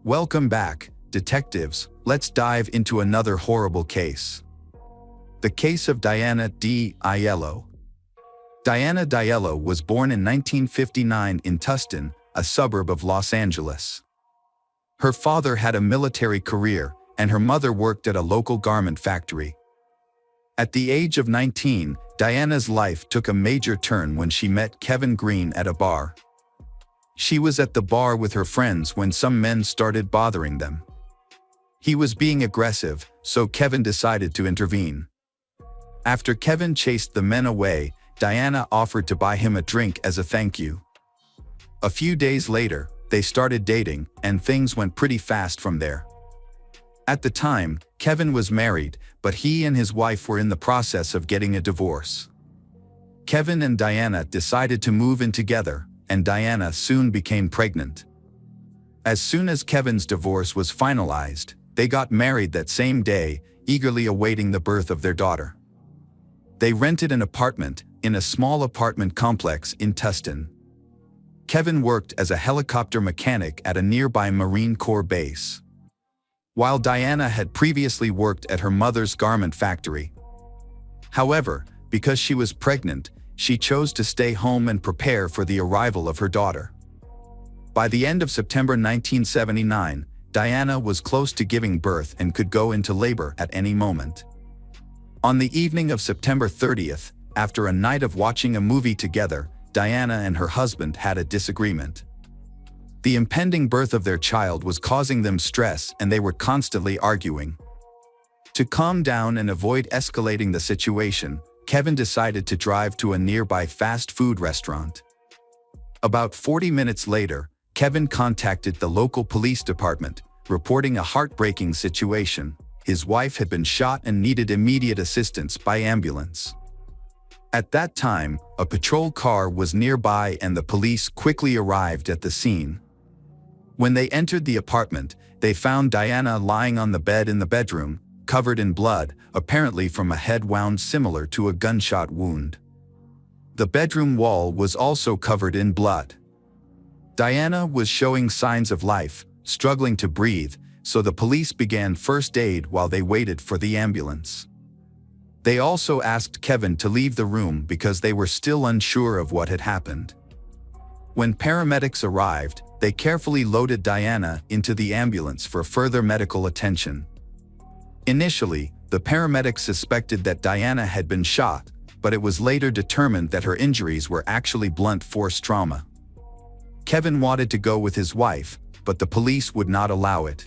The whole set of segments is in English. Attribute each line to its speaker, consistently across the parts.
Speaker 1: Welcome back, detectives. Let's dive into another horrible case. The case of Dianna D'Aiello. Dianna D'Aiello was born in 1959 in Tustin, a suburb of Los Angeles. Her father had a military career, and her mother worked at a local garment factory. At the age of 19, Dianna's life took a major turn when she met Kevin Green at a bar. She was at the bar with her friends when some men started bothering them. He was being aggressive, so Kevin decided to intervene. After Kevin chased the men away, Dianna offered to buy him a drink as a thank you. A few days later, they started dating, and things went pretty fast from there. At the time, Kevin was married, but he and his wife were in the process of getting a divorce. Kevin and Dianna decided to move in together, and Dianna soon became pregnant. As soon as Kevin's divorce was finalized, they got married that same day, eagerly awaiting the birth of their daughter. They rented an apartment in a small apartment complex in Tustin. Kevin worked as a helicopter mechanic at a nearby Marine Corps base, while Dianna had previously worked at her mother's garment factory. However, because she was pregnant, she chose to stay home and prepare for the arrival of her daughter. By the end of September 1979, Dianna was close to giving birth and could go into labor at any moment. On the evening of September 30th, after a night of watching a movie together, Dianna and her husband had a disagreement. The impending birth of their child was causing them stress, and they were constantly arguing. To calm down and avoid escalating the situation, Kevin decided to drive to a nearby fast food restaurant. About 40 minutes later, Kevin contacted the local police department, reporting a heartbreaking situation. His wife had been shot and needed immediate assistance by ambulance. At that time, a patrol car was nearby and the police quickly arrived at the scene. When they entered the apartment, they found Dianna lying on the bed in the bedroom, covered in blood, apparently from a head wound similar to a gunshot wound. The bedroom wall was also covered in blood. Dianna was showing signs of life, struggling to breathe, so the police began first aid while they waited for the ambulance. They also asked Kevin to leave the room because they were still unsure of what had happened. When paramedics arrived, they carefully loaded Dianna into the ambulance for further medical attention. Initially, the paramedics suspected that Dianna had been shot, but it was later determined that her injuries were actually blunt force trauma. Kevin wanted to go with his wife, but the police would not allow it.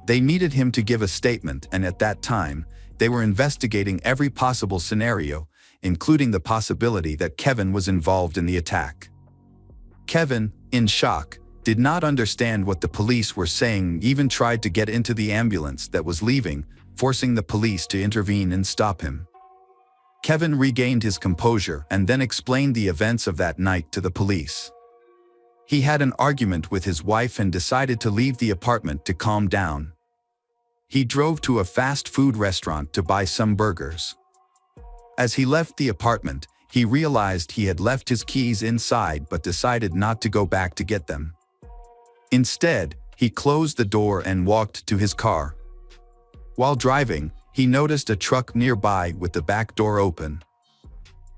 Speaker 1: They needed him to give a statement, and at that time, they were investigating every possible scenario, including the possibility that Kevin was involved in the attack. Kevin, in shock, did not understand what the police were saying, even tried to get into the ambulance that was leaving, forcing the police to intervene and stop him. Kevin regained his composure and then explained the events of that night to the police. He had an argument with his wife and decided to leave the apartment to calm down. He drove to a fast food restaurant to buy some burgers. As he left the apartment, he realized he had left his keys inside but decided not to go back to get them. Instead, he closed the door and walked to his car. While driving, he noticed a truck nearby with the back door open.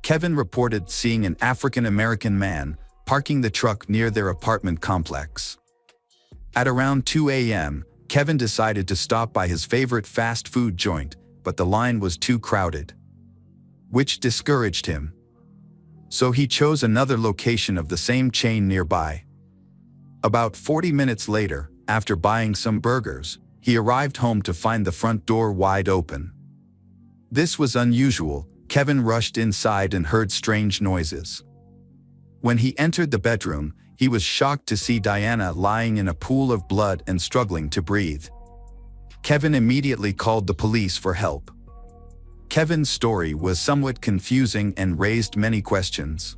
Speaker 1: Kevin reported seeing an African-American man parking the truck near their apartment complex. At around 2 a.m., Kevin decided to stop by his favorite fast food joint, but the line was too crowded, which discouraged him. So he chose another location of the same chain nearby. About 40 minutes later, after buying some burgers, he arrived home to find the front door wide open. This was unusual. Kevin rushed inside and heard strange noises. When he entered the bedroom, he was shocked to see Dianna lying in a pool of blood and struggling to breathe. Kevin immediately called the police for help. Kevin's story was somewhat confusing and raised many questions.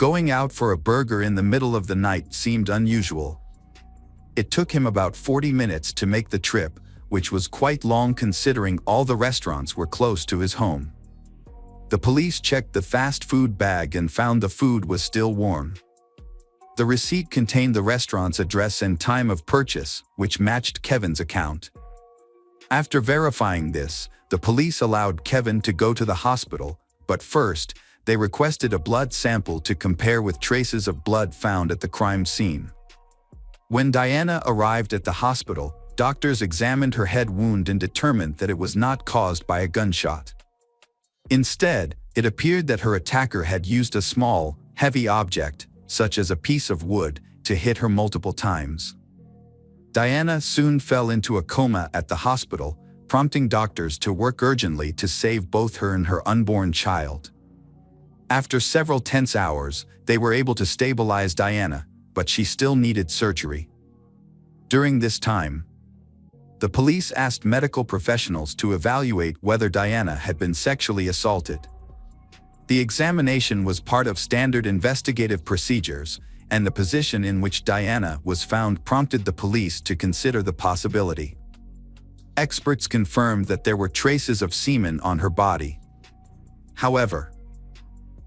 Speaker 1: Going out for a burger in the middle of the night seemed unusual. It took him about 40 minutes to make the trip, which was quite long considering all the restaurants were close to his home. The police checked the fast food bag and found the food was still warm. The receipt contained the restaurant's address and time of purchase, which matched Kevin's account. After verifying this, the police allowed Kevin to go to the hospital, but first, they requested a blood sample to compare with traces of blood found at the crime scene. When Dianna arrived at the hospital, doctors examined her head wound and determined that it was not caused by a gunshot. Instead, it appeared that her attacker had used a small, heavy object, such as a piece of wood, to hit her multiple times. Dianna soon fell into a coma at the hospital, prompting doctors to work urgently to save both her and her unborn child. After several tense hours, they were able to stabilize Dianna, but she still needed surgery. During this time, the police asked medical professionals to evaluate whether Dianna had been sexually assaulted. The examination was part of standard investigative procedures, and the position in which Dianna was found prompted the police to consider the possibility. Experts confirmed that there were traces of semen on her body. However,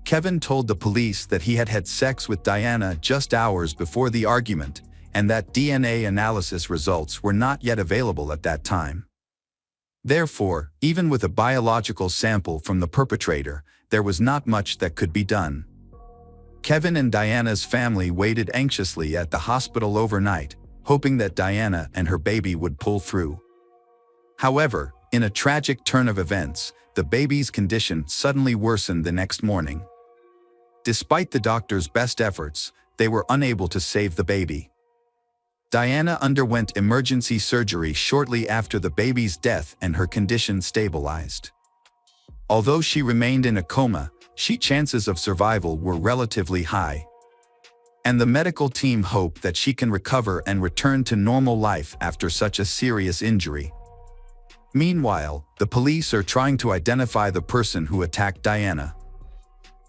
Speaker 1: Kevin told the police that he had had sex with Dianna just hours before the argument, and that DNA analysis results were not yet available at that time. Therefore, even with a biological sample from the perpetrator, there was not much that could be done. Kevin and Dianna's family waited anxiously at the hospital overnight, hoping that Dianna and her baby would pull through. However, in a tragic turn of events, the baby's condition suddenly worsened the next morning. Despite the doctor's best efforts, they were unable to save the baby. Dianna underwent emergency surgery shortly after the baby's death and her condition stabilized. Although she remained in a coma, chances of survival were relatively high. And the medical team hope that she can recover and return to normal life after such a serious injury. Meanwhile, the police are trying to identify the person who attacked Dianna.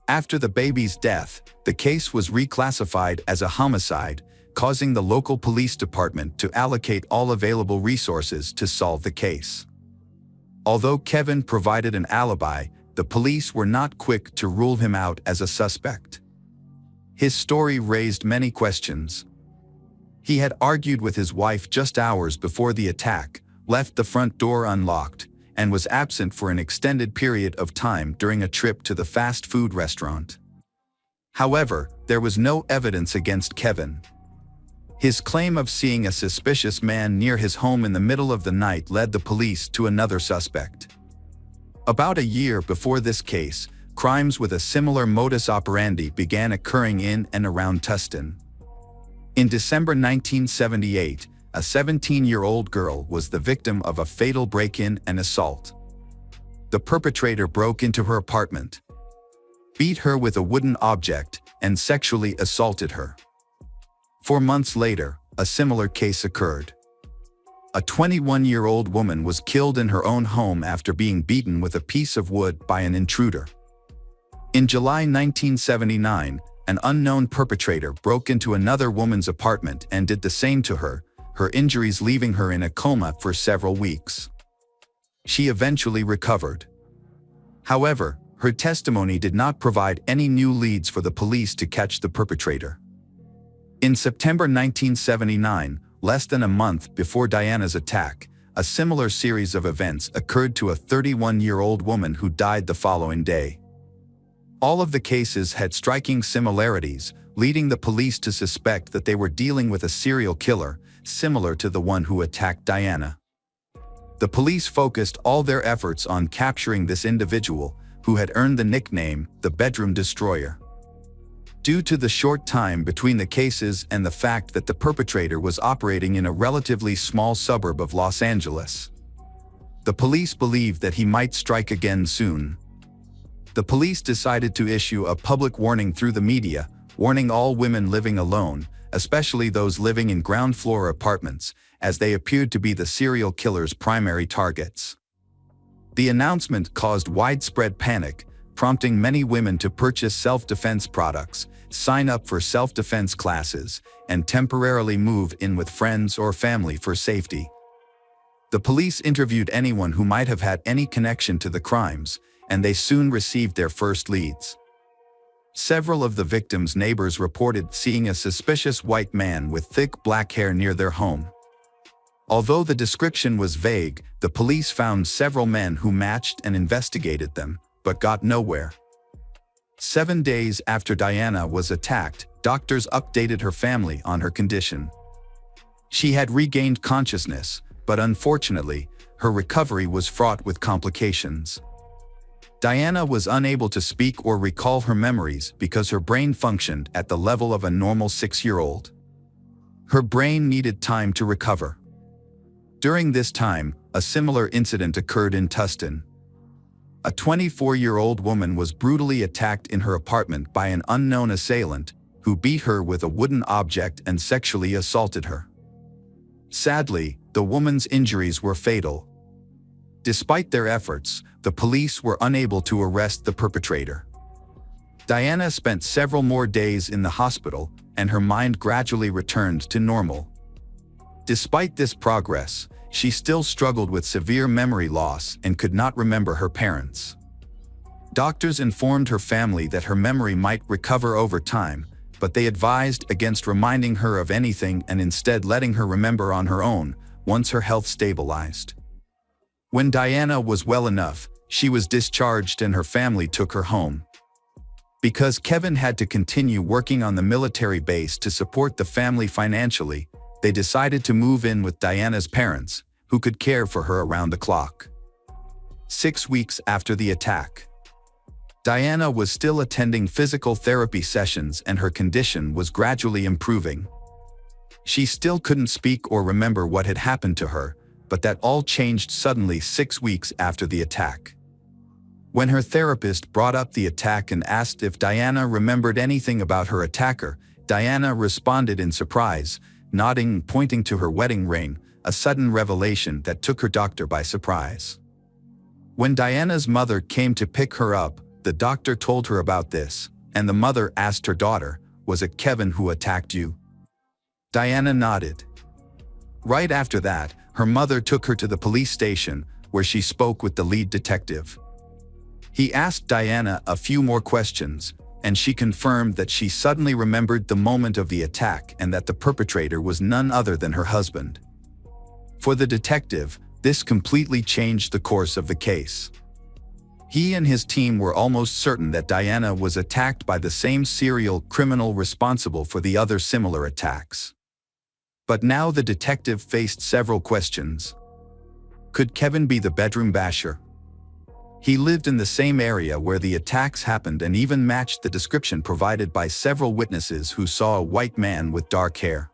Speaker 1: After the baby's death, the case was reclassified as a homicide, causing the local police department to allocate all available resources to solve the case. Although Kevin provided an alibi, the police were not quick to rule him out as a suspect. His story raised many questions. He had argued with his wife just hours before the attack, left the front door unlocked, and was absent for an extended period of time during a trip to the fast food restaurant. However, there was no evidence against Kevin. His claim of seeing a suspicious man near his home in the middle of the night led the police to another suspect. About a year before this case, crimes with a similar modus operandi began occurring in and around Tustin. In December 1978, a 17-year-old girl was the victim of a fatal break-in and assault. The perpetrator broke into her apartment, beat her with a wooden object, and sexually assaulted her. 4 months later, a similar case occurred. A 21-year-old woman was killed in her own home after being beaten with a piece of wood by an intruder. In July 1979, an unknown perpetrator broke into another woman's apartment and did the same to her, her injuries leaving her in a coma for several weeks. She eventually recovered. However, her testimony did not provide any new leads for the police to catch the perpetrator. In September 1979, less than a month before Dianna's attack, a similar series of events occurred to a 31-year-old woman who died the following day. All of the cases had striking similarities, leading the police to suspect that they were dealing with a serial killer, similar to the one who attacked Dianna. The police focused all their efforts on capturing this individual, who had earned the nickname the Bedroom Destroyer. Due to the short time between the cases and the fact that the perpetrator was operating in a relatively small suburb of Los Angeles, the police believed that he might strike again soon. The police decided to issue a public warning through the media, warning all women living alone, especially those living in ground-floor apartments, as they appeared to be the serial killer's primary targets. The announcement caused widespread panic, prompting many women to purchase self-defense products, sign up for self-defense classes, and temporarily move in with friends or family for safety. The police interviewed anyone who might have had any connection to the crimes, and they soon received their first leads. Several of the victims' neighbors reported seeing a suspicious white man with thick black hair near their home. Although the description was vague, the police found several men who matched and investigated them, but got nowhere. 7 days after Dianna was attacked, doctors updated her family on her condition. She had regained consciousness, but unfortunately, her recovery was fraught with complications. Dianna was unable to speak or recall her memories because her brain functioned at the level of a normal 6-year-old. Her brain needed time to recover. During this time, a similar incident occurred in Tustin. A 24-year-old woman was brutally attacked in her apartment by an unknown assailant who beat her with a wooden object and sexually assaulted her. Sadly, the woman's injuries were fatal. Despite their efforts, the police were unable to arrest the perpetrator. Dianna spent several more days in the hospital, and her mind gradually returned to normal. Despite this progress, she still struggled with severe memory loss and could not remember her parents. Doctors informed her family that her memory might recover over time, but they advised against reminding her of anything and instead letting her remember on her own once her health stabilized. When Dianna was well enough, she was discharged and her family took her home. Because Kevin had to continue working on the military base to support the family financially, they decided to move in with Dianna's parents, who could care for her around the clock. 6 weeks after the attack, Dianna was still attending physical therapy sessions and her condition was gradually improving. She still couldn't speak or remember what had happened to her, but that all changed suddenly 6 weeks after the attack. When her therapist brought up the attack and asked if Dianna remembered anything about her attacker, Dianna responded in surprise, nodding and pointing to her wedding ring, a sudden revelation that took her doctor by surprise. When Dianna's mother came to pick her up, the doctor told her about this, and the mother asked her daughter, "Was it Kevin who attacked you?" Dianna nodded. Right after that, her mother took her to the police station, where she spoke with the lead detective. He asked Dianna a few more questions, and she confirmed that she suddenly remembered the moment of the attack and that the perpetrator was none other than her husband. For the detective, this completely changed the course of the case. He and his team were almost certain that Dianna was attacked by the same serial criminal responsible for the other similar attacks. But now the detective faced several questions. Could Kevin be the bedroom basher? He lived in the same area where the attacks happened and even matched the description provided by several witnesses who saw a white man with dark hair.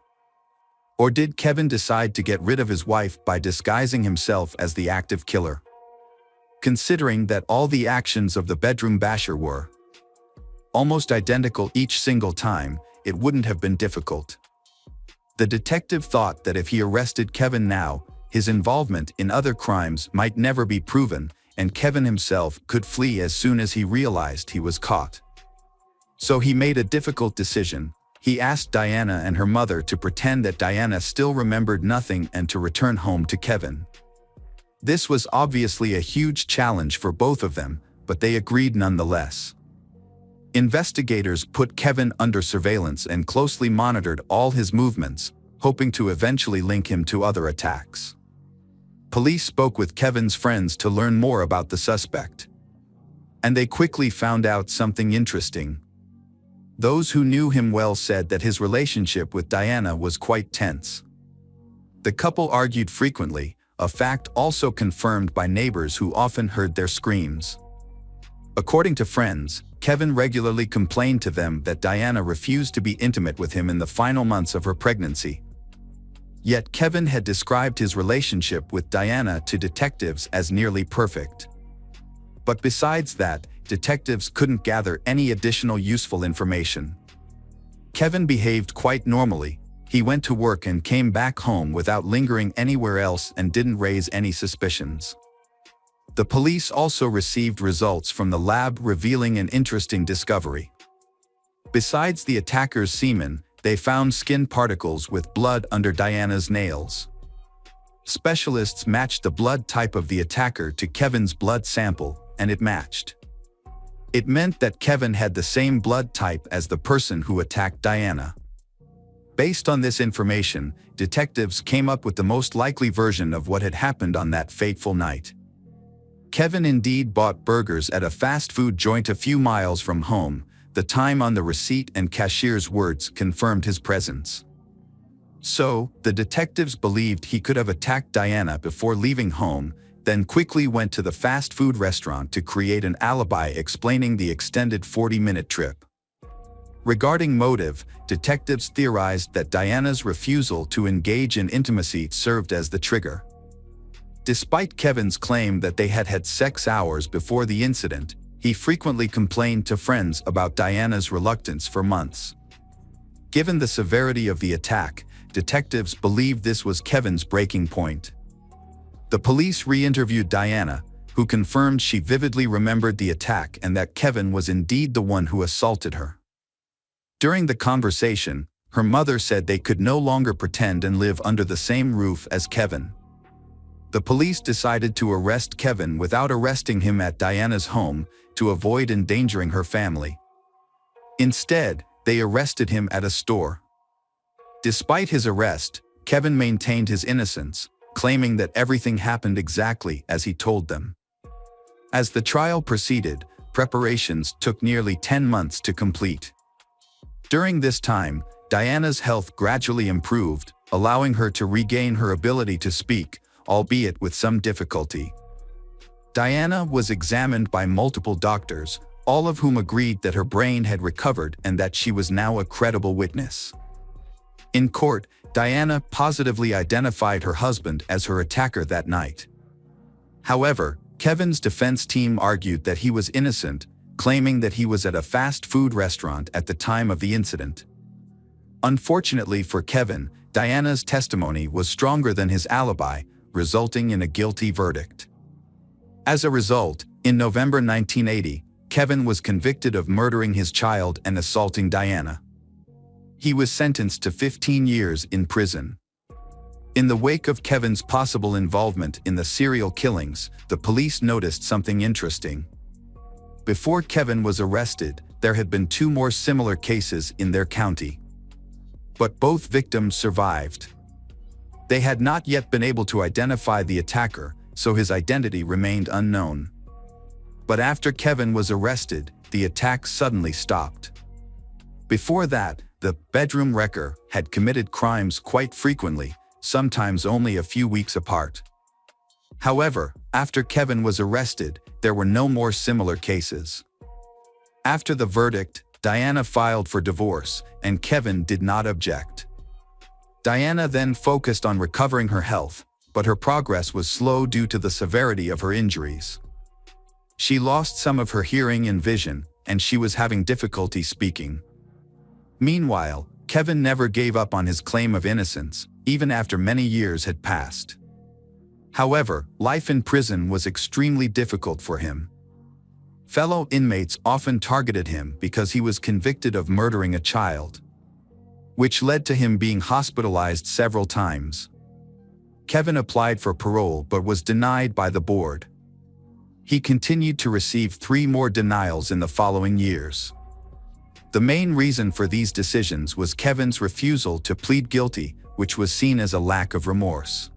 Speaker 1: Or did Kevin decide to get rid of his wife by disguising himself as the active killer? Considering that all the actions of the bedroom basher were almost identical each single time, it wouldn't have been difficult. The detective thought that if he arrested Kevin now, his involvement in other crimes might never be proven, and Kevin himself could flee as soon as he realized he was caught. So he made a difficult decision. He asked Dianna and her mother to pretend that Dianna still remembered nothing and to return home to Kevin. This was obviously a huge challenge for both of them, but they agreed nonetheless. Investigators put Kevin under surveillance and closely monitored all his movements, hoping to eventually link him to other attacks. Police spoke with Kevin's friends to learn more about the suspect. And they quickly found out something interesting. Those who knew him well said that his relationship with Dianna was quite tense. The couple argued frequently, a fact also confirmed by neighbors who often heard their screams. According to friends, Kevin regularly complained to them that Dianna refused to be intimate with him in the final months of her pregnancy. Yet Kevin had described his relationship with Dianna to detectives as nearly perfect. But besides that, detectives couldn't gather any additional useful information. Kevin behaved quite normally. He went to work and came back home without lingering anywhere else and didn't raise any suspicions. The police also received results from the lab revealing an interesting discovery. Besides the attacker's semen, they found skin particles with blood under Dianna's nails. Specialists matched the blood type of the attacker to Kevin's blood sample, and it matched. It meant that Kevin had the same blood type as the person who attacked Dianna. Based on this information, detectives came up with the most likely version of what had happened on that fateful night. Kevin indeed bought burgers at a fast food joint a few miles from home. The time on the receipt and cashier's words confirmed his presence. So, the detectives believed he could have attacked Dianna before leaving home, then quickly went to the fast food restaurant to create an alibi explaining the extended 40-minute trip. Regarding motive, detectives theorized that Dianna's refusal to engage in intimacy served as the trigger. Despite Kevin's claim that they had had sex hours before the incident, he frequently complained to friends about Dianna's reluctance for months. Given the severity of the attack, detectives believed this was Kevin's breaking point. The police re-interviewed Dianna, who confirmed she vividly remembered the attack and that Kevin was indeed the one who assaulted her. During the conversation, her mother said they could no longer pretend and live under the same roof as Kevin. The police decided to arrest Kevin without arresting him at Dianna's home to avoid endangering her family. Instead, they arrested him at a store. Despite his arrest, Kevin maintained his innocence, claiming that everything happened exactly as he told them. As the trial proceeded, preparations took nearly 10 months to complete. During this time, Dianna's health gradually improved, allowing her to regain her ability to speak, albeit with some difficulty. Dianna was examined by multiple doctors, all of whom agreed that her brain had recovered and that she was now a credible witness. In court, Dianna positively identified her husband as her attacker that night. However, Kevin's defense team argued that he was innocent, claiming that he was at a fast food restaurant at the time of the incident. Unfortunately for Kevin, Dianna's testimony was stronger than his alibi, resulting in a guilty verdict. As a result, in November 1980, Kevin was convicted of murdering his child and assaulting Dianna. He was sentenced to 15 years in prison. In the wake of Kevin's possible involvement in the serial killings, the police noticed something interesting. Before Kevin was arrested, there had been 2 more similar cases in their county. But both victims survived. They had not yet been able to identify the attacker, so his identity remained unknown. But after Kevin was arrested, the attack suddenly stopped. Before that, the bedroom wrecker had committed crimes quite frequently, sometimes only a few weeks apart. However, after Kevin was arrested, there were no more similar cases. After the verdict, Dianna filed for divorce, and Kevin did not object. Dianna then focused on recovering her health, but her progress was slow due to the severity of her injuries. She lost some of her hearing and vision, and she was having difficulty speaking. Meanwhile, Kevin never gave up on his claim of innocence, even after many years had passed. However, life in prison was extremely difficult for him. Fellow inmates often targeted him because he was convicted of murdering a child, which led to him being hospitalized several times. Kevin applied for parole but was denied by the board. He continued to receive 3 more denials in the following years. The main reason for these decisions was Kevin's refusal to plead guilty, which was seen as a lack of remorse.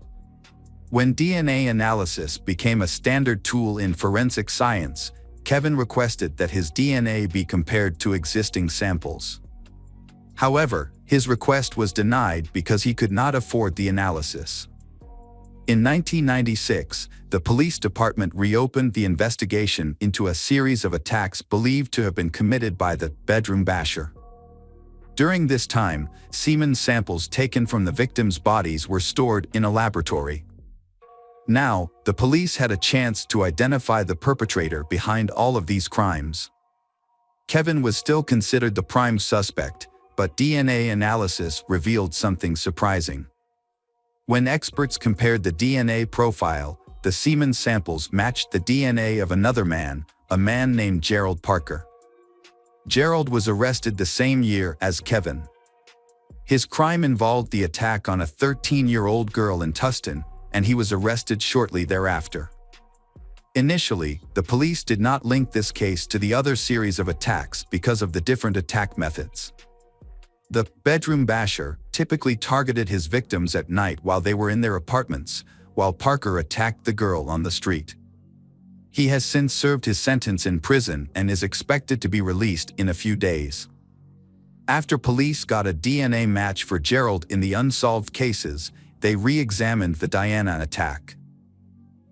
Speaker 1: When DNA analysis became a standard tool in forensic science, Kevin requested that his DNA be compared to existing samples. However, his request was denied because he could not afford the analysis. In 1996, the police department reopened the investigation into a series of attacks believed to have been committed by the bedroom basher. During this time, semen samples taken from the victims' bodies were stored in a laboratory. Now, the police had a chance to identify the perpetrator behind all of these crimes. Kevin was still considered the prime suspect, but DNA analysis revealed something surprising. When experts compared the DNA profile, the semen samples matched the DNA of another man, a man named Gerald Parker. Gerald was arrested the same year as Kevin. His crime involved the attack on a 13-year-old girl in Tustin, and he was arrested shortly thereafter. Initially, the police did not link this case to the other series of attacks because of the different attack methods. The bedroom basher typically targeted his victims at night while they were in their apartments, while Parker attacked the girl on the street. He has since served his sentence in prison and is expected to be released in a few days. After police got a DNA match for Gerald in the unsolved cases, they re-examined the Dianna attack.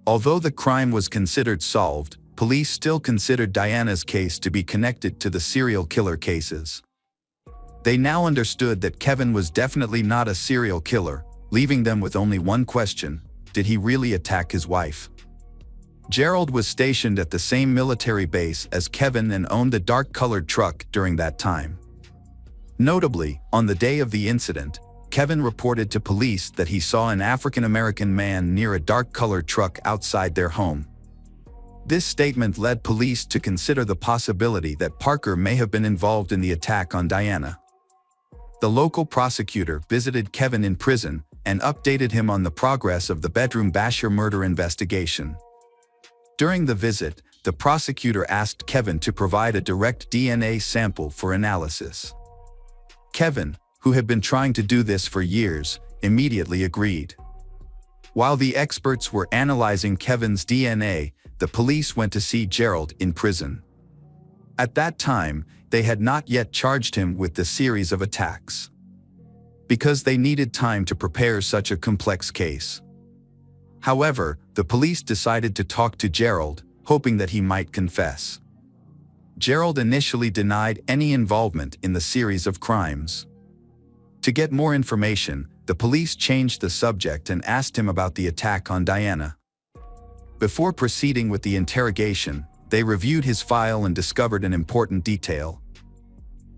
Speaker 1: Although the crime was considered solved, police still considered Dianna's case to be connected to the serial killer cases. They now understood that Kevin was definitely not a serial killer, leaving them with only one question: did he really attack his wife? Gerald was stationed at the same military base as Kevin and owned a dark-colored truck during that time. Notably, on the day of the incident, Kevin reported to police that he saw an African-American man near a dark-colored truck outside their home. This statement led police to consider the possibility that Parker may have been involved in the attack on Dianna. The local prosecutor visited Kevin in prison and updated him on the progress of the bedroom basher murder investigation. During the visit, the prosecutor asked Kevin to provide a direct DNA sample for analysis. Kevin, who had been trying to do this for years, immediately agreed. While the experts were analyzing Kevin's DNA, the police went to see Gerald in prison. At that time, they had not yet charged him with the series of attacks, because they needed time to prepare such a complex case. However, the police decided to talk to Gerald, hoping that he might confess. Gerald initially denied any involvement in the series of crimes. To get more information, the police changed the subject and asked him about the attack on Dianna. Before proceeding with the interrogation, they reviewed his file and discovered an important detail.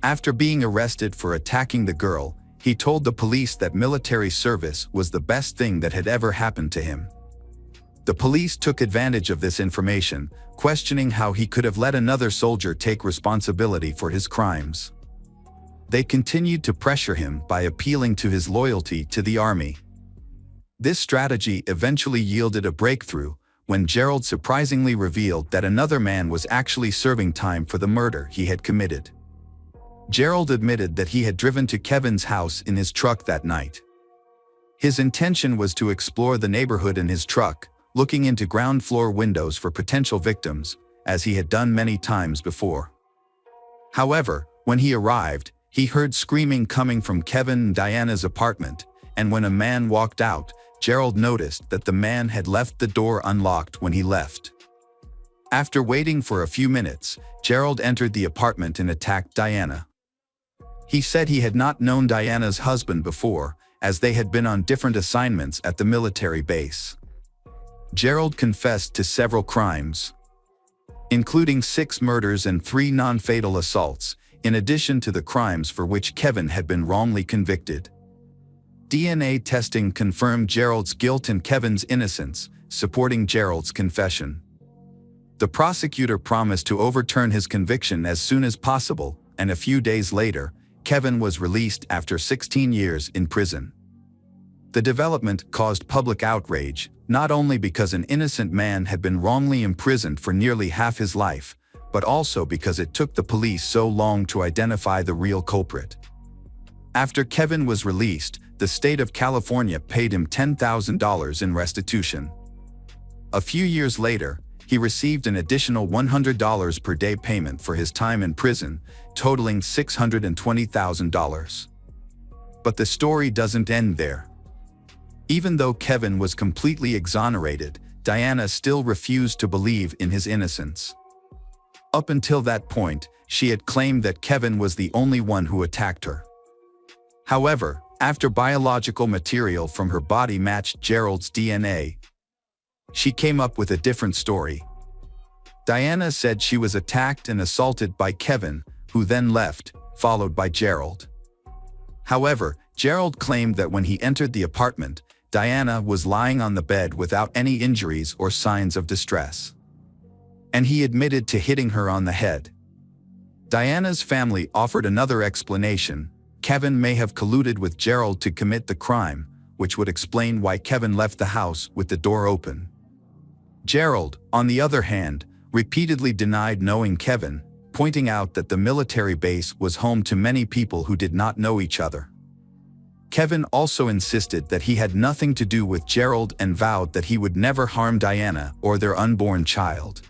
Speaker 1: After being arrested for attacking the girl, he told the police that military service was the best thing that had ever happened to him. The police took advantage of this information, questioning how he could have let another soldier take responsibility for his crimes. They continued to pressure him by appealing to his loyalty to the army. This strategy eventually yielded a breakthrough when Gerald surprisingly revealed that another man was actually serving time for the murder he had committed. Gerald admitted that he had driven to Kevin's house in his truck that night. His intention was to explore the neighborhood in his truck, looking into ground floor windows for potential victims, as he had done many times before. However, when he arrived, he heard screaming coming from Kevin and Dianna's apartment, and when a man walked out, Gerald noticed that the man had left the door unlocked when he left. After waiting for a few minutes, Gerald entered the apartment and attacked Dianna. He said he had not known Dianna's husband before, as they had been on different assignments at the military base. Gerald confessed to several crimes, including 6 murders and 3 non-fatal assaults, in addition to the crimes for which Kevin had been wrongly convicted. DNA testing confirmed Gerald's guilt and Kevin's innocence, supporting Gerald's confession. The prosecutor promised to overturn his conviction as soon as possible, and a few days later, Kevin was released after 16 years in prison. The development caused public outrage, not only because an innocent man had been wrongly imprisoned for nearly half his life, but also because it took the police so long to identify the real culprit. After Kevin was released, the state of California paid him $10,000 in restitution. A few years later, he received an additional $100 per day payment for his time in prison, totaling $620,000. But the story doesn't end there. Even though Kevin was completely exonerated, Dianna still refused to believe in his innocence. Up until that point, she had claimed that Kevin was the only one who attacked her. However, after biological material from her body matched Gerald's DNA, she came up with a different story. Dianna said she was attacked and assaulted by Kevin, who then left, followed by Gerald. However, Gerald claimed that when he entered the apartment, Dianna was lying on the bed without any injuries or signs of distress. And he admitted to hitting her on the head. Dianna's family offered another explanation. Kevin may have colluded with Gerald to commit the crime, which would explain why Kevin left the house with the door open. Gerald, on the other hand, repeatedly denied knowing Kevin, pointing out that the military base was home to many people who did not know each other. Kevin also insisted that he had nothing to do with Gerald and vowed that he would never harm Dianna or their unborn child.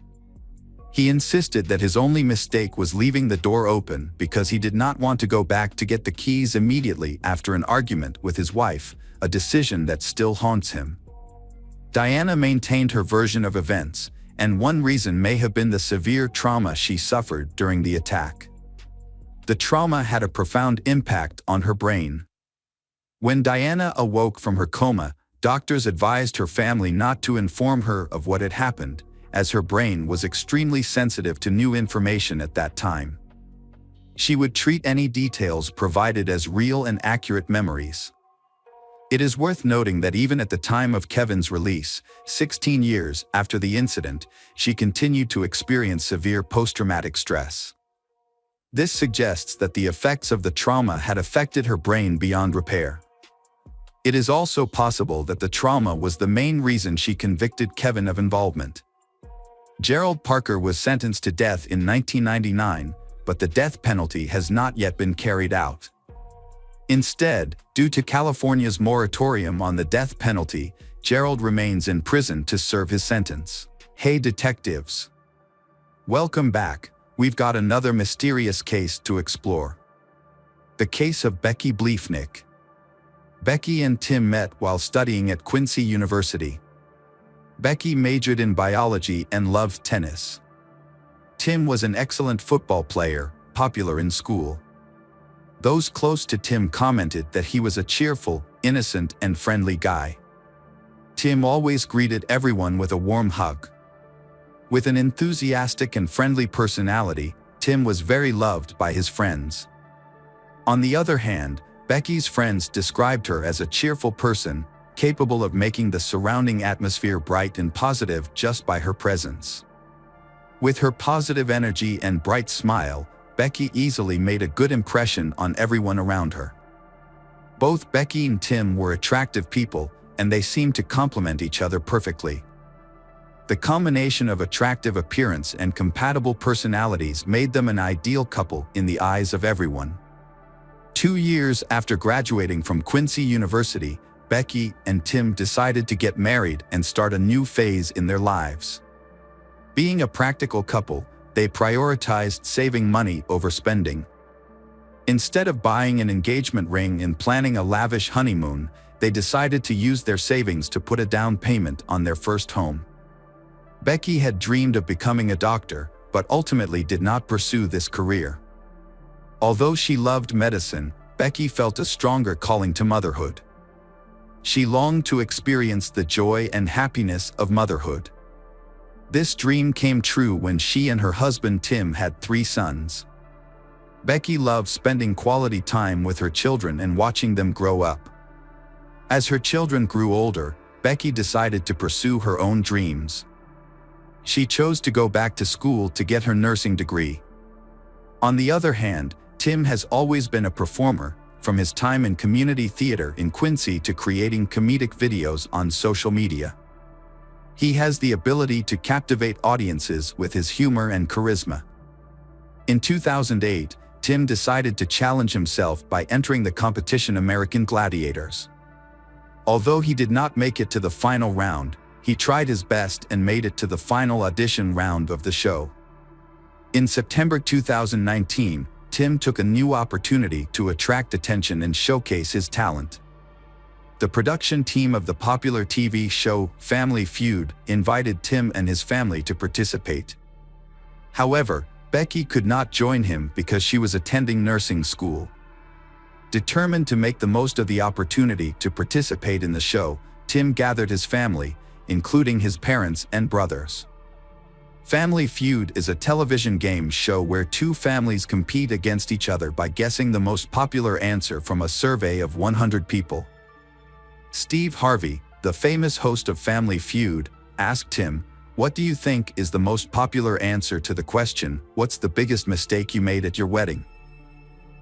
Speaker 1: He insisted that his only mistake was leaving the door open because he did not want to go back to get the keys immediately after an argument with his wife, a decision that still haunts him. Dianna maintained her version of events, and one reason may have been the severe trauma she suffered during the attack. The trauma had a profound impact on her brain. When Dianna awoke from her coma, doctors advised her family not to inform her of what had happened, as her brain was extremely sensitive to new information at that time. She would treat any details provided as real and accurate memories. It is worth noting that even at the time of Kevin's release, 16 years after the incident, she continued to experience severe post-traumatic stress. This suggests that the effects of the trauma had affected her brain beyond repair. It is also possible that the trauma was the main reason she convicted Kevin of involvement. Gerald Parker was sentenced to death in 1999, but the death penalty has not yet been carried out. Instead, due to California's moratorium on the death penalty, Gerald remains in prison to serve his sentence. Hey detectives! Welcome back. We've got another mysterious case to explore. The case of Becky Bleefnick. Becky and Tim met while studying at Quincy University. Becky majored in biology and loved tennis. Tim was an excellent football player, popular in school. Those close to Tim commented that he was a cheerful, innocent, and friendly guy. Tim always greeted everyone with a warm hug. With an enthusiastic and friendly personality, Tim was very loved by his friends. On the other hand, Becky's friends described her as a cheerful person, capable of making the surrounding atmosphere bright and positive just by her presence. With her positive energy and bright smile, Becky easily made a good impression on everyone around her. Both Becky and Tim were attractive people, and they seemed to complement each other perfectly. The combination of attractive appearance and compatible personalities made them an ideal couple in the eyes of everyone. 2 years after graduating from Quincy University, Becky and Tim decided to get married and start a new phase in their lives. Being a practical couple, they prioritized saving money over spending. Instead of buying an engagement ring and planning a lavish honeymoon, they decided to use their savings to put a down payment on their first home. Becky had dreamed of becoming a doctor, but ultimately did not pursue this career. Although she loved medicine, Becky felt a stronger calling to motherhood. She longed to experience the joy and happiness of motherhood. This dream came true when she and her husband Tim had 3 sons. Becky loved spending quality time with her children and watching them grow up. As her children grew older, Becky decided to pursue her own dreams. She chose to go back to school to get her nursing degree. On the other hand, Tim has always been a performer, from his time in community theater in Quincy to creating comedic videos on social media. He has the ability to captivate audiences with his humor and charisma. In 2008, Tim decided to challenge himself by entering the competition American Gladiators. Although he did not make it to the final round, he tried his best and made it to the final audition round of the show. In September 2019, Tim took a new opportunity to attract attention and showcase his talent. The production team of the popular TV show Family Feud invited Tim and his family to participate. However, Becky could not join him because she was attending nursing school. Determined to make the most of the opportunity to participate in the show, Tim gathered his family, including his parents and brothers. Family Feud is a television game show where 2 families compete against each other by guessing the most popular answer from a survey of 100 people. Steve Harvey, the famous host of Family Feud, asked Tim, "What do you think is the most popular answer to the question, 'What's the biggest mistake you made at your wedding?'"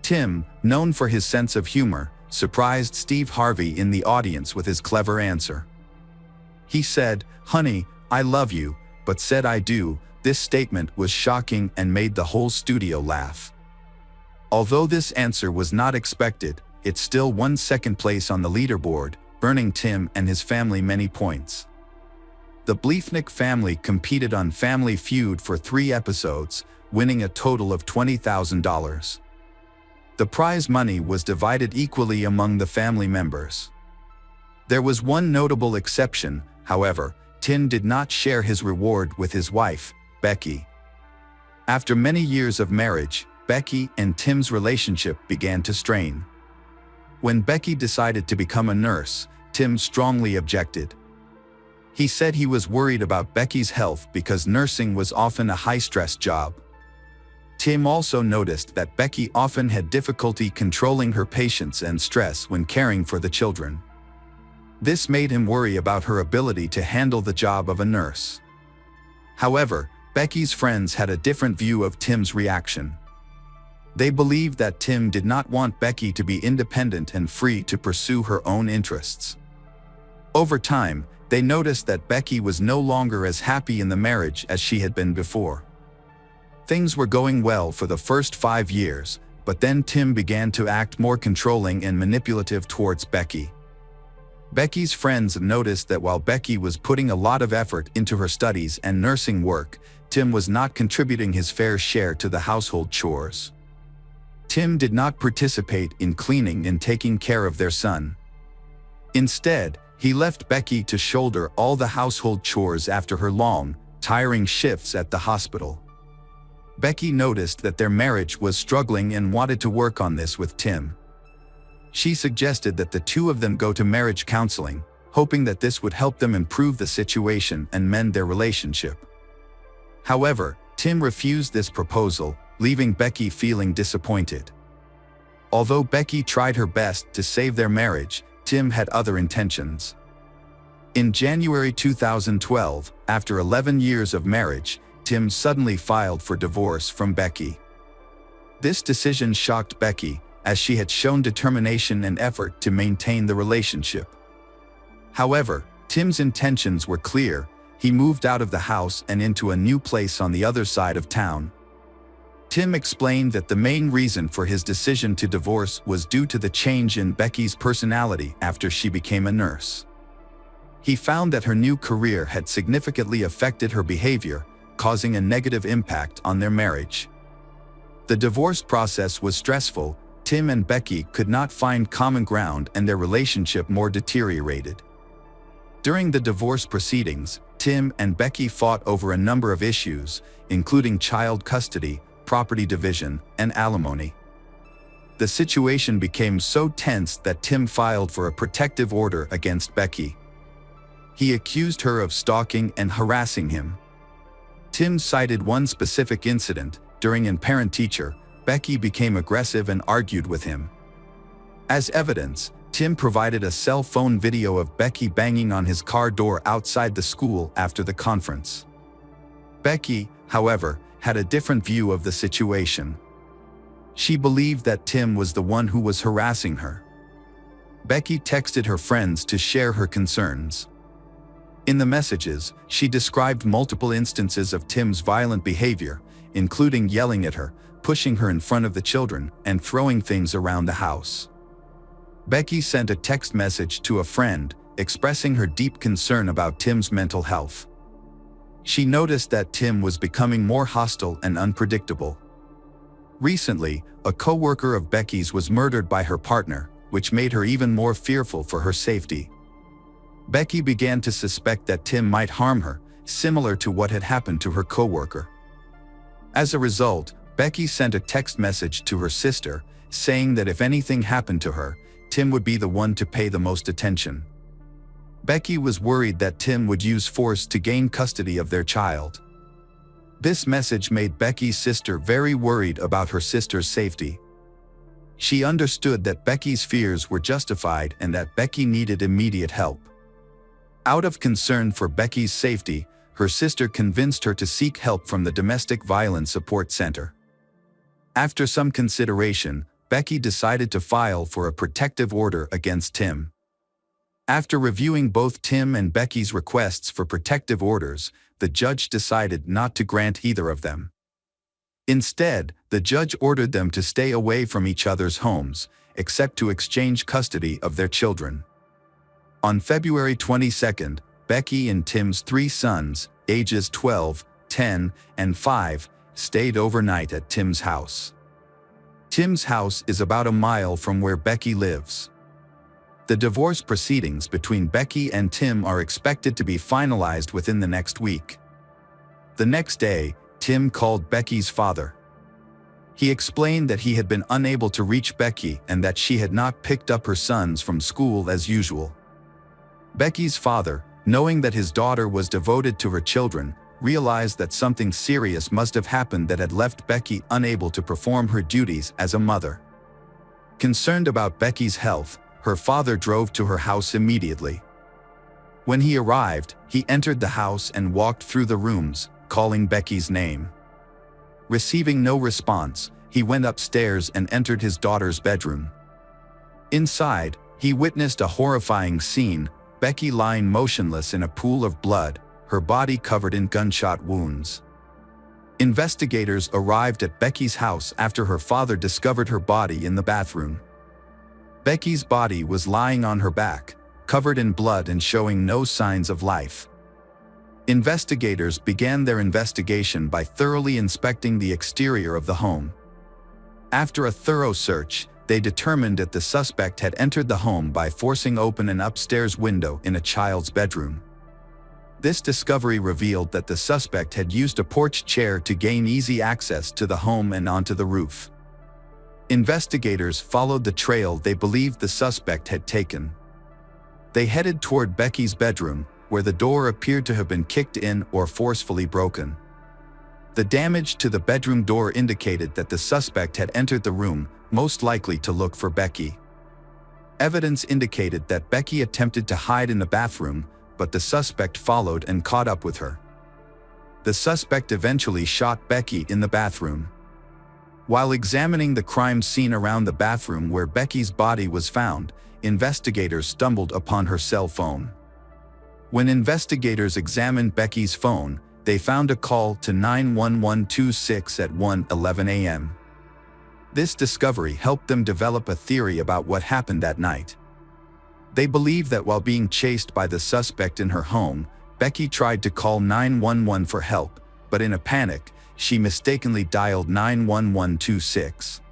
Speaker 1: Tim, known for his sense of humor, surprised Steve Harvey in the audience with his clever answer. He said, "Honey, "I love you, but said I do." This statement was shocking and made the whole studio laugh. Although this answer was not expected, it still won second place on the leaderboard, earning Tim and his family many points. The Bleefnick family competed on Family Feud for 3 episodes, winning a total of $20,000. The prize money was divided equally among the family members. There was one notable exception, however. Tim did not share his reward with his wife, Becky. After many years of marriage, Becky and Tim's relationship began to strain. When Becky decided to become a nurse, Tim strongly objected. He said he was worried about Becky's health because nursing was often a high-stress job. Tim also noticed that Becky often had difficulty controlling her patience and stress when caring for the children. This made him worry about her ability to handle the job of a nurse. However, Becky's friends had a different view of Tim's reaction. They believed that Tim did not want Becky to be independent and free to pursue her own interests. Over time, they noticed that Becky was no longer as happy in the marriage as she had been before. Things were going well for the first 5 years, but then Tim began to act more controlling and manipulative towards Becky. Becky's friends noticed that while Becky was putting a lot of effort into her studies and nursing work, Tim was not contributing his fair share to the household chores. Tim did not participate in cleaning and taking care of their son. Instead, he left Becky to shoulder all the household chores after her long, tiring shifts at the hospital. Becky noticed that their marriage was struggling and wanted to work on this with Tim. She suggested that the two of them go to marriage counseling, hoping that this would help them improve the situation and mend their relationship. However, Tim refused this proposal, leaving Becky feeling disappointed. Although Becky tried her best to save their marriage, Tim had other intentions. In January 2012, after 11 years of marriage, Tim suddenly filed for divorce from Becky. This decision shocked Becky, as she had shown determination and effort to maintain the relationship. However, Tim's intentions were clear. He moved out of the house and into a new place on the other side of town. Tim explained that the main reason for his decision to divorce was due to the change in Becky's personality after she became a nurse. He found that her new career had significantly affected her behavior, causing a negative impact on their marriage. The divorce process was stressful. Tim and Becky could not find common ground and their relationship more deteriorated. During the divorce proceedings, Tim and Becky fought over a number of issues, including child custody, property division, and alimony. The situation became so tense that Tim filed for a protective order against Becky. He accused her of stalking and harassing him. Tim cited one specific incident. During a parent-teacher, Becky became aggressive and argued with him. As evidence, Tim provided a cell phone video of Becky banging on his car door outside the school after the conference. Becky, however, had a different view of the situation. She believed that Tim was the one who was harassing her. Becky texted her friends to share her concerns. In the messages, she described multiple instances of Tim's violent behavior, including yelling at her, pushing her in front of the children, and throwing things around the house. Becky sent a text message to a friend, expressing her deep concern about Tim's mental health. She noticed that Tim was becoming more hostile and unpredictable. Recently, a co-worker of Becky's was murdered by her partner, which made her even more fearful for her safety. Becky began to suspect that Tim might harm her, similar to what had happened to her co-worker. As a result, Becky sent a text message to her sister, saying that if anything happened to her, Tim would be the one to pay the most attention. Becky was worried that Tim would use force to gain custody of their child. This message made Becky's sister very worried about her sister's safety. She understood that Becky's fears were justified and that Becky needed immediate help. Out of concern for Becky's safety, her sister convinced her to seek help from the Domestic Violence Support Center. After some consideration, Becky decided to file for a protective order against Tim. After reviewing both Tim and Becky's requests for protective orders, the judge decided not to grant either of them. Instead, the judge ordered them to stay away from each other's homes, except to exchange custody of their children. On February 22, Becky and Tim's 3 sons, ages 12, 10, and 5, stayed overnight at Tim's house. Tim's house is about a mile from where Becky lives. The divorce proceedings between Becky and Tim are expected to be finalized within the next week. The next day, Tim called Becky's father. He explained that he had been unable to reach Becky and that she had not picked up her sons from school as usual. Becky's father, knowing that his daughter was devoted to her children, realized that something serious must have happened that had left Becky unable to perform her duties as a mother. Concerned about Becky's health, her father drove to her house immediately. When he arrived, he entered the house and walked through the rooms, calling Becky's name. Receiving no response, he went upstairs and entered his daughter's bedroom. Inside, he witnessed a horrifying scene: Becky lying motionless in a pool of blood, her body covered in gunshot wounds. Investigators arrived at Becky's house after her father discovered her body in the bathroom. Becky's body was lying on her back, covered in blood and showing no signs of life. Investigators began their investigation by thoroughly inspecting the exterior of the home. After a thorough search, they determined that the suspect had entered the home by forcing open an upstairs window in a child's bedroom. This discovery revealed that the suspect had used a porch chair to gain easy access to the home and onto the roof. Investigators followed the trail they believed the suspect had taken. They headed toward Becky's bedroom, where the door appeared to have been kicked in or forcefully broken. The damage to the bedroom door indicated that the suspect had entered the room, most likely to look for Becky. Evidence indicated that Becky attempted to hide in the bathroom, but the suspect followed and caught up with her. The suspect eventually shot Becky in the bathroom. While examining the crime scene around the bathroom where Becky's body was found, investigators stumbled upon her cell phone. When investigators examined Becky's phone, they found a call to 91126 at 1:11 a.m. This discovery helped them develop a theory about what happened that night. They believe that while being chased by the suspect in her home, Becky tried to call 911 for help, but in a panic, she mistakenly dialed 91126.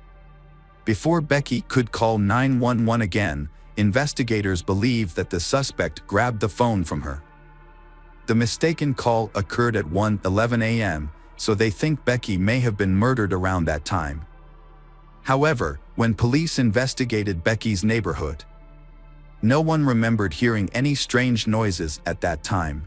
Speaker 1: Before Becky could call 911 again, investigators believe that the suspect grabbed the phone from her. The mistaken call occurred at 1:11 a.m., so they think Becky may have been murdered around that time. However, when police investigated Becky's neighborhood, no one remembered hearing any strange noises at that time.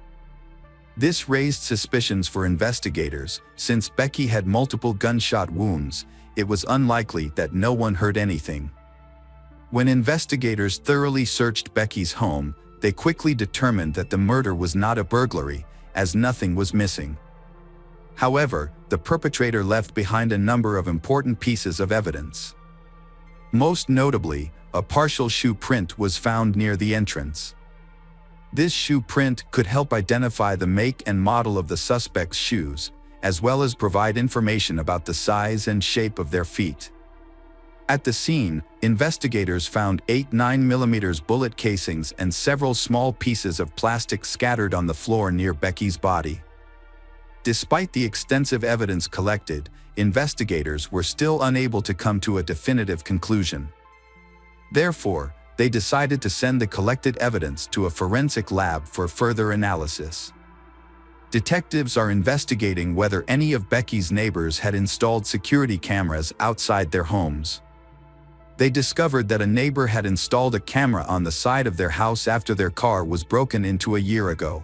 Speaker 1: This raised suspicions for investigators. Since Becky had multiple gunshot wounds, it was unlikely that no one heard anything. When investigators thoroughly searched Becky's home, they quickly determined that the murder was not a burglary, as nothing was missing. However, the perpetrator left behind a number of important pieces of evidence. Most notably, a partial shoe print was found near the entrance. This shoe print could help identify the make and model of the suspect's shoes, as well as provide information about the size and shape of their feet. At the scene, investigators found 8 9mm bullet casings and several small pieces of plastic scattered on the floor near Becky's body. Despite the extensive evidence collected, investigators were still unable to come to a definitive conclusion. Therefore, they decided to send the collected evidence to a forensic lab for further analysis. Detectives are investigating whether any of Becky's neighbors had installed security cameras outside their homes. They discovered that a neighbor had installed a camera on the side of their house after their car was broken into a year ago.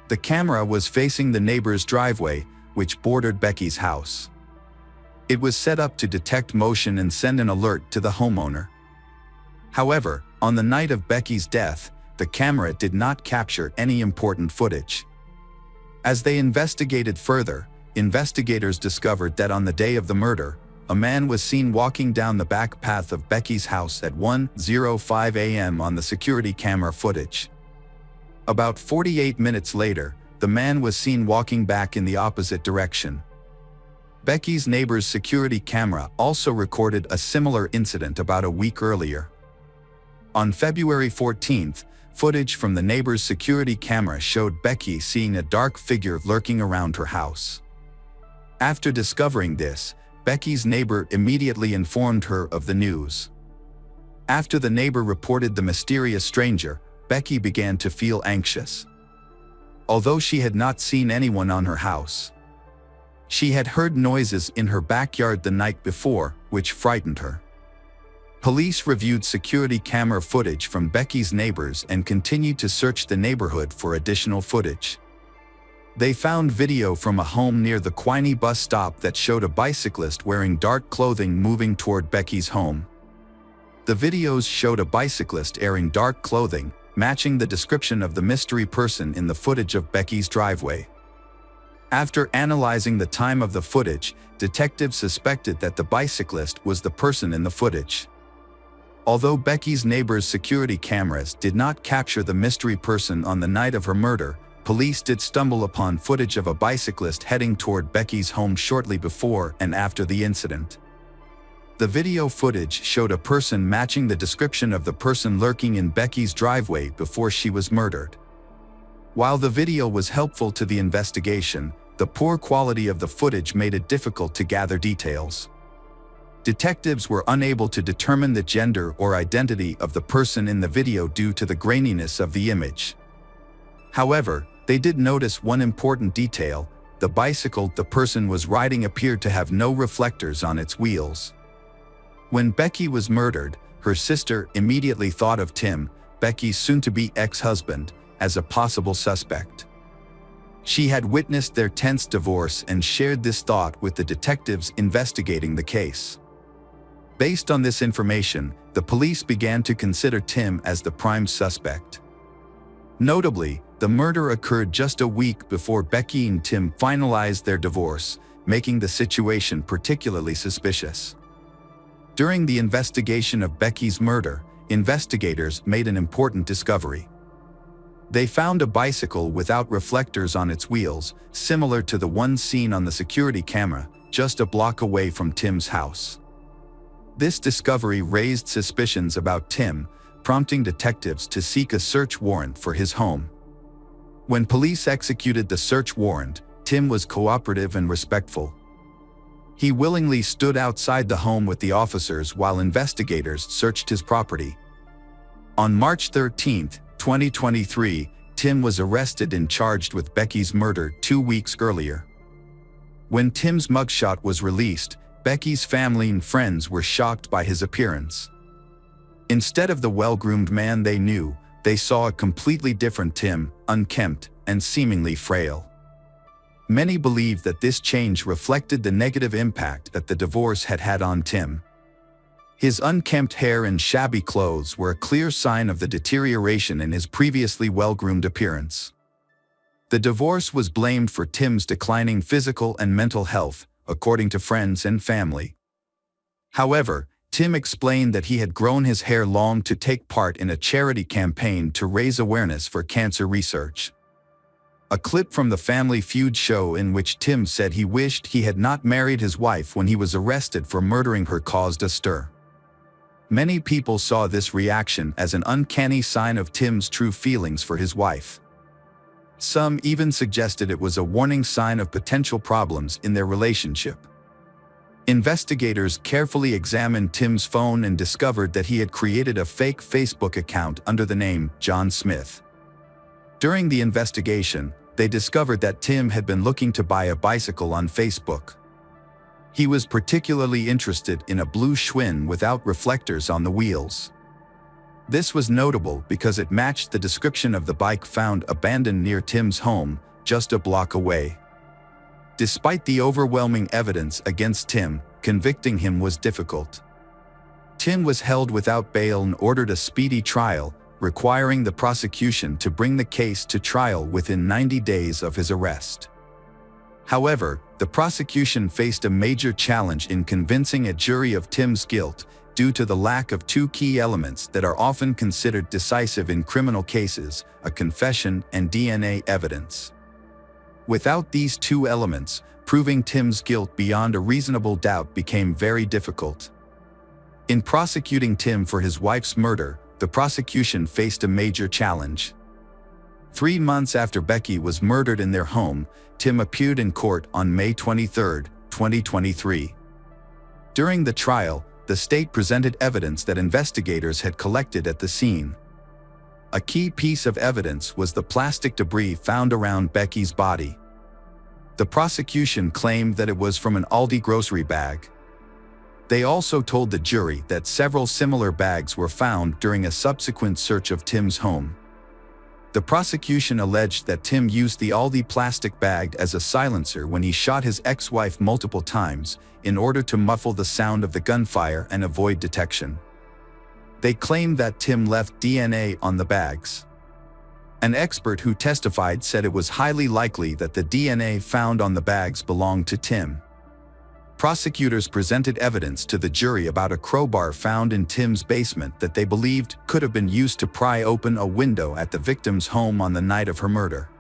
Speaker 1: The camera was facing the neighbor's driveway, which bordered Becky's house. It was set up to detect motion and send an alert to the homeowner. However, on the night of Becky's death, the camera did not capture any important footage. As they investigated further, investigators discovered that on the day of the murder, a man was seen walking down the back path of Becky's house at 1:05 a.m. on the security camera footage. About 48 minutes later, the man was seen walking back in the opposite direction. Becky's neighbor's security camera also recorded a similar incident about a week earlier. On February 14th, footage from the neighbor's security camera showed Becky seeing a dark figure lurking around her house. After discovering this, Becky's neighbor immediately informed her of the news. After the neighbor reported the mysterious stranger, Becky began to feel anxious. Although she had not seen anyone on her house, she had heard noises in her backyard the night before, which frightened her. Police reviewed security camera footage from Becky's neighbors and continued to search the neighborhood for additional footage. They found video from a home near the Quiney bus stop that showed a bicyclist wearing dark clothing moving toward Becky's home. The videos showed a bicyclist wearing dark clothing, matching the description of the mystery person in the footage of Becky's driveway. After analyzing the time of the footage, detectives suspected that the bicyclist was the person in the footage. Although Becky's neighbor's security cameras did not capture the mystery person on the night of her murder, police did stumble upon footage of a bicyclist heading toward Becky's home shortly before and after the incident. The video footage showed a person matching the description of the person lurking in Becky's driveway before she was murdered. While the video was helpful to the investigation, the poor quality of the footage made it difficult to gather details. Detectives were unable to determine the gender or identity of the person in the video due to the graininess of the image. However, they did notice one important detail: the bicycle the person was riding appeared to have no reflectors on its wheels. When Becky was murdered, her sister immediately thought of Tim, Becky's soon-to-be ex-husband, as a possible suspect. She had witnessed their tense divorce and shared this thought with the detectives investigating the case. Based on this information, the police began to consider Tim as the prime suspect. Notably, the murder occurred just a week before Becky and Tim finalized their divorce, making the situation particularly suspicious. During the investigation of Becky's murder, investigators made an important discovery. They found a bicycle without reflectors on its wheels, similar to the one seen on the security camera, just a block away from Tim's house. This discovery raised suspicions about Tim, prompting detectives to seek a search warrant for his home. When police executed the search warrant, Tim was cooperative and respectful. He willingly stood outside the home with the officers while investigators searched his property. On March 13, 2023, Tim was arrested and charged with Becky's murder 2 weeks earlier. When Tim's mugshot was released, Becky's family and friends were shocked by his appearance. Instead of the well-groomed man they knew, they saw a completely different Tim, unkempt and seemingly frail. Many believe that this change reflected the negative impact that the divorce had had on Tim. His unkempt hair and shabby clothes were a clear sign of the deterioration in his previously well-groomed appearance. The divorce was blamed for Tim's declining physical and mental health, according to friends and family. However, Tim explained that he had grown his hair long to take part in a charity campaign to raise awareness for cancer research. A clip from the Family Feud show in which Tim said he wished he had not married his wife when he was arrested for murdering her caused a stir. Many people saw this reaction as an uncanny sign of Tim's true feelings for his wife. Some even suggested it was a warning sign of potential problems in their relationship. Investigators carefully examined Tim's phone and discovered that he had created a fake Facebook account under the name John Smith. During the investigation, they discovered that Tim had been looking to buy a bicycle on Facebook. He was particularly interested in a blue Schwinn without reflectors on the wheels. This was notable because it matched the description of the bike found abandoned near Tim's home, just a block away. Despite the overwhelming evidence against Tim, convicting him was difficult. Tim was held without bail and ordered a speedy trial, requiring the prosecution to bring the case to trial within 90 days of his arrest. However, The prosecution faced a major challenge in convincing a jury of Tim's guilt due to the lack of two key elements that are often considered decisive in criminal cases: a confession and DNA evidence. Without these two elements, proving Tim's guilt beyond a reasonable doubt became very difficult. In prosecuting Tim for his wife's murder, the prosecution faced a major challenge. 3 months after Becky was murdered in their home, Tim appeared in court on May 23, 2023. During the trial, the state presented evidence that investigators had collected at the scene. A key piece of evidence was the plastic debris found around Becky's body. The prosecution claimed that it was from an Aldi grocery bag. They also told the jury that several similar bags were found during a subsequent search of Tim's home. The prosecution alleged that Tim used the Aldi plastic bag as a silencer when he shot his ex-wife multiple times in order to muffle the sound of the gunfire and avoid detection. They claimed that Tim left DNA on the bags. An expert who testified said it was highly likely that the DNA found on the bags belonged to Tim. Prosecutors presented evidence to the jury about a crowbar found in Tim's basement that they believed could have been used to pry open a window at the victim's home on the night of her murder.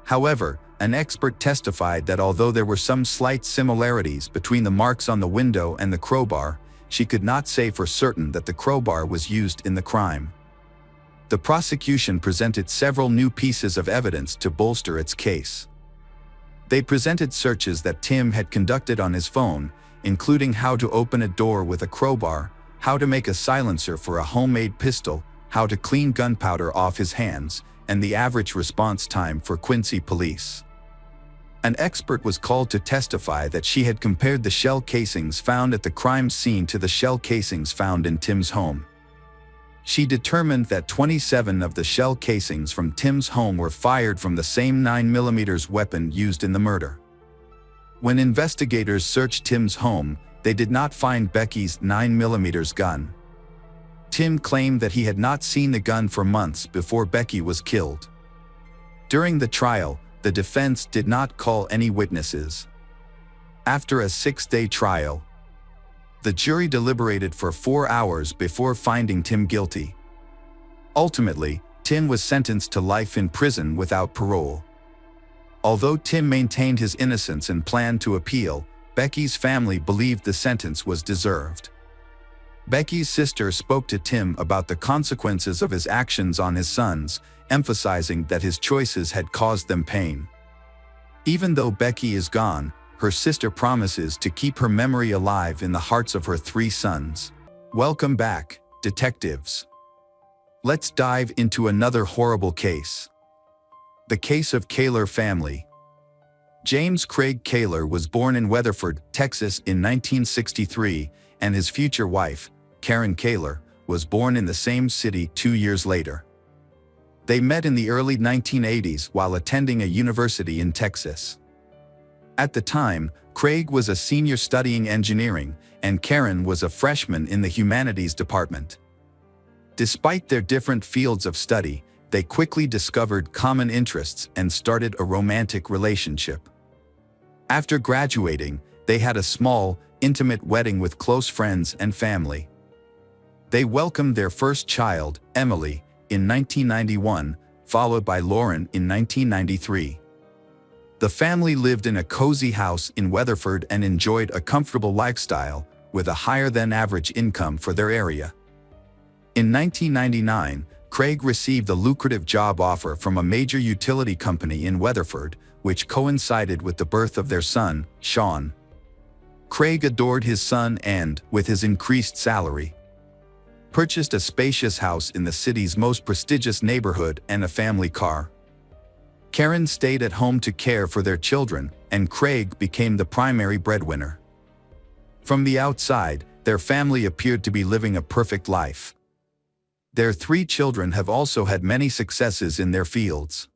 Speaker 1: However, an expert testified that although there were some slight similarities between the marks on the window and the crowbar, she could not say for certain that the crowbar was used in the crime. The prosecution presented several new pieces of evidence to bolster its case. They presented searches that Tim had conducted on his phone, including how to open a door with a crowbar, how to make a silencer for a homemade pistol, how to clean gunpowder off his hands, and the average response time for Quincy police. An expert was called to testify that she had compared the shell casings found at the crime scene to the shell casings found in Tim's home. She determined that 27 of the shell casings from Tim's home were fired from the same 9mm weapon used in the murder. When investigators searched Tim's home, they did not find Becky's 9mm gun. Tim claimed that he had not seen the gun for months before Becky was killed. During the trial, the defense did not call any witnesses. After a 6-day trial, the jury deliberated for 4 hours before finding Tim guilty. Ultimately, Tim was sentenced to life in prison without parole. Although Tim maintained his innocence and planned to appeal, Becky's family believed the sentence was deserved. Becky's sister spoke to Tim about the consequences of his actions on his sons, emphasizing that his choices had caused them pain. Even though Becky is gone, her sister promises to keep her memory alive in the hearts of her 3 sons. Welcome back, detectives. Let's dive into another horrible case. The case of Kaler family. James Craig Kaler was born in Weatherford, Texas in 1963, and his future wife, Karen Kaler, was born in the same city 2 years later. They met in the early 1980s while attending a university in Texas. At the time, Craig was a senior studying engineering, and Karen was a freshman in the humanities department. Despite their different fields of study, they quickly discovered common interests and started a romantic relationship. After graduating, they had a small, intimate wedding with close friends and family. They welcomed their first child, Emily, in 1991, followed by Lauren in 1993. The family lived in a cozy house in Weatherford and enjoyed a comfortable lifestyle, with a higher-than-average income for their area. In 1999, Craig received a lucrative job offer from a major utility company in Weatherford, which coincided with the birth of their son, Sean. Craig adored his son and, with his increased salary, purchased a spacious house in the city's most prestigious neighborhood and a family car. Karen stayed at home to care for their children, and Craig became the primary breadwinner. From the outside, their family appeared to be living a perfect life. Their 3 children have also had many successes in their fields.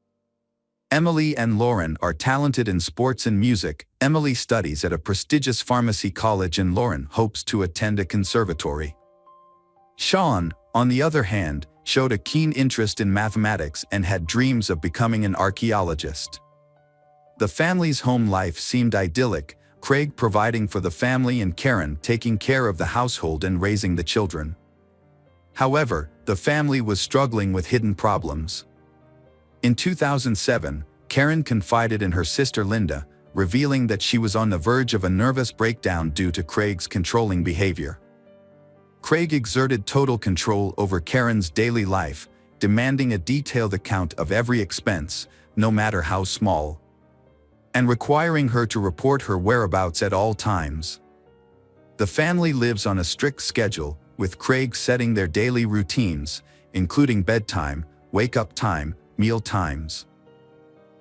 Speaker 1: Emily and Lauren are talented in sports and music. Emily studies at a prestigious pharmacy college and Lauren hopes to attend a conservatory. Sean, on the other hand, showed a keen interest in mathematics and had dreams of becoming an archaeologist. The family's home life seemed idyllic, Craig providing for the family and Karen taking care of the household and raising the children. However, the family was struggling with hidden problems. In 2007, Karen confided in her sister Linda, revealing that she was on the verge of a nervous breakdown due to Craig's controlling behavior. Craig exerted total control over Karen's daily life, demanding a detailed account of every expense, no matter how small, and requiring her to report her whereabouts at all times. The family lives on a strict schedule, with Craig setting their daily routines, including bedtime, wake-up time, meal times.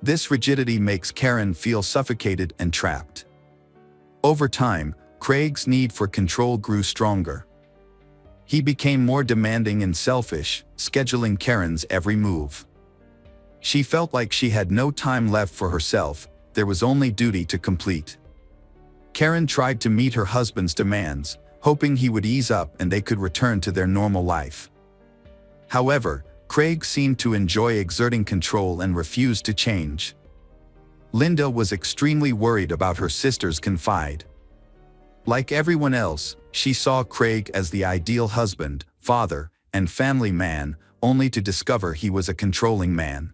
Speaker 1: This rigidity makes Karen feel suffocated and trapped. Over time, Craig's need for control grew stronger. He became more demanding and selfish, scheduling Karen's every move. She felt like she had no time left for herself, there was only duty to complete. Karen tried to meet her husband's demands, hoping he would ease up and they could return to their normal life. However, Craig seemed to enjoy exerting control and refused to change. Linda was extremely worried about her sister's confide. Like everyone else, she saw Craig as the ideal husband, father, and family man, only to discover he was a controlling man.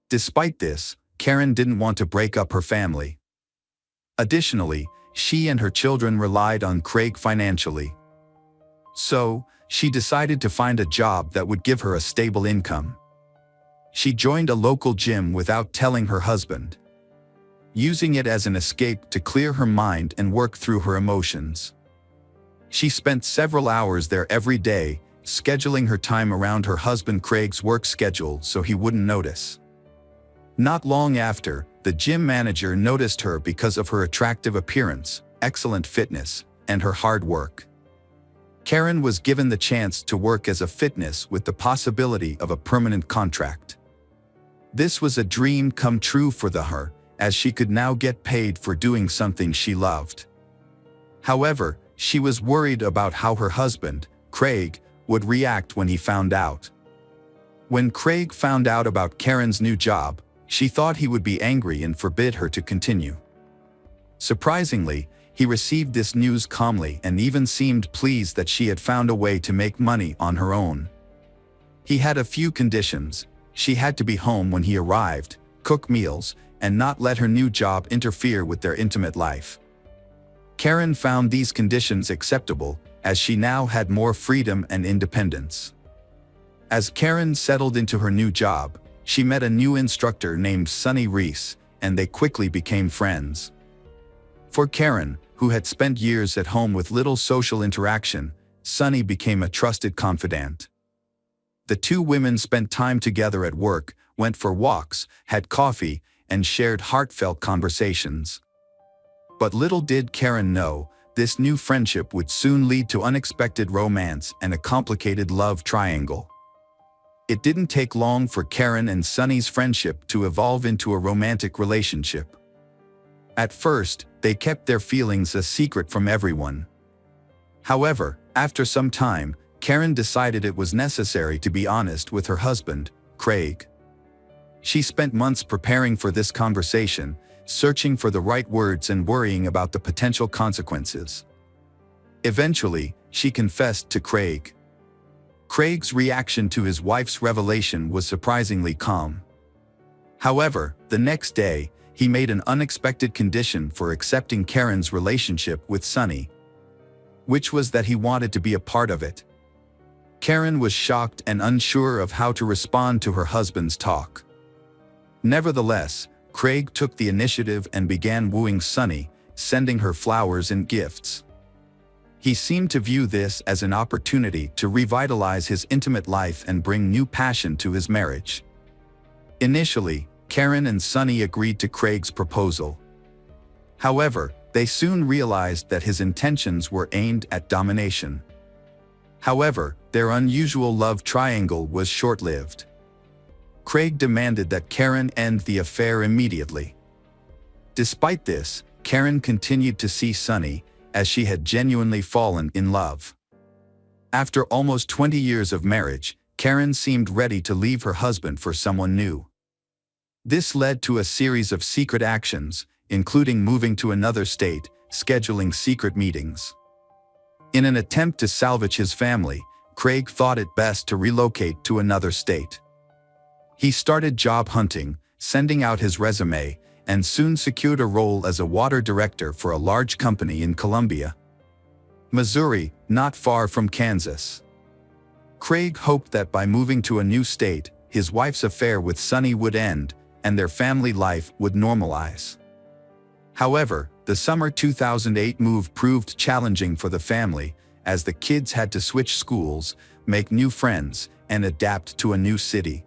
Speaker 1: Despite this, Karen didn't want to break up her family. Additionally, she and her children relied on Craig financially. So, she decided to find a job that would give her a stable income. She joined a local gym without telling her husband, using it as an escape to clear her mind and work through her emotions. She spent several hours there every day, scheduling her time around her husband Craig's work schedule so he wouldn't notice. Not long after, the gym manager noticed her because of her attractive appearance, excellent fitness, and her hard work. Karen was given the chance to work as a fitness with the possibility of a permanent contract. This was a dream come true for her, as she could now get paid for doing something she loved. However, she was worried about how her husband, Craig, would react when he found out. When Craig found out about Karen's new job, she thought he would be angry and forbid her to continue. Surprisingly, he received this news calmly and even seemed pleased that she had found a way to make money on her own. He had a few conditions. She had to be home when he arrived, cook meals, and not let her new job interfere with their intimate life. Karen found these conditions acceptable, as she now had more freedom and independence. As Karen settled into her new job, she met a new instructor named Sunny Reese, and they quickly became friends. For Karen, who had spent years at home with little social interaction, Sunny became a trusted confidant. The two women spent time together at work, went for walks, had coffee, and shared heartfelt conversations. But little did Karen know, this new friendship would soon lead to unexpected romance and a complicated love triangle. It didn't take long for Karen and Sunny's friendship to evolve into a romantic relationship. At first, they kept their feelings a secret from everyone. However, after some time, Karen decided it was necessary to be honest with her husband, Craig. She spent months preparing for this conversation, searching for the right words and worrying about the potential consequences. Eventually, she confessed to Craig. Craig's reaction to his wife's revelation was surprisingly calm. However, the next day, he made an unexpected condition for accepting Karen's relationship with Sunny, which was that he wanted to be a part of it. Karen was shocked and unsure of how to respond to her husband's talk. Nevertheless, Craig took the initiative and began wooing Sunny, sending her flowers and gifts. He seemed to view this as an opportunity to revitalize his intimate life and bring new passion to his marriage. Initially, Karen and Sunny agreed to Craig's proposal. However, they soon realized that his intentions were aimed at domination. However, their unusual love triangle was short-lived. Craig demanded that Karen end the affair immediately. Despite this, Karen continued to see Sunny, as she had genuinely fallen in love. After almost 20 years of marriage, Karen seemed ready to leave her husband for someone new. This led to a series of secret actions, including moving to another state, scheduling secret meetings. In an attempt to salvage his family, Craig thought it best to relocate to another state. He started job hunting, sending out his resume, and soon secured a role as a water director for a large company in Columbia, Missouri, not far from Kansas. Craig hoped that by moving to a new state, his wife's affair with Sonny would end, and their family life would normalize. However, the summer 2008 move proved challenging for the family, as the kids had to switch schools, make new friends, and adapt to a new city.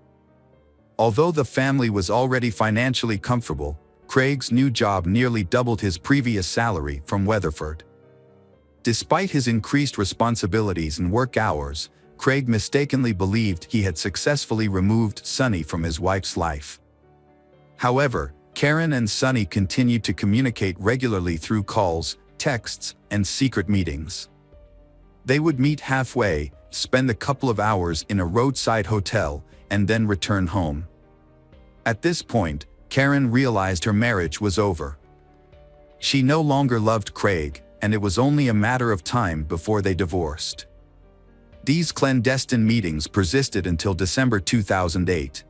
Speaker 1: Although the family was already financially comfortable, Craig's new job nearly doubled his previous salary from Weatherford. Despite his increased responsibilities and work hours, Craig mistakenly believed he had successfully removed Sonny from his wife's life. However, Karen and Sonny continued to communicate regularly through calls, texts, and secret meetings. They would meet halfway, spend a couple of hours in a roadside hotel, and then return home. At this point, Karen realized her marriage was over. She no longer loved Craig, and it was only a matter of time before they divorced. These clandestine meetings persisted until December 2008.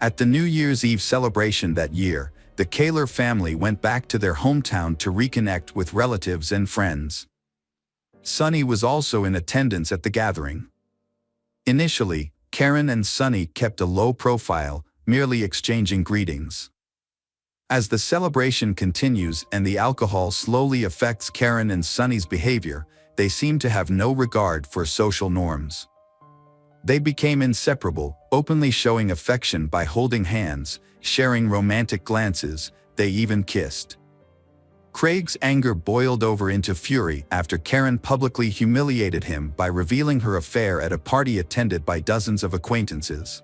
Speaker 1: At the New Year's Eve celebration that year, the Kaler family went back to their hometown to reconnect with relatives and friends. Sonny was also in attendance at the gathering. Initially, Karen and Sonny kept a low profile, merely exchanging greetings. As the celebration continues and the alcohol slowly affects Karen and Sonny's behavior, they seem to have no regard for social norms. They became inseparable, openly showing affection by holding hands, sharing romantic glances, they even kissed. Craig's anger boiled over into fury after Karen publicly humiliated him by revealing her affair at a party attended by dozens of acquaintances.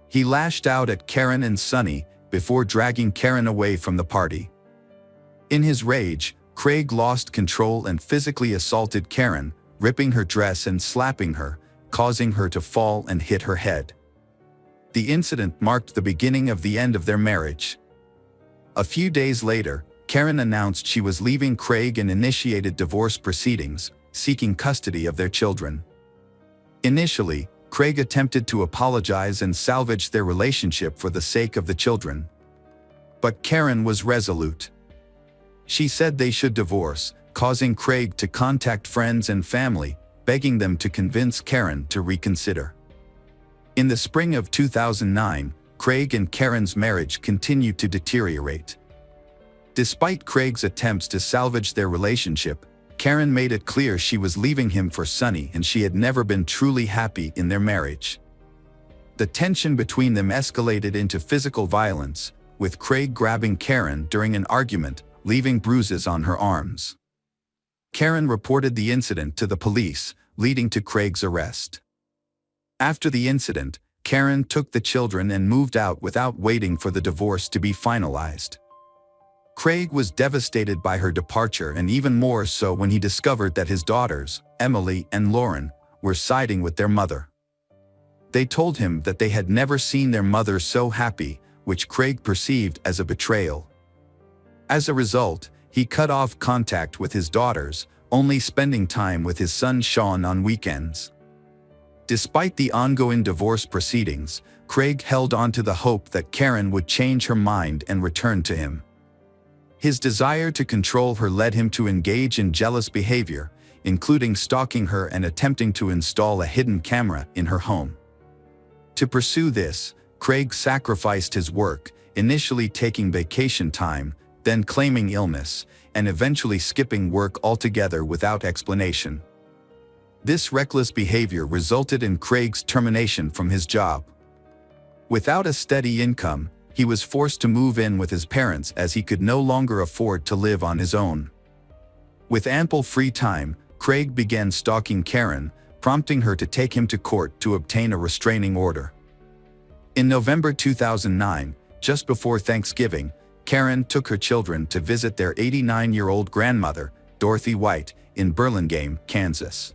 Speaker 1: He lashed out at Karen and Sonny before dragging Karen away from the party. In his rage, Craig lost control and physically assaulted Karen, ripping her dress and slapping her, causing her to fall and hit her head. The incident marked the beginning of the end of their marriage. A few days later, Karen announced she was leaving Craig and initiated divorce proceedings, seeking custody of their children. Initially, Craig attempted to apologize and salvage their relationship for the sake of the children. But Karen was resolute. She said they should divorce, causing Craig to contact friends and family, begging them to convince Karen to reconsider. In the spring of 2009, Craig and Karen's marriage continued to deteriorate. Despite Craig's attempts to salvage their relationship, Karen made it clear she was leaving him for Sonny and she had never been truly happy in their marriage. The tension between them escalated into physical violence, with Craig grabbing Karen during an argument, leaving bruises on her arms. Karen reported the incident to the police, leading to Craig's arrest. After the incident, Karen took the children and moved out without waiting for the divorce to be finalized. Craig was devastated by her departure and even more so when he discovered that his daughters, Emily and Lauren, were siding with their mother. They told him that they had never seen their mother so happy, which Craig perceived as a betrayal. As a result, he cut off contact with his daughters, only spending time with his son Sean on weekends. Despite the ongoing divorce proceedings, Craig held on to the hope that Karen would change her mind and return to him. His desire to control her led him to engage in jealous behavior, including stalking her and attempting to install a hidden camera in her home. To pursue this, Craig sacrificed his work, initially taking vacation time, then claiming illness, and eventually skipping work altogether without explanation. This reckless behavior resulted in Craig's termination from his job. Without a steady income, he was forced to move in with his parents as he could no longer afford to live on his own. With ample free time, Craig began stalking Karen, prompting her to take him to court to obtain a restraining order. In November 2009, just before Thanksgiving, Karen took her children to visit their 89-year-old grandmother, Dorothy White, in Burlingame, Kansas.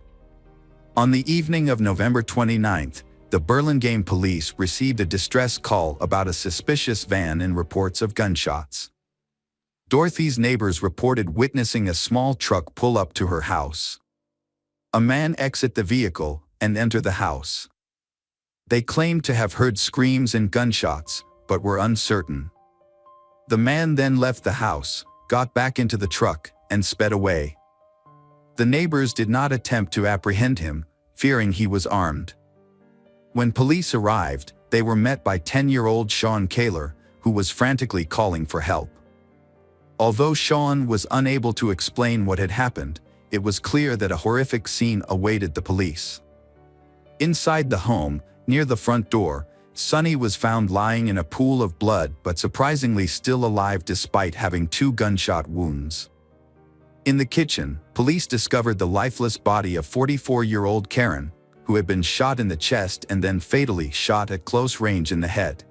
Speaker 1: On the evening of November 29, the Burlingame police received a distress call about a suspicious van and reports of gunshots. Dorothy's neighbors reported witnessing a small truck pull up to her house. A man exit the vehicle and enter the house. They claimed to have heard screams and gunshots, but were uncertain. The man then left the house, got back into the truck, and sped away. The neighbors did not attempt to apprehend him, fearing he was armed. When police arrived, they were met by 10-year-old Sean Kaler, who was frantically calling for help. Although Sean was unable to explain what had happened, it was clear that a horrific scene awaited the police. Inside the home, near the front door, Sonny was found lying in a pool of blood but surprisingly still alive despite having 2 gunshot wounds. In the kitchen, police discovered the lifeless body of 44-year-old Karen, who had been shot in the chest and then fatally shot at close range in the head.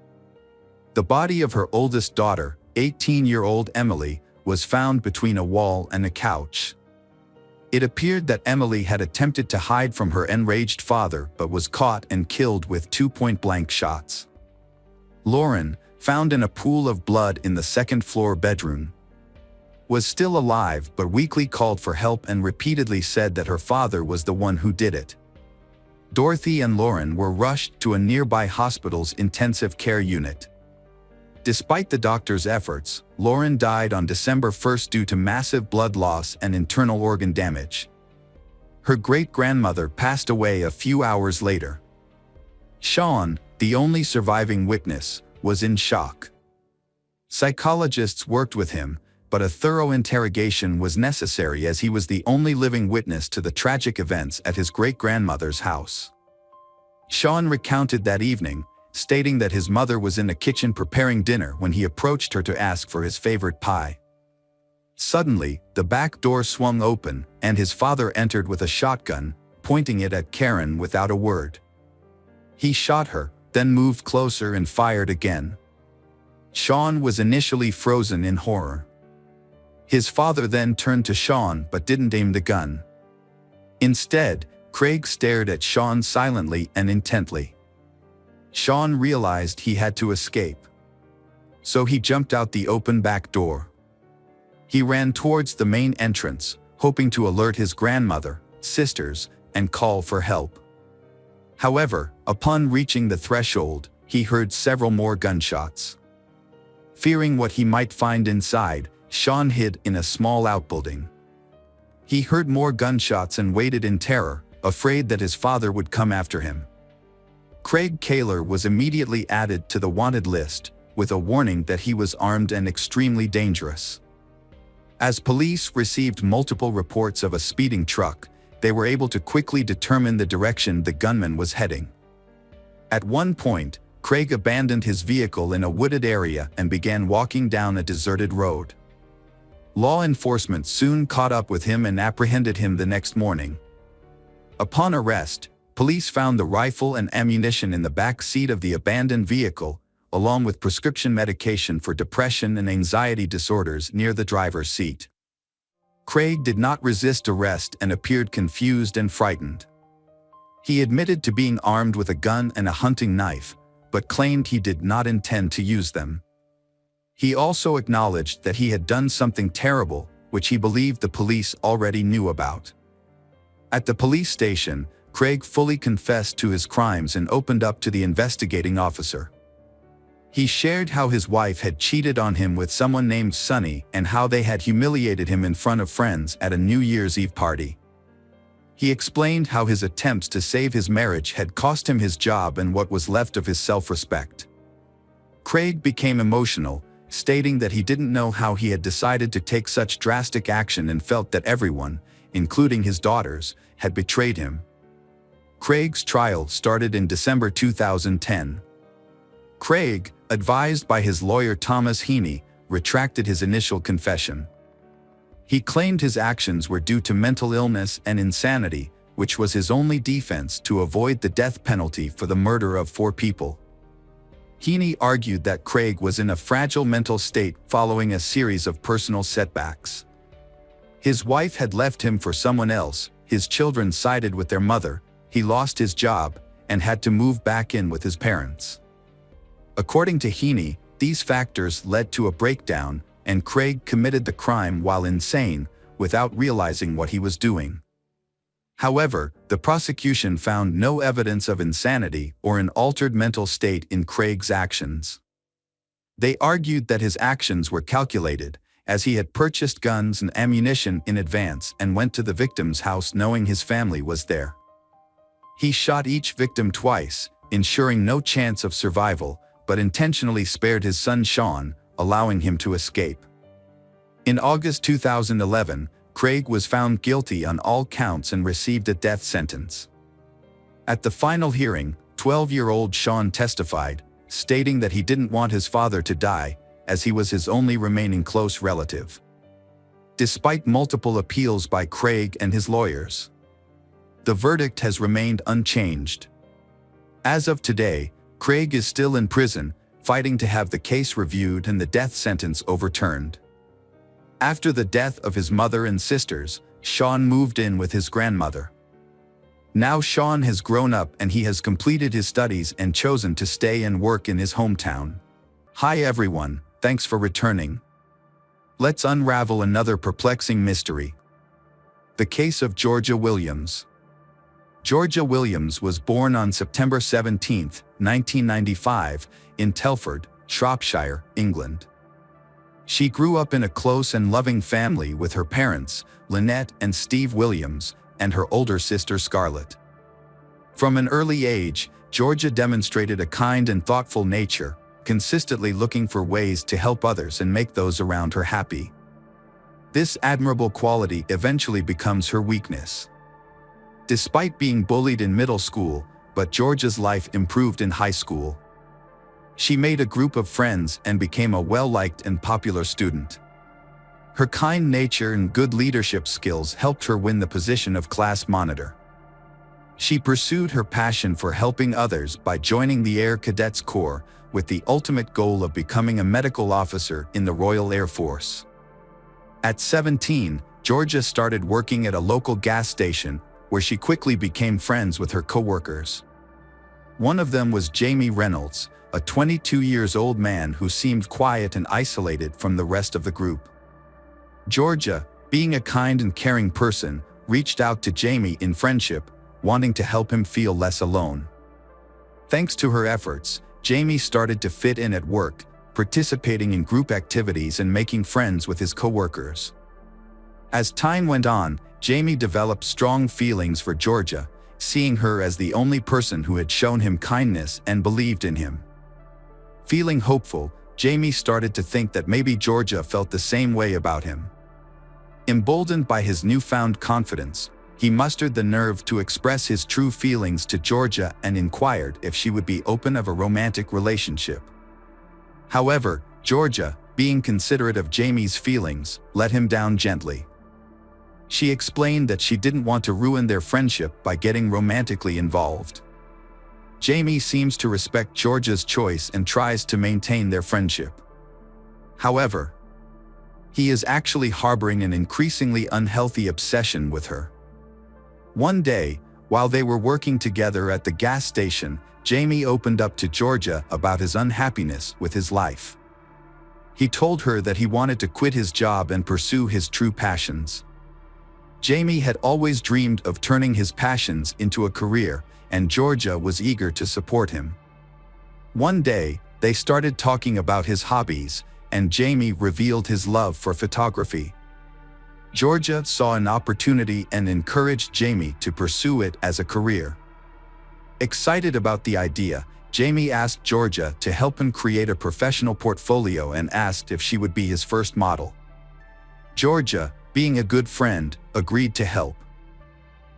Speaker 1: The body of her oldest daughter, 18-year-old Emily, was found between a wall and a couch. It appeared that Emily had attempted to hide from her enraged father but was caught and killed with 2 point-blank shots. Lauren, found in a pool of blood in the second-floor bedroom, was still alive but weakly called for help and repeatedly said that her father was the one who did it. Dorothy and Lauren were rushed to a nearby hospital's intensive care unit. Despite the doctor's efforts, Lauren died on December 1 due to massive blood loss and internal organ damage. Her great-grandmother passed away a few hours later. Sean, the only surviving witness, was in shock. Psychologists worked with him, but a thorough interrogation was necessary as he was the only living witness to the tragic events at his great-grandmother's house. Sean recounted that evening, stating that his mother was in the kitchen preparing dinner when he approached her to ask for his favorite pie. Suddenly, the back door swung open, and his father entered with a shotgun, pointing it at Karen without a word. He shot her, then moved closer and fired again. Sean was initially frozen in horror. His father then turned to Sean but didn't aim the gun. Instead, Craig stared at Sean silently and intently. Sean realized he had to escape. So he jumped out the open back door. He ran towards the main entrance, hoping to alert his grandmother, sisters, and call for help. However, upon reaching the threshold, he heard several more gunshots. Fearing what he might find inside, Sean hid in a small outbuilding. He heard more gunshots and waited in terror, afraid that his father would come after him. Craig Kaler was immediately added to the wanted list, with a warning that he was armed and extremely dangerous. As police received multiple reports of a speeding truck, they were able to quickly determine the direction the gunman was heading. At one point, Craig abandoned his vehicle in a wooded area and began walking down a deserted road. Law enforcement soon caught up with him and apprehended him the next morning. Upon arrest, police found the rifle and ammunition in the back seat of the abandoned vehicle, along with prescription medication for depression and anxiety disorders near the driver's seat. Craig did not resist arrest and appeared confused and frightened. He admitted to being armed with a gun and a hunting knife, but claimed he did not intend to use them. He also acknowledged that he had done something terrible, which he believed the police already knew about. At the police station, Craig fully confessed to his crimes and opened up to the investigating officer. He shared how his wife had cheated on him with someone named Sonny and how they had humiliated him in front of friends at a New Year's Eve party. He explained how his attempts to save his marriage had cost him his job and what was left of his self-respect. Craig became emotional, stating that he didn't know how he had decided to take such drastic action and felt that everyone, including his daughters, had betrayed him. Craig's trial started in December 2010. Craig, advised by his lawyer Thomas Heaney, retracted his initial confession. He claimed his actions were due to mental illness and insanity, which was his only defense to avoid the death penalty for the murder of 4 people. Heaney argued that Craig was in a fragile mental state following a series of personal setbacks. His wife had left him for someone else, his children sided with their mother, he lost his job, and had to move back in with his parents. According to Heaney, these factors led to a breakdown, and Craig committed the crime while insane, without realizing what he was doing. However, the prosecution found no evidence of insanity or an altered mental state in Craig's actions. They argued that his actions were calculated, as he had purchased guns and ammunition in advance and went to the victim's house knowing his family was there. He shot each victim twice, ensuring no chance of survival, but intentionally spared his son Sean, allowing him to escape. In August 2011, Craig was found guilty on all counts and received a death sentence. At the final hearing, 12-year-old Sean testified, stating that he didn't want his father to die, as he was his only remaining close relative. Despite multiple appeals by Craig and his lawyers, the verdict has remained unchanged. As of today, Craig is still in prison, fighting to have the case reviewed and the death sentence overturned. After the death of his mother and sisters, Sean moved in with his grandmother. Now Sean has grown up and he has completed his studies and chosen to stay and work in his hometown. Hi everyone, thanks for returning. Let's unravel another perplexing mystery. The case of Georgia Williams. Georgia Williams was born on September 17, 1995, in Telford, Shropshire, England. She grew up in a close and loving family with her parents, Lynette and Steve Williams, and her older sister Scarlett. From an early age, Georgia demonstrated a kind and thoughtful nature, consistently looking for ways to help others and make those around her happy. This admirable quality eventually becomes her weakness. Despite being bullied in middle school, but Georgia's life improved in high school. She made a group of friends and became a well-liked and popular student. Her kind nature and good leadership skills helped her win the position of class monitor. She pursued her passion for helping others by joining the Air Cadets Corps, with the ultimate goal of becoming a medical officer in the Royal Air Force. At 17, Georgia started working at a local gas station, where she quickly became friends with her co-workers. One of them was Jamie Reynolds, a 22-year-old man who seemed quiet and isolated from the rest of the group. Georgia, being a kind and caring person, reached out to Jamie in friendship, wanting to help him feel less alone. Thanks to her efforts, Jamie started to fit in at work, participating in group activities and making friends with his co-workers. As time went on, Jamie developed strong feelings for Georgia, seeing her as the only person who had shown him kindness and believed in him. Feeling hopeful, Jamie started to think that maybe Georgia felt the same way about him. Emboldened by his newfound confidence, he mustered the nerve to express his true feelings to Georgia and inquired if she would be open of a romantic relationship. However, Georgia, being considerate of Jamie's feelings, let him down gently. She explained that she didn't want to ruin their friendship by getting romantically involved. Jamie seems to respect Georgia's choice and tries to maintain their friendship. However, he is actually harboring an increasingly unhealthy obsession with her. One day, while they were working together at the gas station, Jamie opened up to Georgia about his unhappiness with his life. He told her that he wanted to quit his job and pursue his true passions. Jamie had always dreamed of turning his passions into a career, and Georgia was eager to support him. One day, they started talking about his hobbies, and Jamie revealed his love for photography. Georgia saw an opportunity and encouraged Jamie to pursue it as a career. Excited about the idea, Jamie asked Georgia to help him create a professional portfolio and asked if she would be his first model. Georgia, being a good friend, agreed to help.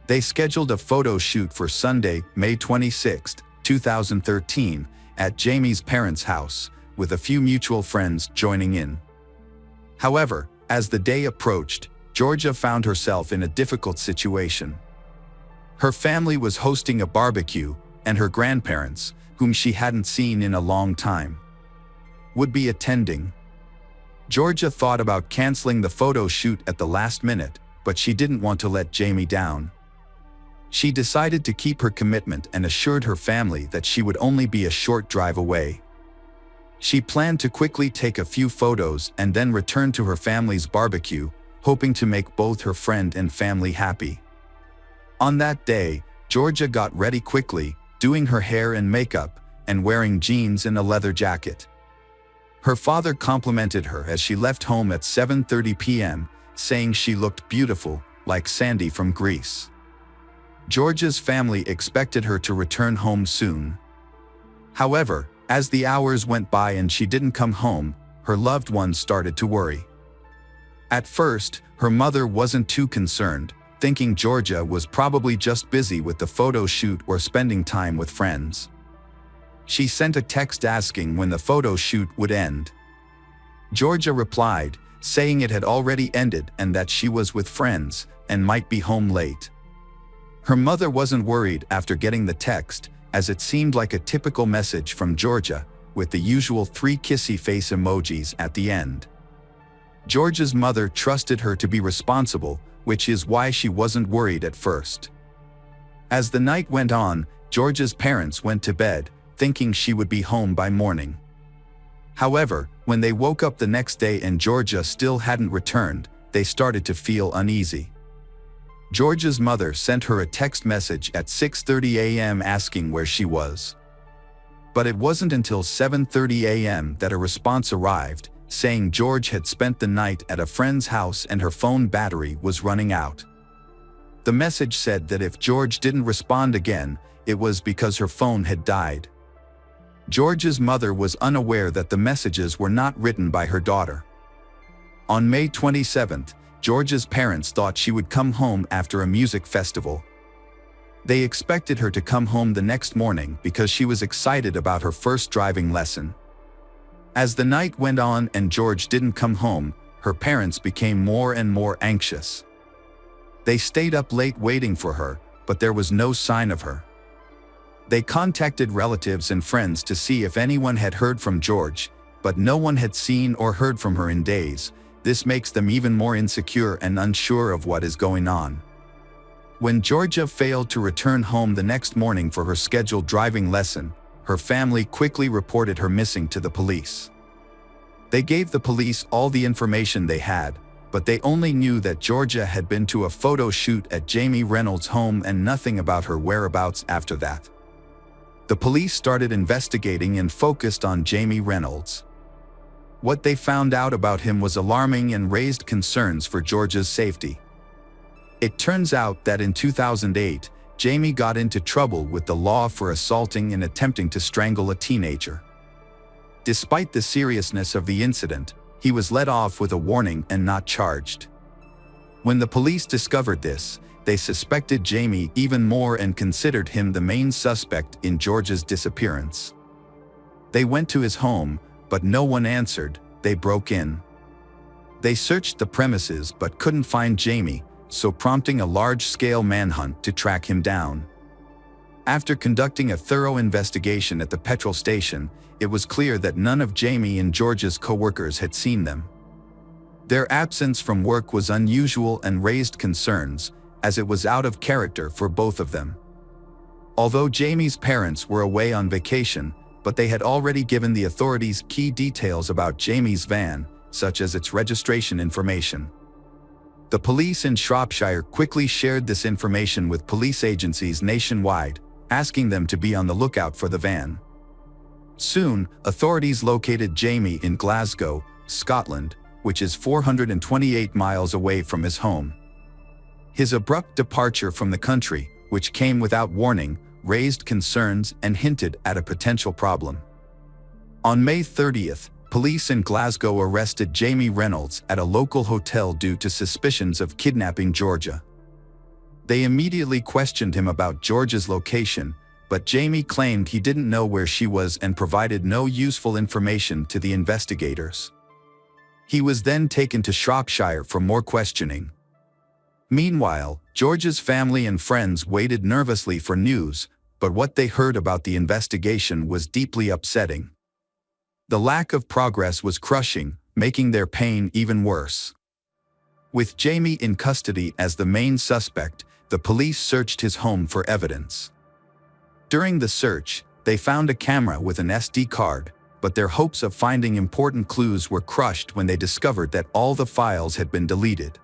Speaker 1: They scheduled a photo shoot for Sunday, May 26, 2013, at Jamie's parents' house, with a few mutual friends joining in. However, as the day approached, Georgia found herself in a difficult situation. Her family was hosting a barbecue, and her grandparents, whom she hadn't seen in a long time, would be attending. Georgia thought about canceling the photo shoot at the last minute, but she didn't want to let Jamie down. She decided to keep her commitment and assured her family that she would only be a short drive away. She planned to quickly take a few photos and then return to her family's barbecue, hoping to make both her friend and family happy. On that day, Georgia got ready quickly, doing her hair and makeup, and wearing jeans and a leather jacket. Her father complimented her as she left home at 7:30 p.m., saying she looked beautiful, like Sandy from Greece. Georgia's family expected her to return home soon. However, as the hours went by and she didn't come home, her loved ones started to worry. At first, her mother wasn't too concerned, thinking Georgia was probably just busy with the photo shoot or spending time with friends. She sent a text asking when the photo shoot would end. Georgia replied, saying it had already ended and that she was with friends and might be home late. Her mother wasn't worried after getting the text, as it seemed like a typical message from Georgia, with the usual 3 kissy face emojis at the end. Georgia's mother trusted her to be responsible, which is why she wasn't worried at first. As the night went on, Georgia's parents went to bed, thinking she would be home by morning. However, when they woke up the next day and Georgia still hadn't returned, they started to feel uneasy. Georgia's mother sent her a text message at 6:30 a.m. asking where she was. But it wasn't until 7:30 a.m. that a response arrived, saying George had spent the night at a friend's house and her phone battery was running out. The message said that if George didn't respond again, it was because her phone had died. George's mother was unaware that the messages were not written by her daughter. On May 27th, Georgia's parents thought she would come home after a music festival. They expected her to come home the next morning because she was excited about her first driving lesson. As the night went on and George didn't come home, her parents became more and more anxious. They stayed up late waiting for her, but there was no sign of her. They contacted relatives and friends to see if anyone had heard from George, but no one had seen or heard from her in days. This makes them even more insecure and unsure of what is going on. When Georgia failed to return home the next morning for her scheduled driving lesson, her family quickly reported her missing to the police. They gave the police all the information they had, but they only knew that Georgia had been to a photo shoot at Jamie Reynolds' home and nothing about her whereabouts after that. The police started investigating and focused on Jamie Reynolds. What they found out about him was alarming and raised concerns for Georgia's safety. It turns out that in 2008, Jamie got into trouble with the law for assaulting and attempting to strangle a teenager. Despite the seriousness of the incident, he was let off with a warning and not charged. When the police discovered this, they suspected Jamie even more and considered him the main suspect in Georgia's disappearance. They went to his home, but no one answered. They broke in. They searched the premises but couldn't find Jamie, so prompting a large-scale manhunt to track him down. After conducting a thorough investigation at the petrol station, it was clear that none of Jamie and Georgia's co-workers had seen them. Their absence from work was unusual and raised concerns, as it was out of character for both of them. Although Jamie's parents were away on vacation, but they had already given the authorities key details about Jamie's van, such as its registration information. The police in Shropshire quickly shared this information with police agencies nationwide, asking them to be on the lookout for the van. Soon, authorities located Jamie in Glasgow, Scotland, which is 428 miles away from his home. His abrupt departure from the country, which came without warning, raised concerns and hinted at a potential problem. On May 30th, police in Glasgow arrested Jamie Reynolds at a local hotel due to suspicions of kidnapping Georgia. They immediately questioned him about Georgia's location, but Jamie claimed he didn't know where she was and provided no useful information to the investigators. He was then taken to Shropshire for more questioning. Meanwhile, Georgia's family and friends waited nervously for news, but what they heard about the investigation was deeply upsetting. The lack of progress was crushing, making their pain even worse. With Jamie in custody as the main suspect, the police searched his home for evidence. During the search, they found a camera with an SD card, but their hopes of finding important clues were crushed when they discovered that all the files had been deleted.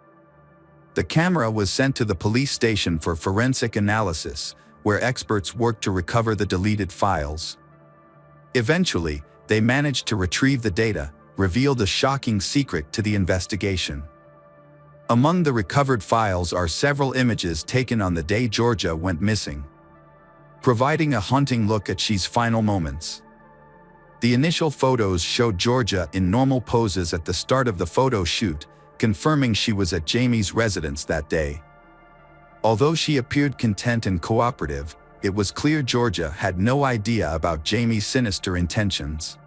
Speaker 1: The camera was sent to the police station for forensic analysis, where experts worked to recover the deleted files. Eventually, they managed to retrieve the data, revealed a shocking secret to the investigation. Among the recovered files are several images taken on the day Georgia went missing, providing a haunting look at she's final moments. The initial photos showed Georgia in normal poses at the start of the photo shoot, confirming she was at Jamie's residence that day. Although she appeared content and cooperative, it was clear Georgia had no idea about Jamie's sinister intentions.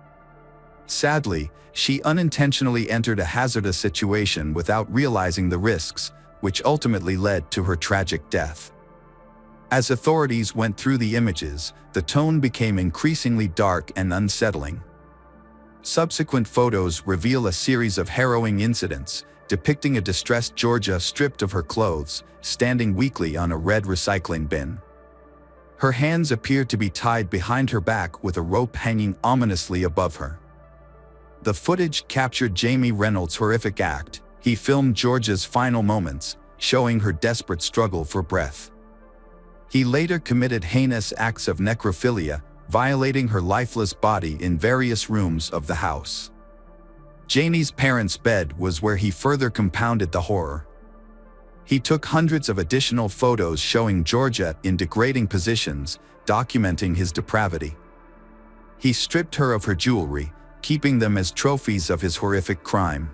Speaker 1: Sadly, she unintentionally entered a hazardous situation without realizing the risks, which ultimately led to her tragic death. As authorities went through the images, the tone became increasingly dark and unsettling. Subsequent photos reveal a series of harrowing incidents, depicting a distressed Georgia stripped of her clothes, standing weakly on a red recycling bin. Her hands appear to be tied behind her back with a rope hanging ominously above her. The footage captured Jamie Reynolds' horrific act. He filmed Georgia's final moments, showing her desperate struggle for breath. He later committed heinous acts of necrophilia, violating her lifeless body in various rooms of the house. Jamie's parents' bed was where he further compounded the horror. He took hundreds of additional photos showing Georgia in degrading positions, documenting his depravity. He stripped her of her jewelry, keeping them as trophies of his horrific crime.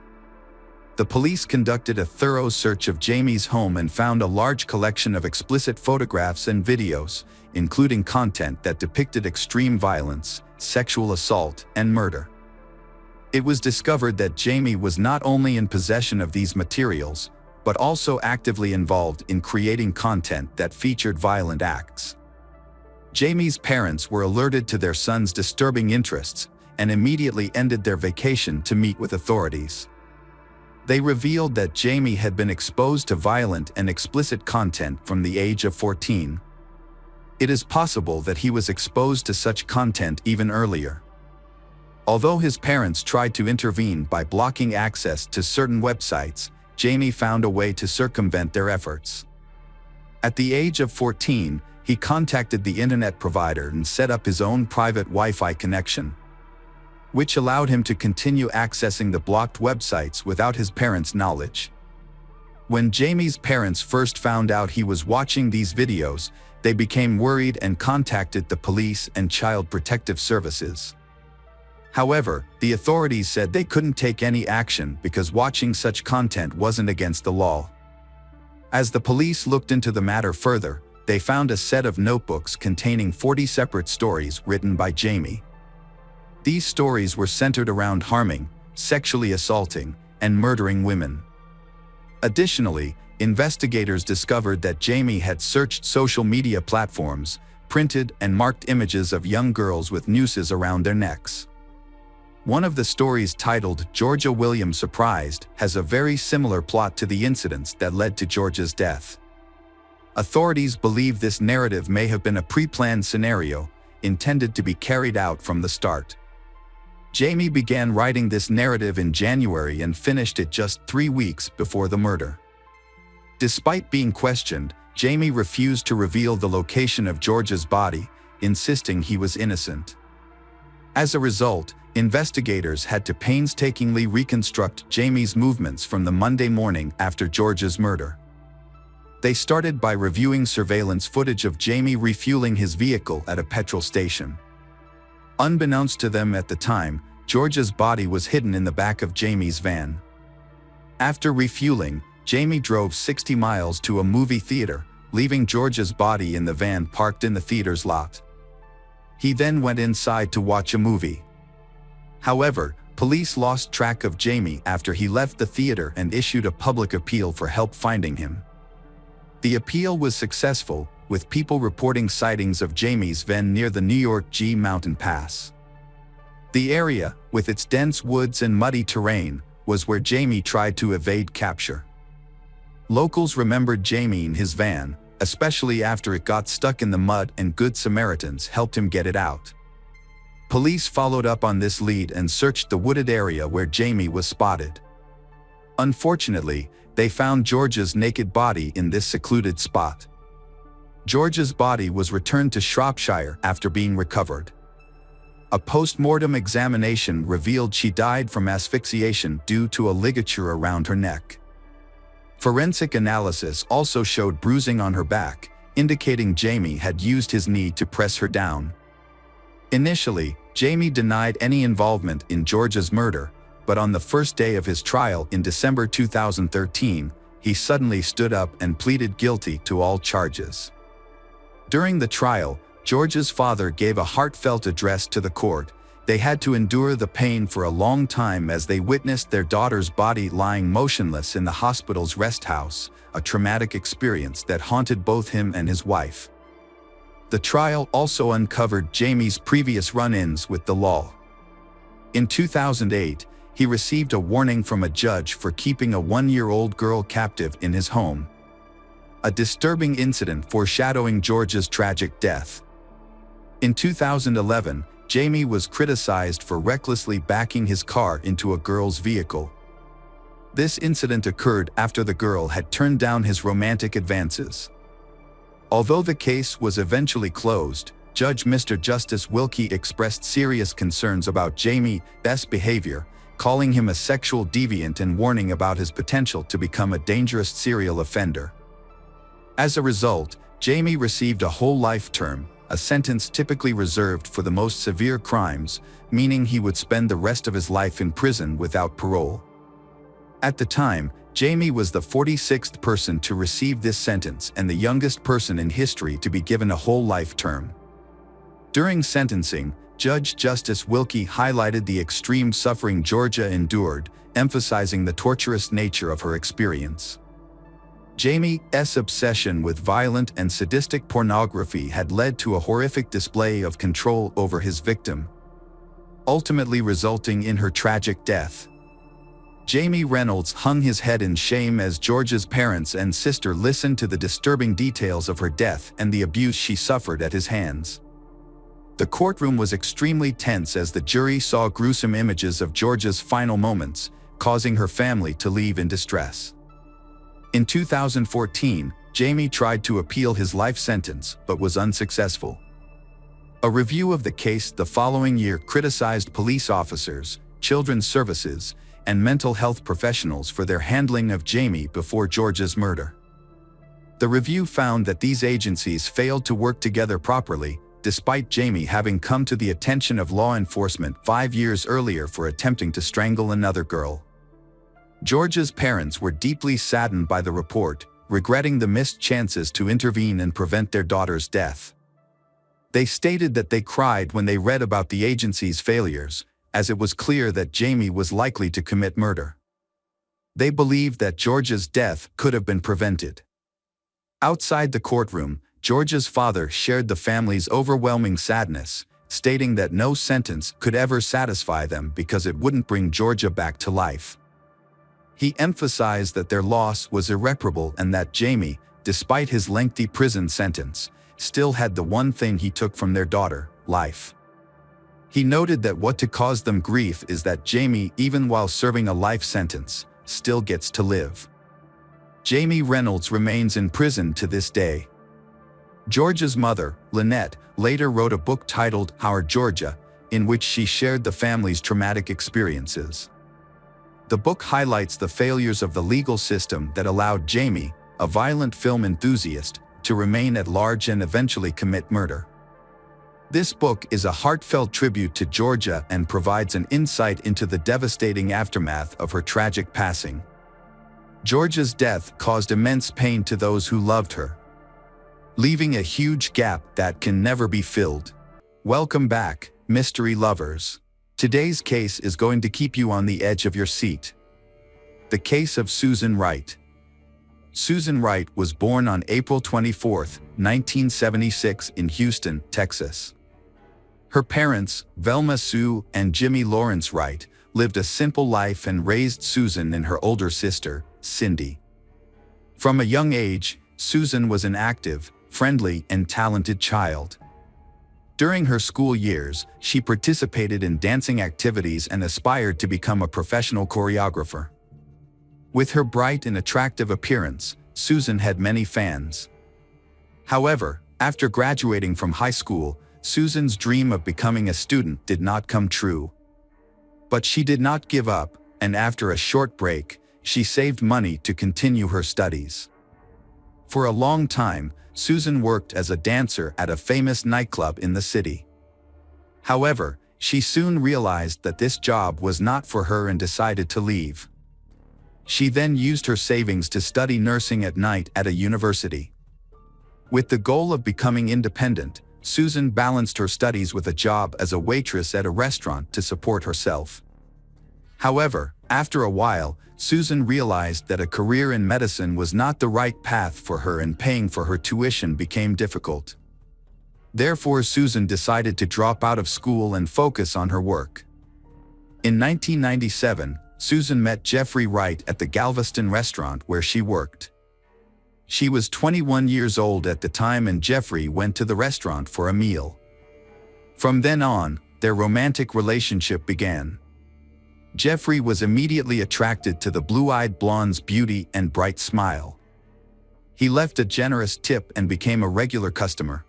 Speaker 1: The police conducted a thorough search of Jamie's home and found a large collection of explicit photographs and videos, including content that depicted extreme violence, sexual assault, and murder. It was discovered that Jamie was not only in possession of these materials, but also actively involved in creating content that featured violent acts. Jamie's parents were alerted to their son's disturbing interests and immediately ended their vacation to meet with authorities. They revealed that Jamie had been exposed to violent and explicit content from the age of 14. It is possible that he was exposed to such content even earlier. Although his parents tried to intervene by blocking access to certain websites, Jamie found a way to circumvent their efforts. At the age of 14, he contacted the internet provider and set up his own private Wi-Fi connection, which allowed him to continue accessing the blocked websites without his parents' knowledge. When Jamie's parents first found out he was watching these videos, they became worried and contacted the police and Child Protective Services. However, the authorities said they couldn't take any action because watching such content wasn't against the law. As the police looked into the matter further, they found a set of notebooks containing 40 separate stories written by Jamie. These stories were centered around harming, sexually assaulting, and murdering women. Additionally, investigators discovered that Jamie had searched social media platforms, printed and marked images of young girls with nooses around their necks. One of the stories, titled "Georgia Williams Surprised," has a very similar plot to the incidents that led to Georgia's death. Authorities believe this narrative may have been a pre-planned scenario, intended to be carried out from the start. Jamie began writing this narrative in January and finished it just 3 weeks before the murder. Despite being questioned, Jamie refused to reveal the location of Georgia's body, insisting he was innocent. As a result, investigators had to painstakingly reconstruct Jamie's movements from the Monday morning after Georgia's murder. They started by reviewing surveillance footage of Jamie refueling his vehicle at a petrol station. Unbeknownst to them at the time, Georgia's body was hidden in the back of Jamie's van. After refueling, Jamie drove 60 miles to a movie theater, leaving Georgia's body in the van parked in the theater's lot. He then went inside to watch a movie. However, police lost track of Jamie after he left the theater and issued a public appeal for help finding him. The appeal was successful, with people reporting sightings of Jamie's van near the New York G Mountain Pass. The area, with its dense woods and muddy terrain, was where Jamie tried to evade capture. Locals remembered Jamie in his van, especially after it got stuck in the mud and Good Samaritans helped him get it out. Police followed up on this lead and searched the wooded area where Jamie was spotted. Unfortunately, they found George's naked body in this secluded spot. George's body was returned to Shropshire after being recovered. A post-mortem examination revealed she died from asphyxiation due to a ligature around her neck. Forensic analysis also showed bruising on her back, indicating Jamie had used his knee to press her down. Initially, Jamie denied any involvement in George's murder, but on the first day of his trial in December 2013, he suddenly stood up and pleaded guilty to all charges. During the trial, George's father gave a heartfelt address to the court. They had to endure the pain for a long time as they witnessed their daughter's body lying motionless in the hospital's rest house, a traumatic experience that haunted both him and his wife. The trial also uncovered Jamie's previous run-ins with the law. In 2008, he received a warning from a judge for keeping a 1-year-old girl captive in his home. A disturbing incident foreshadowing George's tragic death. In 2011, Jamie was criticized for recklessly backing his car into a girl's vehicle. This incident occurred after the girl had turned down his romantic advances. Although the case was eventually closed, Judge Mr. Justice Wilkie expressed serious concerns about Jamie's behavior, calling him a sexual deviant and warning about his potential to become a dangerous serial offender. As a result, Jamie received a whole life term, a sentence typically reserved for the most severe crimes, meaning he would spend the rest of his life in prison without parole. At the time, Jamie was the 46th person to receive this sentence and the youngest person in history to be given a whole life term. During sentencing, Judge Justice Wilkie highlighted the extreme suffering Georgia endured, emphasizing the torturous nature of her experience. Jamie's obsession with violent and sadistic pornography had led to a horrific display of control over his victim, ultimately resulting in her tragic death. Jamie Reynolds hung his head in shame as George's parents and sister listened to the disturbing details of her death and the abuse she suffered at his hands. The courtroom was extremely tense as the jury saw gruesome images of George's final moments, causing her family to leave in distress. In 2014, Jamie tried to appeal his life sentence but was unsuccessful. A review of the case the following year criticized police officers, children's services, and mental health professionals for their handling of Jamie before George's murder. The review found that these agencies failed to work together properly, despite Jamie having come to the attention of law enforcement 5 years earlier for attempting to strangle another girl. George's parents were deeply saddened by the report, regretting the missed chances to intervene and prevent their daughter's death. They stated that they cried when they read about the agency's failures, as it was clear that Jamie was likely to commit murder. They believed that George's death could have been prevented. Outside the courtroom, George's father shared the family's overwhelming sadness, stating that no sentence could ever satisfy them because it wouldn't bring Georgia back to life. He emphasized that their loss was irreparable and that Jamie, despite his lengthy prison sentence, still had the one thing he took from their daughter, life. He noted that what to cause them grief is that Jamie, even while serving a life sentence, still gets to live. Jamie Reynolds remains in prison to this day. Georgia's mother, Lynette, later wrote a book titled Our Georgia, in which she shared the family's traumatic experiences. The book highlights the failures of the legal system that allowed Jamie, a violent film enthusiast, to remain at large and eventually commit murder. This book is a heartfelt tribute to Georgia and provides an insight into the devastating aftermath of her tragic passing. Georgia's death caused immense pain to those who loved her, leaving a huge gap that can never be filled. Welcome back, mystery lovers. Today's case is going to keep you on the edge of your seat. The case of Susan Wright. Susan Wright was born on April 24, 1976 in Houston, Texas. Her parents, Velma Sue and Jimmy Lawrence Wright, lived a simple life and raised Susan and her older sister, Cindy. From a young age, Susan was an active, friendly, and talented child. During her school years, she participated in dancing activities and aspired to become a professional choreographer. With her bright and attractive appearance, Susan had many fans. However, after graduating from high school, Susan's dream of becoming a student did not come true. But she did not give up, and after a short break, she saved money to continue her studies. For a long time, Susan worked as a dancer at a famous nightclub in the city. However, she soon realized that this job was not for her and decided to leave. She then used her savings to study nursing at night at a university. With the goal of becoming independent, Susan balanced her studies with a job as a waitress at a restaurant to support herself. However, after a while, Susan realized that a career in medicine was not the right path for her and paying for her tuition became difficult. Therefore, Susan decided to drop out of school and focus on her work. In 1997, Susan met Jeffrey Wright at the Galveston restaurant where she worked. She was 21 years old at the time and Jeffrey went to the restaurant for a meal. From then on, their romantic relationship began. Jeffrey was immediately attracted to the blue-eyed blonde's beauty and bright smile. He left a generous tip and became a regular customer.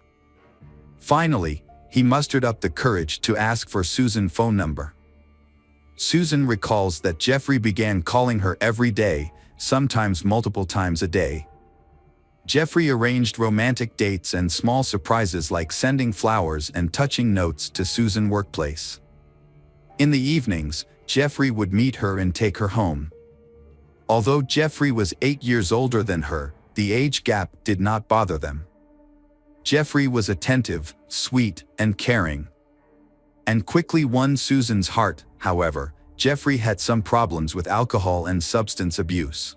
Speaker 1: Finally, he mustered up the courage to ask for Susan's phone number. Susan recalls that Jeffrey began calling her every day, sometimes multiple times a day. Jeffrey arranged romantic dates and small surprises like sending flowers and touching notes to Susan's workplace. In the evenings, Jeffrey would meet her and take her home. Although Jeffrey was 8 years older than her, the age gap did not bother them. Jeffrey was attentive, sweet, and caring, and quickly won Susan's heart. However, Jeffrey had some problems with alcohol and substance abuse.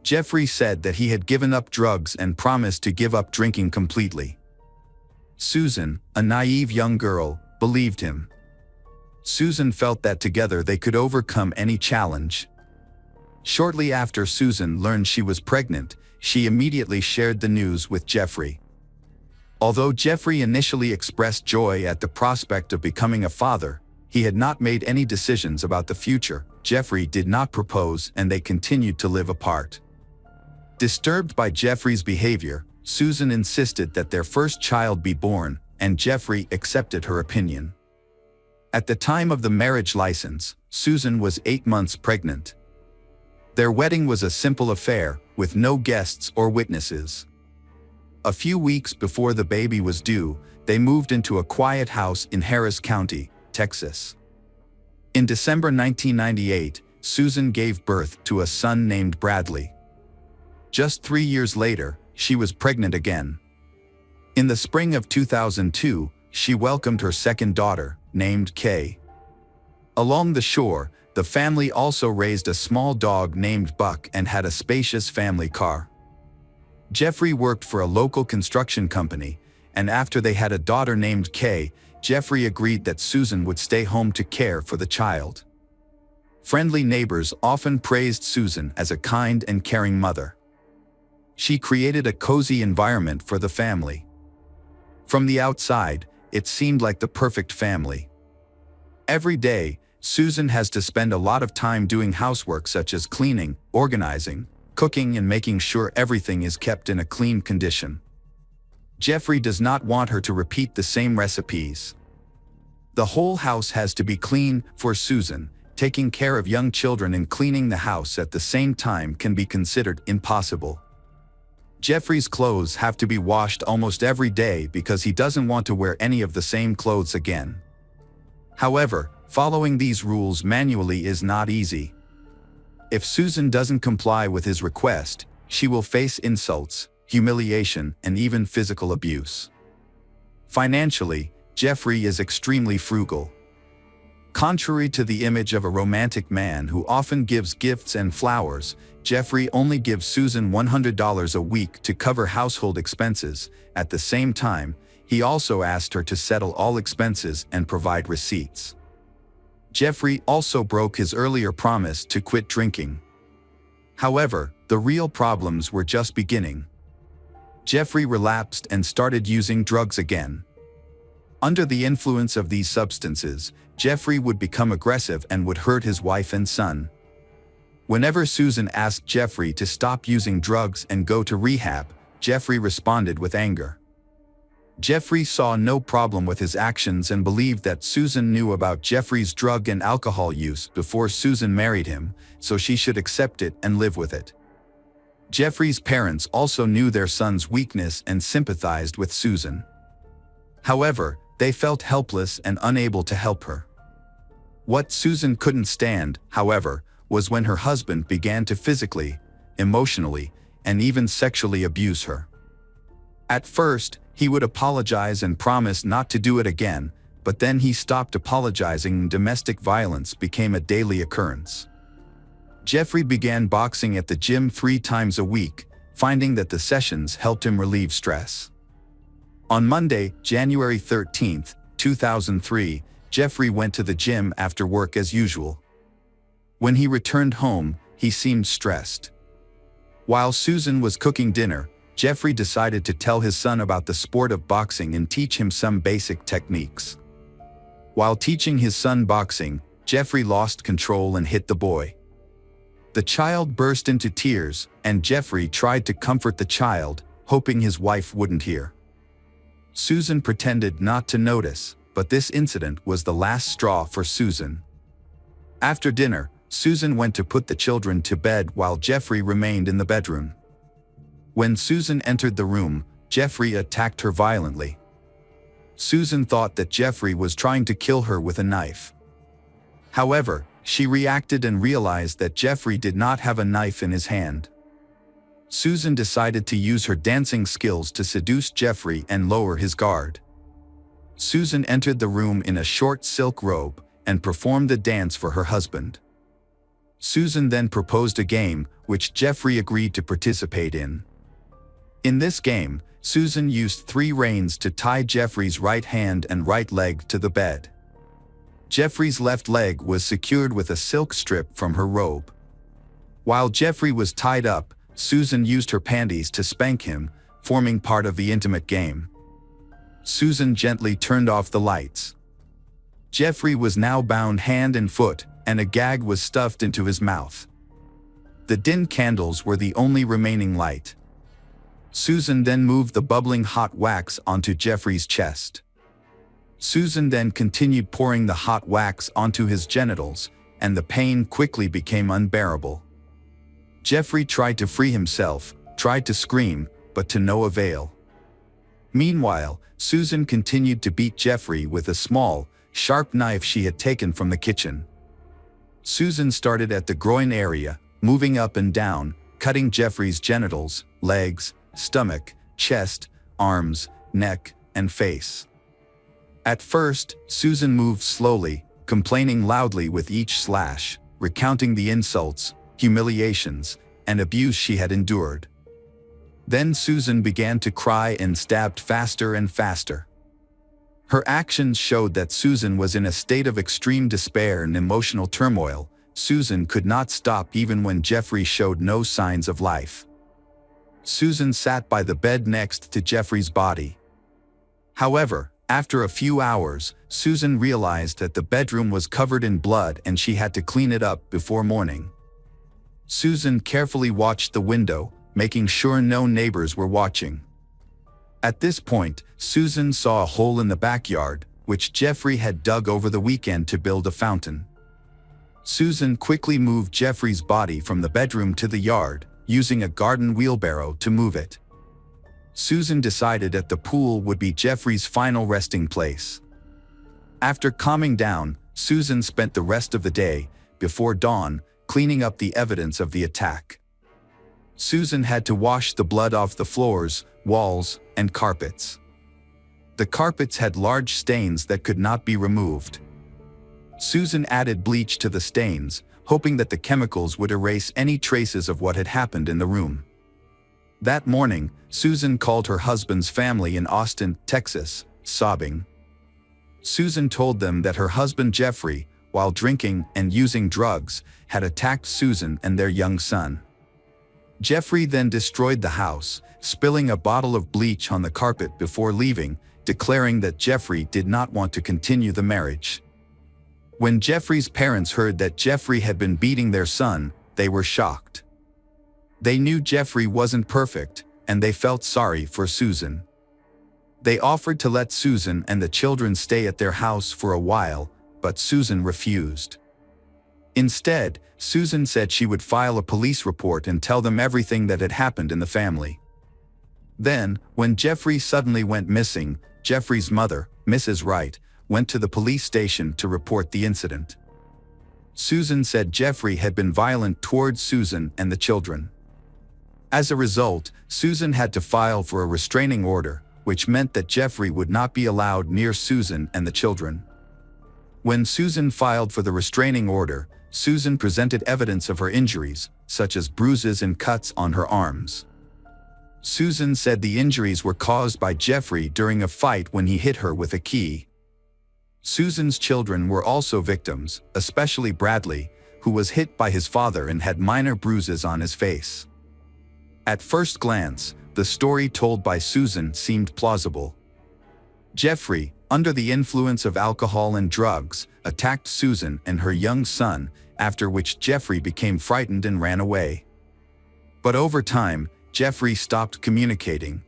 Speaker 1: Jeffrey said that he had given up drugs and promised to give up drinking completely. Susan, a naive young girl, believed him. Susan felt that together they could overcome any challenge. Shortly after Susan learned she was pregnant, she immediately shared the news with Jeffrey. Although Jeffrey initially expressed joy at the prospect of becoming a father, he had not made any decisions about the future. Jeffrey did not propose and they continued to live apart. Disturbed by Jeffrey's behavior, Susan insisted that their first child be born, and Jeffrey accepted her opinion. At the time of the marriage license, Susan was 8 months pregnant. Their wedding was a simple affair, with no guests or witnesses. A few weeks before the baby was due, they moved into a quiet house in Harris County, Texas. In December 1998, Susan gave birth to a son named Bradley. Just 3 years later, she was pregnant again. In the spring of 2002, she welcomed her second daughter, named Kay. Along the shore, the family also raised a small dog named Buck and had a spacious family car. Jeffrey worked for a local construction company, and after they had a daughter named Kay, Jeffrey agreed that Susan would stay home to care for the child. Friendly neighbors often praised Susan as a kind and caring mother. She created a cozy environment for the family. From the outside, it seemed like the perfect family. Every day, Susan has to spend a lot of time doing housework such as cleaning, organizing, cooking, and making sure everything is kept in a clean condition. Jeffrey does not want her to repeat the same recipes. The whole house has to be clean for Susan. Taking care of young children and cleaning the house at the same time can be considered impossible. Jeffrey's clothes have to be washed almost every day because he doesn't want to wear any of the same clothes again. However, following these rules manually is not easy. If Susan doesn't comply with his request, she will face insults, humiliation, and even physical abuse. Financially, Jeffrey is extremely frugal. Contrary to the image of a romantic man who often gives gifts and flowers, Jeffrey only gives Susan $100 a week to cover household expenses. At the same time, he also asked her to settle all expenses and provide receipts. Jeffrey also broke his earlier promise to quit drinking. However, the real problems were just beginning. Jeffrey relapsed and started using drugs again. Under the influence of these substances, Jeffrey would become aggressive and would hurt his wife and son. Whenever Susan asked Jeffrey to stop using drugs and go to rehab, Jeffrey responded with anger. Jeffrey saw no problem with his actions and believed that Susan knew about Jeffrey's drug and alcohol use before Susan married him, so she should accept it and live with it. Jeffrey's parents also knew their son's weakness and sympathized with Susan. However, they felt helpless and unable to help her. What Susan couldn't stand, however, was when her husband began to physically, emotionally, and even sexually abuse her. At first, he would apologize and promise not to do it again, but then he stopped apologizing and domestic violence became a daily occurrence. Jeffrey began boxing at the gym 3 times a week, finding that the sessions helped him relieve stress. On Monday, January 13, 2003, Jeffrey went to the gym after work as usual. When he returned home, he seemed stressed. While Susan was cooking dinner, Jeffrey decided to tell his son about the sport of boxing and teach him some basic techniques. While teaching his son boxing, Jeffrey lost control and hit the boy. The child burst into tears, and Jeffrey tried to comfort the child, hoping his wife wouldn't hear. Susan pretended not to notice, but this incident was the last straw for Susan. After dinner, Susan went to put the children to bed while Jeffrey remained in the bedroom. When Susan entered the room, Jeffrey attacked her violently. Susan thought that Jeffrey was trying to kill her with a knife. However, she reacted and realized that Jeffrey did not have a knife in his hand. Susan decided to use her dancing skills to seduce Jeffrey and lower his guard. Susan entered the room in a short silk robe and performed the dance for her husband. Susan then proposed a game, which Jeffrey agreed to participate in. In this game, Susan used 3 reins to tie Jeffrey's right hand and right leg to the bed. Jeffrey's left leg was secured with a silk strip from her robe. While Jeffrey was tied up, Susan used her panties to spank him, forming part of the intimate game. Susan gently turned off the lights. Jeffrey was now bound hand and foot, and a gag was stuffed into his mouth. The dim candles were the only remaining light. Susan then moved the bubbling hot wax onto Jeffrey's chest. Susan then continued pouring the hot wax onto his genitals, and the pain quickly became unbearable. Jeffrey tried to free himself, tried to scream, but to no avail. Meanwhile, Susan continued to beat Jeffrey with a small, sharp knife she had taken from the kitchen. Susan started at the groin area, moving up and down, cutting Jeffrey's genitals, legs, stomach, chest, arms, neck, and face. At first, Susan moved slowly, complaining loudly with each slash, recounting the insults, humiliations, and abuse she had endured. Then Susan began to cry and stabbed faster and faster. Her actions showed that Susan was in a state of extreme despair and emotional turmoil. Susan could not stop even when Jeffrey showed no signs of life. Susan sat by the bed next to Jeffrey's body. However, after a few hours, Susan realized that the bedroom was covered in blood and she had to clean it up before morning. Susan carefully watched the window, making sure no neighbors were watching. At this point, Susan saw a hole in the backyard, which Jeffrey had dug over the weekend to build a fountain. Susan quickly moved Jeffrey's body from the bedroom to the yard, using a garden wheelbarrow to move it. Susan decided that the pool would be Jeffrey's final resting place. After calming down, Susan spent the rest of the day, before dawn, cleaning up the evidence of the attack. Susan had to wash the blood off the floors, walls, and carpets. The carpets had large stains that could not be removed. Susan added bleach to the stains, hoping that the chemicals would erase any traces of what had happened in the room. That morning, Susan called her husband's family in Austin, Texas, sobbing. Susan told them that her husband Jeffrey, while drinking and using drugs, had attacked Susan and their young son. Jeffrey then destroyed the house, spilling a bottle of bleach on the carpet before leaving, declaring that Jeffrey did not want to continue the marriage. When Jeffrey's parents heard that Jeffrey had been beating their son, they were shocked. They knew Jeffrey wasn't perfect, and they felt sorry for Susan. They offered to let Susan and the children stay at their house for a while, but Susan refused. Instead, Susan said she would file a police report and tell them everything that had happened in the family. Then, when Jeffrey suddenly went missing, Jeffrey's mother, Mrs. Wright, went to the police station to report the incident. Susan said Jeffrey had been violent towards Susan and the children. As a result, Susan had to file for a restraining order, which meant that Jeffrey would not be allowed near Susan and the children. When Susan filed for the restraining order, Susan presented evidence of her injuries, such as bruises and cuts on her arms. Susan said the injuries were caused by Jeffrey during a fight when he hit her with a key. Susan's children were also victims, especially Bradley, who was hit by his father and had minor bruises on his face. At first glance, the story told by Susan seemed plausible. Jeffrey, under the influence of alcohol and drugs, attacked Susan and her young son, after which Jeffrey became frightened and ran away. But over time, Jeffrey stopped communicating.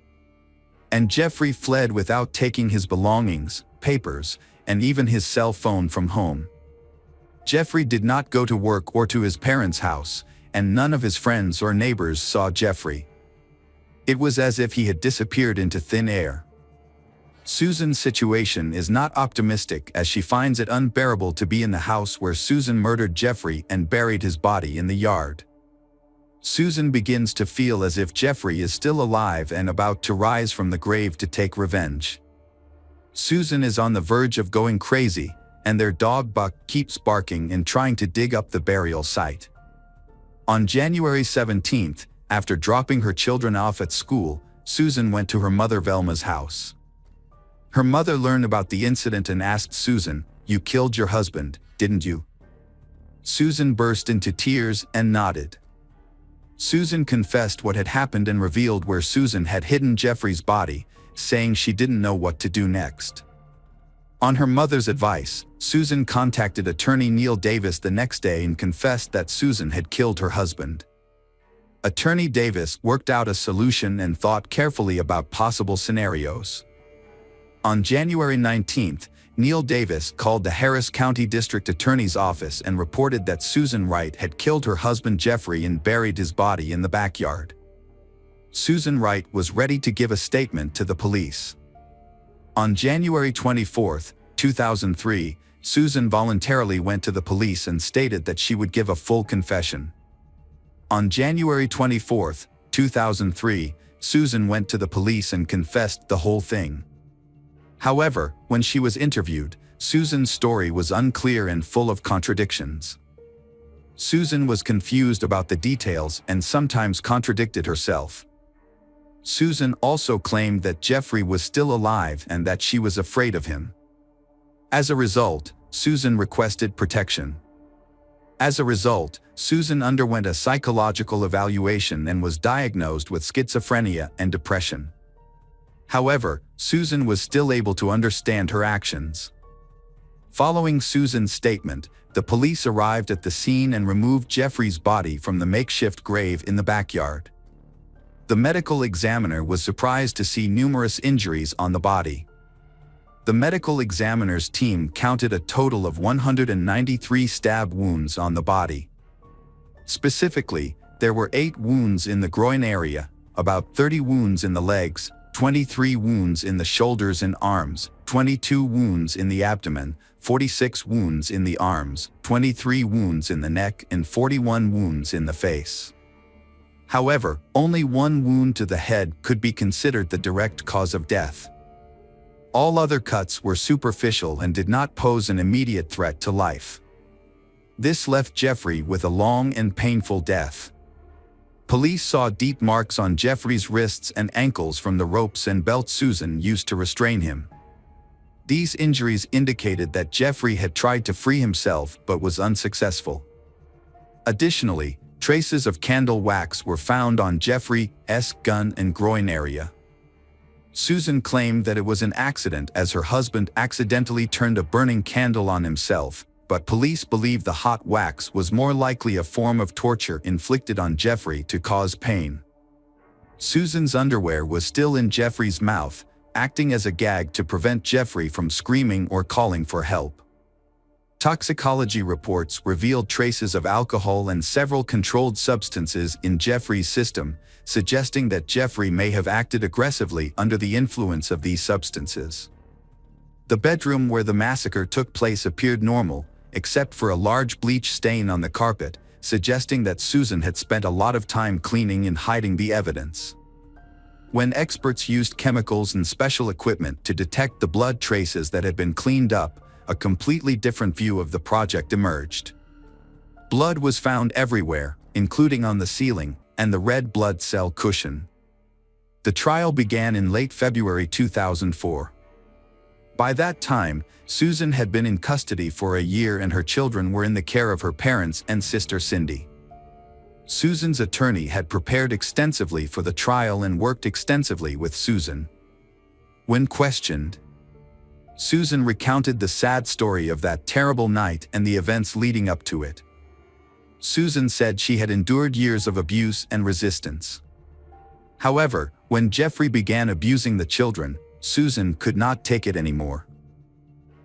Speaker 1: And Jeffrey fled without taking his belongings, papers, and even his cell phone from home. Jeffrey did not go to work or to his parents' house, and none of his friends or neighbors saw Jeffrey. It was as if he had disappeared into thin air. Susan's situation is not optimistic, as she finds it unbearable to be in the house where Susan murdered Jeffrey and buried his body in the yard. Susan begins to feel as if Jeffrey is still alive and about to rise from the grave to take revenge. Susan is on the verge of going crazy, and their dog Buck keeps barking and trying to dig up the burial site. On January 17th, after dropping her children off at school, Susan went to her mother Velma's house. Her mother learned about the incident and asked Susan, "You killed your husband, didn't you?" Susan burst into tears and nodded. Susan confessed what had happened and revealed where Susan had hidden Jeffrey's body, saying she didn't know what to do next. On her mother's advice, Susan contacted attorney Neil Davis the next day and confessed that Susan had killed her husband. Attorney Davis worked out a solution and thought carefully about possible scenarios. On January 19th, Neil Davis called the Harris County District Attorney's office and reported that Susan Wright had killed her husband Jeffrey and buried his body in the backyard. Susan Wright was ready to give a statement to the police. On January 24, 2003, Susan voluntarily went to the police and stated that she would give a full confession. On January 24, 2003, Susan went to the police and confessed the whole thing. However, when she was interviewed, Susan's story was unclear and full of contradictions. Susan was confused about the details and sometimes contradicted herself. Susan also claimed that Jeffrey was still alive and that she was afraid of him. As a result, Susan requested protection. As a result, Susan underwent a psychological evaluation and was diagnosed with schizophrenia and depression. However, Susan was still able to understand her actions. Following Susan's statement, the police arrived at the scene and removed Jeffrey's body from the makeshift grave in the backyard. The medical examiner was surprised to see numerous injuries on the body. The medical examiner's team counted a total of 193 stab wounds on the body. Specifically, there were 8 wounds in the groin area, about 30 wounds in the legs, 23 wounds in the shoulders and arms, 22 wounds in the abdomen, 46 wounds in the arms, 23 wounds in the neck, and 41 wounds in the face. However, only 1 wound to the head could be considered the direct cause of death. All other cuts were superficial and did not pose an immediate threat to life. This left Jeffrey with a long and painful death. Police saw deep marks on Jeffrey's wrists and ankles from the ropes and belt Susan used to restrain him. These injuries indicated that Jeffrey had tried to free himself but was unsuccessful. Additionally, Traces of candle wax were found on Jeffrey's gun and groin area. Susan claimed that it was an accident as her husband accidentally turned a burning candle on himself, but police believe the hot wax was more likely a form of torture inflicted on Jeffrey to cause pain. Susan's underwear was still in Jeffrey's mouth, acting as a gag to prevent Jeffrey from screaming or calling for help. Toxicology reports revealed traces of alcohol and several controlled substances in Jeffrey's system, suggesting that Jeffrey may have acted aggressively under the influence of these substances. The bedroom where the massacre took place appeared normal, except for a large bleach stain on the carpet, suggesting that Susan had spent a lot of time cleaning and hiding the evidence. When experts used chemicals and special equipment to detect the blood traces that had been cleaned up, a completely different view of the project emerged. Blood was found everywhere, including on the ceiling and the red blood cell cushion. The trial began in late February 2004. By that time, Susan had been in custody for a year and her children were in the care of her parents and sister Cindy. Susan's attorney had prepared extensively for the trial and worked extensively with Susan. When questioned, Susan recounted the sad story of that terrible night and the events leading up to it. Susan said she had endured years of abuse and resistance. However, when Jeffrey began abusing the children, Susan could not take it anymore.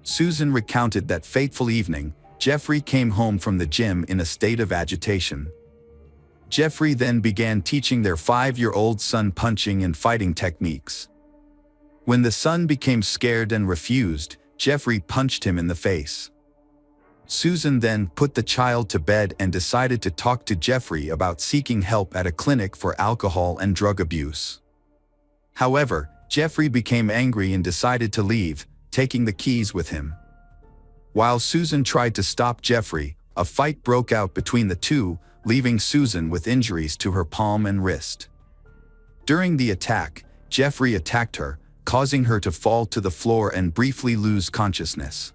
Speaker 1: Susan recounted that fateful evening, Jeffrey came home from the gym in a state of agitation. Jeffrey then began teaching their 5-year-old son punching and fighting techniques. When the son became scared and refused, Jeffrey punched him in the face. Susan then put the child to bed and decided to talk to Jeffrey about seeking help at a clinic for alcohol and drug abuse. However, Jeffrey became angry and decided to leave, taking the keys with him. While Susan tried to stop Jeffrey, a fight broke out between the two, leaving Susan with injuries to her palm and wrist. During the attack, Jeffrey attacked her, causing her to fall to the floor and briefly lose consciousness.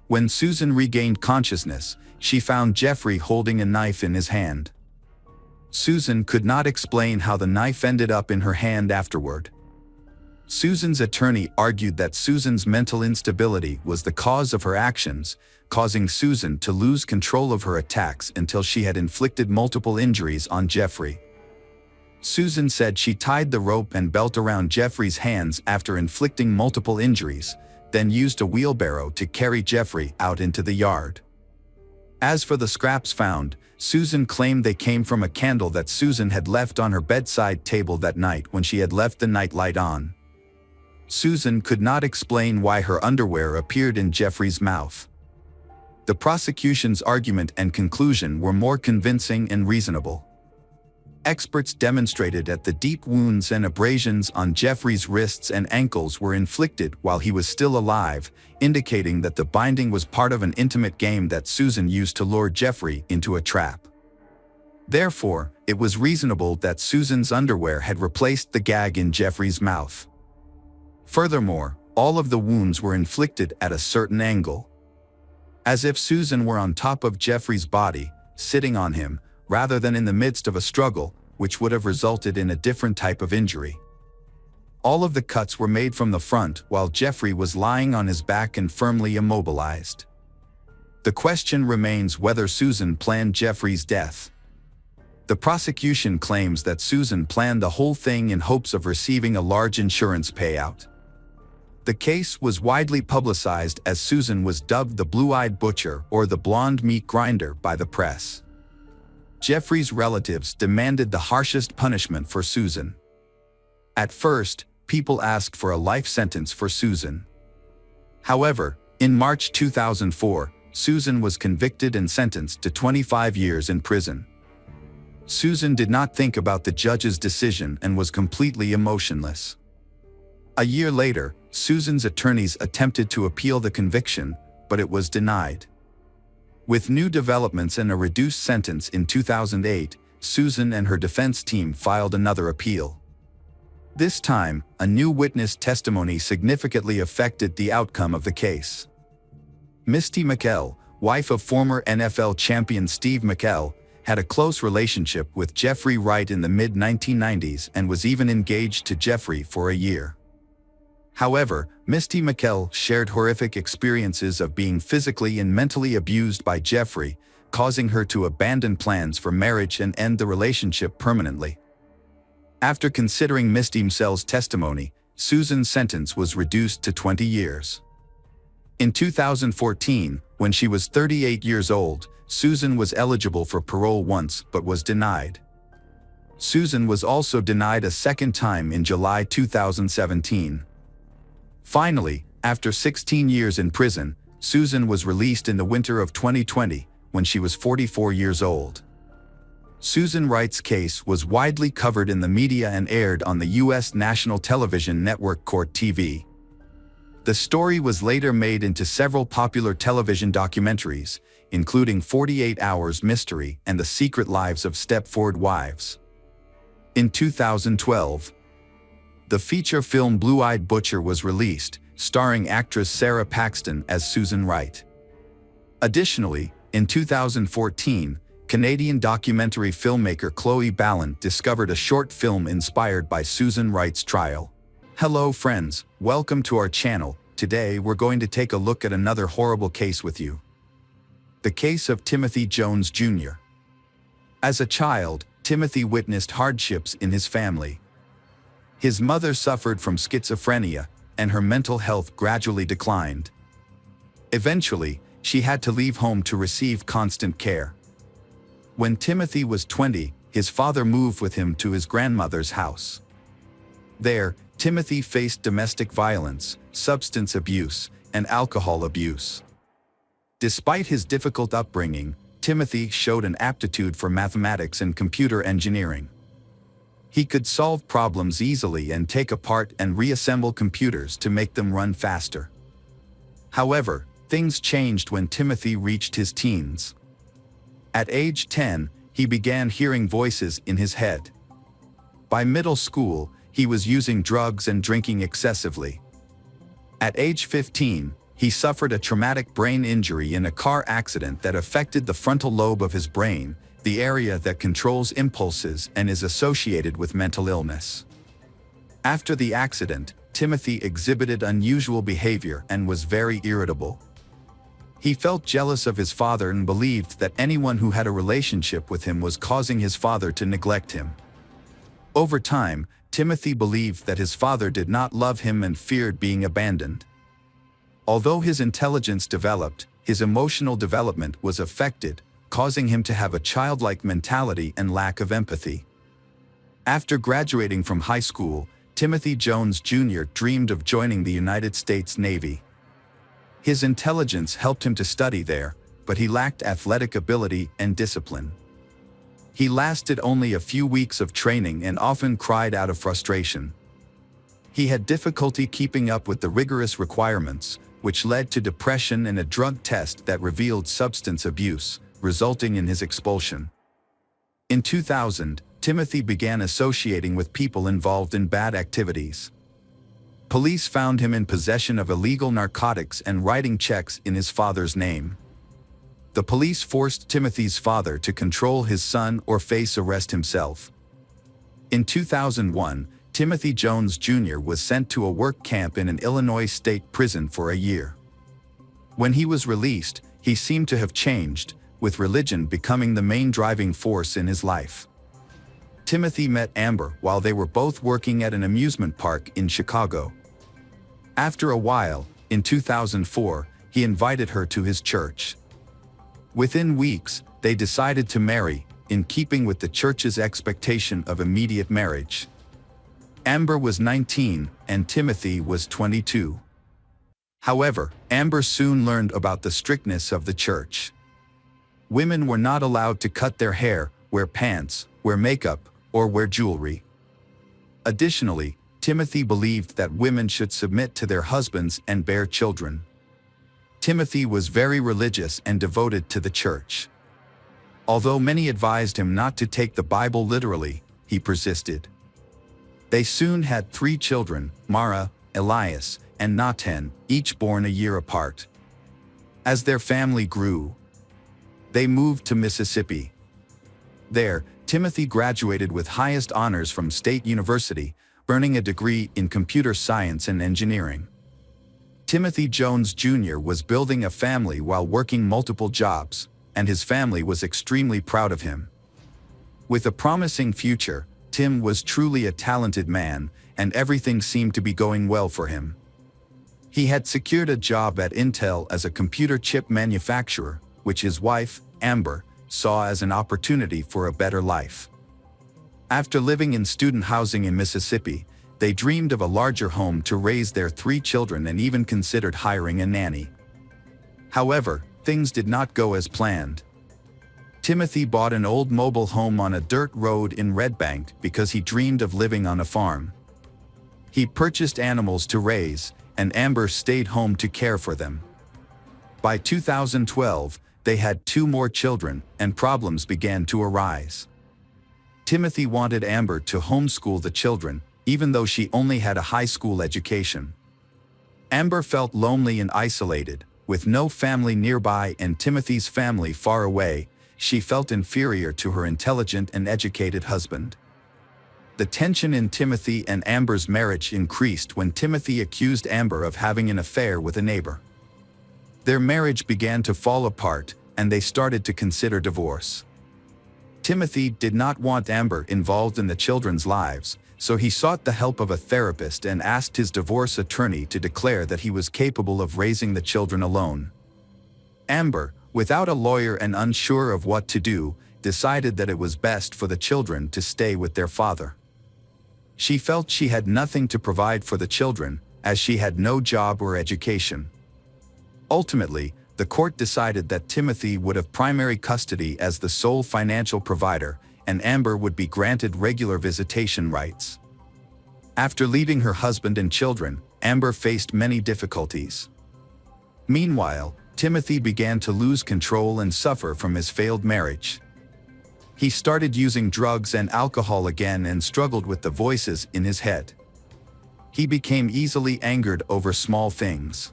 Speaker 1: When Susan regained consciousness, she found Jeffrey holding a knife in his hand. Susan could not explain how the knife ended up in her hand afterward. Susan's attorney argued that Susan's mental instability was the cause of her actions, causing Susan to lose control of her attacks until she had inflicted multiple injuries on Jeffrey. Susan said she tied the rope and belt around Jeffrey's hands after inflicting multiple injuries, then used a wheelbarrow to carry Jeffrey out into the yard. As for the scraps found, Susan claimed they came from a candle that Susan had left on her bedside table that night when she had left the nightlight on. Susan could not explain why her underwear appeared in Jeffrey's mouth. The prosecution's argument and conclusion were more convincing and reasonable. Experts demonstrated that the deep wounds and abrasions on Jeffrey's wrists and ankles were inflicted while he was still alive, indicating that the binding was part of an intimate game that Susan used to lure Jeffrey into a trap. Therefore, it was reasonable that Susan's underwear had replaced the gag in Jeffrey's mouth. Furthermore, all of the wounds were inflicted at a certain angle, as if Susan were on top of Jeffrey's body, sitting on him, rather than in the midst of a struggle, which would have resulted in a different type of injury. All of the cuts were made from the front while Jeffrey was lying on his back and firmly immobilized. The question remains whether Susan planned Jeffrey's death. The prosecution claims that Susan planned the whole thing in hopes of receiving a large insurance payout. The case was widely publicized as Susan was dubbed the Blue-Eyed Butcher or the Blonde Meat Grinder by the press. Jeffrey's relatives demanded the harshest punishment for Susan. At first, people asked for a life sentence for Susan. However, in March 2004, Susan was convicted and sentenced to 25 years in prison. Susan did not think about the judge's decision and was completely emotionless. A year later, Susan's attorneys attempted to appeal the conviction, but it was denied. With new developments and a reduced sentence in 2008, Susan and her defense team filed another appeal. This time, a new witness testimony significantly affected the outcome of the case. Misty McKell, wife of former NFL champion Steve McKell, had a close relationship with Jeffrey Wright in the mid-1990s and was even engaged to Jeffrey for a year. However, Misty McKell shared horrific experiences of being physically and mentally abused by Jeffrey, causing her to abandon plans for marriage and end the relationship permanently. After considering Misty McKell's testimony, Susan's sentence was reduced to 20 years. In 2014, when she was 38 years old, Susan was eligible for parole once but was denied. Susan was also denied a second time in July 2017. Finally, after 16 years in prison, Susan was released in the winter of 2020 when she was 44 years old. Susan Wright's case was widely covered in the media and aired on the U.S. national television network Court TV. The story was later made into several popular television documentaries, including 48 Hours Mystery and The Secret Lives of Stepford Wives. In 2012, the feature film Blue-Eyed Butcher was released, starring actress Sarah Paxton as Susan Wright. Additionally, in 2014, Canadian documentary filmmaker Chloe Ballant discovered a short film inspired by Susan Wright's trial. Hello friends, welcome to our channel. Today we're going to take a look at another horrible case with you. The case of Timothy Jones Jr. As a child, Timothy witnessed hardships in his family. His mother suffered from schizophrenia, and her mental health gradually declined. Eventually, she had to leave home to receive constant care. When Timothy was 20, his father moved with him to his grandmother's house. There, Timothy faced domestic violence, substance abuse, and alcohol abuse. Despite his difficult upbringing, Timothy showed an aptitude for mathematics and computer engineering. He could solve problems easily and take apart and reassemble computers to make them run faster. However, things changed when Timothy reached his teens. At age 10, he began hearing voices in his head. By middle school, he was using drugs and drinking excessively. At age 15, he suffered a traumatic brain injury in a car accident that affected the frontal lobe of his brain, the area that controls impulses and is associated with mental illness. After the accident, Timothy exhibited unusual behavior and was very irritable. He felt jealous of his father and believed that anyone who had a relationship with him was causing his father to neglect him. Over time, Timothy believed that his father did not love him and feared being abandoned. Although his intelligence developed, his emotional development was affected, causing him to have a childlike mentality and lack of empathy. After graduating from high school, Timothy Jones Jr. dreamed of joining the United States Navy. His intelligence helped him to study there, but he lacked athletic ability and discipline. He lasted only a few weeks of training and often cried out of frustration. He had difficulty keeping up with the rigorous requirements, which led to depression and a drug test that revealed substance abuse, resulting in his expulsion. In 2000, Timothy began associating with people involved in bad activities. Police found him in possession of illegal narcotics and writing checks in his father's name. The police forced Timothy's father to control his son or face arrest himself. In 2001, Timothy Jones Jr. was sent to a work camp in an Illinois state prison for a year. When he was released, he seemed to have changed, with religion becoming the main driving force in his life. Timothy met Amber while they were both working at an amusement park in Chicago. After a while, in 2004, he invited her to his church. Within weeks, they decided to marry, in keeping with the church's expectation of immediate marriage. Amber was 19 and Timothy was 22. However, Amber soon learned about the strictness of the church. Women were not allowed to cut their hair, wear pants, wear makeup, or wear jewelry. Additionally, Timothy believed that women should submit to their husbands and bear children. Timothy was very religious and devoted to the church. Although many advised him not to take the Bible literally, he persisted. They soon had 3 children, Mara, Elias, and Nathan, each born a year apart. As their family grew, they moved to Mississippi. There, Timothy graduated with highest honors from State University, earning a degree in computer science and engineering. Timothy Jones Jr. was building a family while working multiple jobs, and his family was extremely proud of him. With a promising future, Tim was truly a talented man, and everything seemed to be going well for him. He had secured a job at Intel as a computer chip manufacturer, which his wife, Amber, saw as an opportunity for a better life. After living in student housing in Mississippi, they dreamed of a larger home to raise their 3 children and even considered hiring a nanny. However, things did not go as planned. Timothy bought an old mobile home on a dirt road in Red Bank because he dreamed of living on a farm. He purchased animals to raise, and Amber stayed home to care for them. By 2012, they had 2 more children, and problems began to arise. Timothy wanted Amber to homeschool the children, even though she only had a high school education. Amber felt lonely and isolated, with no family nearby and Timothy's family far away. She felt inferior to her intelligent and educated husband. The tension in Timothy and Amber's marriage increased when Timothy accused Amber of having an affair with a neighbor. Their marriage began to fall apart, and they started to consider divorce. Timothy did not want Amber involved in the children's lives, so he sought the help of a therapist and asked his divorce attorney to declare that he was capable of raising the children alone. Amber, without a lawyer and unsure of what to do, decided that it was best for the children to stay with their father. She felt she had nothing to provide for the children, as she had no job or education. Ultimately, the court decided that Timothy would have primary custody as the sole financial provider, and Amber would be granted regular visitation rights. After leaving her husband and children, Amber faced many difficulties. Meanwhile, Timothy began to lose control and suffer from his failed marriage. He started using drugs and alcohol again and struggled with the voices in his head. He became easily angered over small things.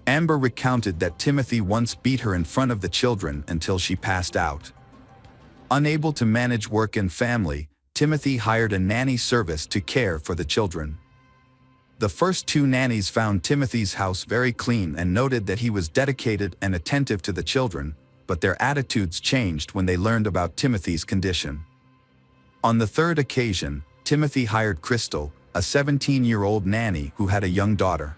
Speaker 1: Amber recounted that Timothy once beat her in front of the children until she passed out. Unable to manage work and family, Timothy hired a nanny service to care for the children. The first 2 nannies found Timothy's house very clean and noted that he was dedicated and attentive to the children, but their attitudes changed when they learned about Timothy's condition. On the 3rd occasion, Timothy hired Crystal, a 17-year-old nanny who had a young daughter.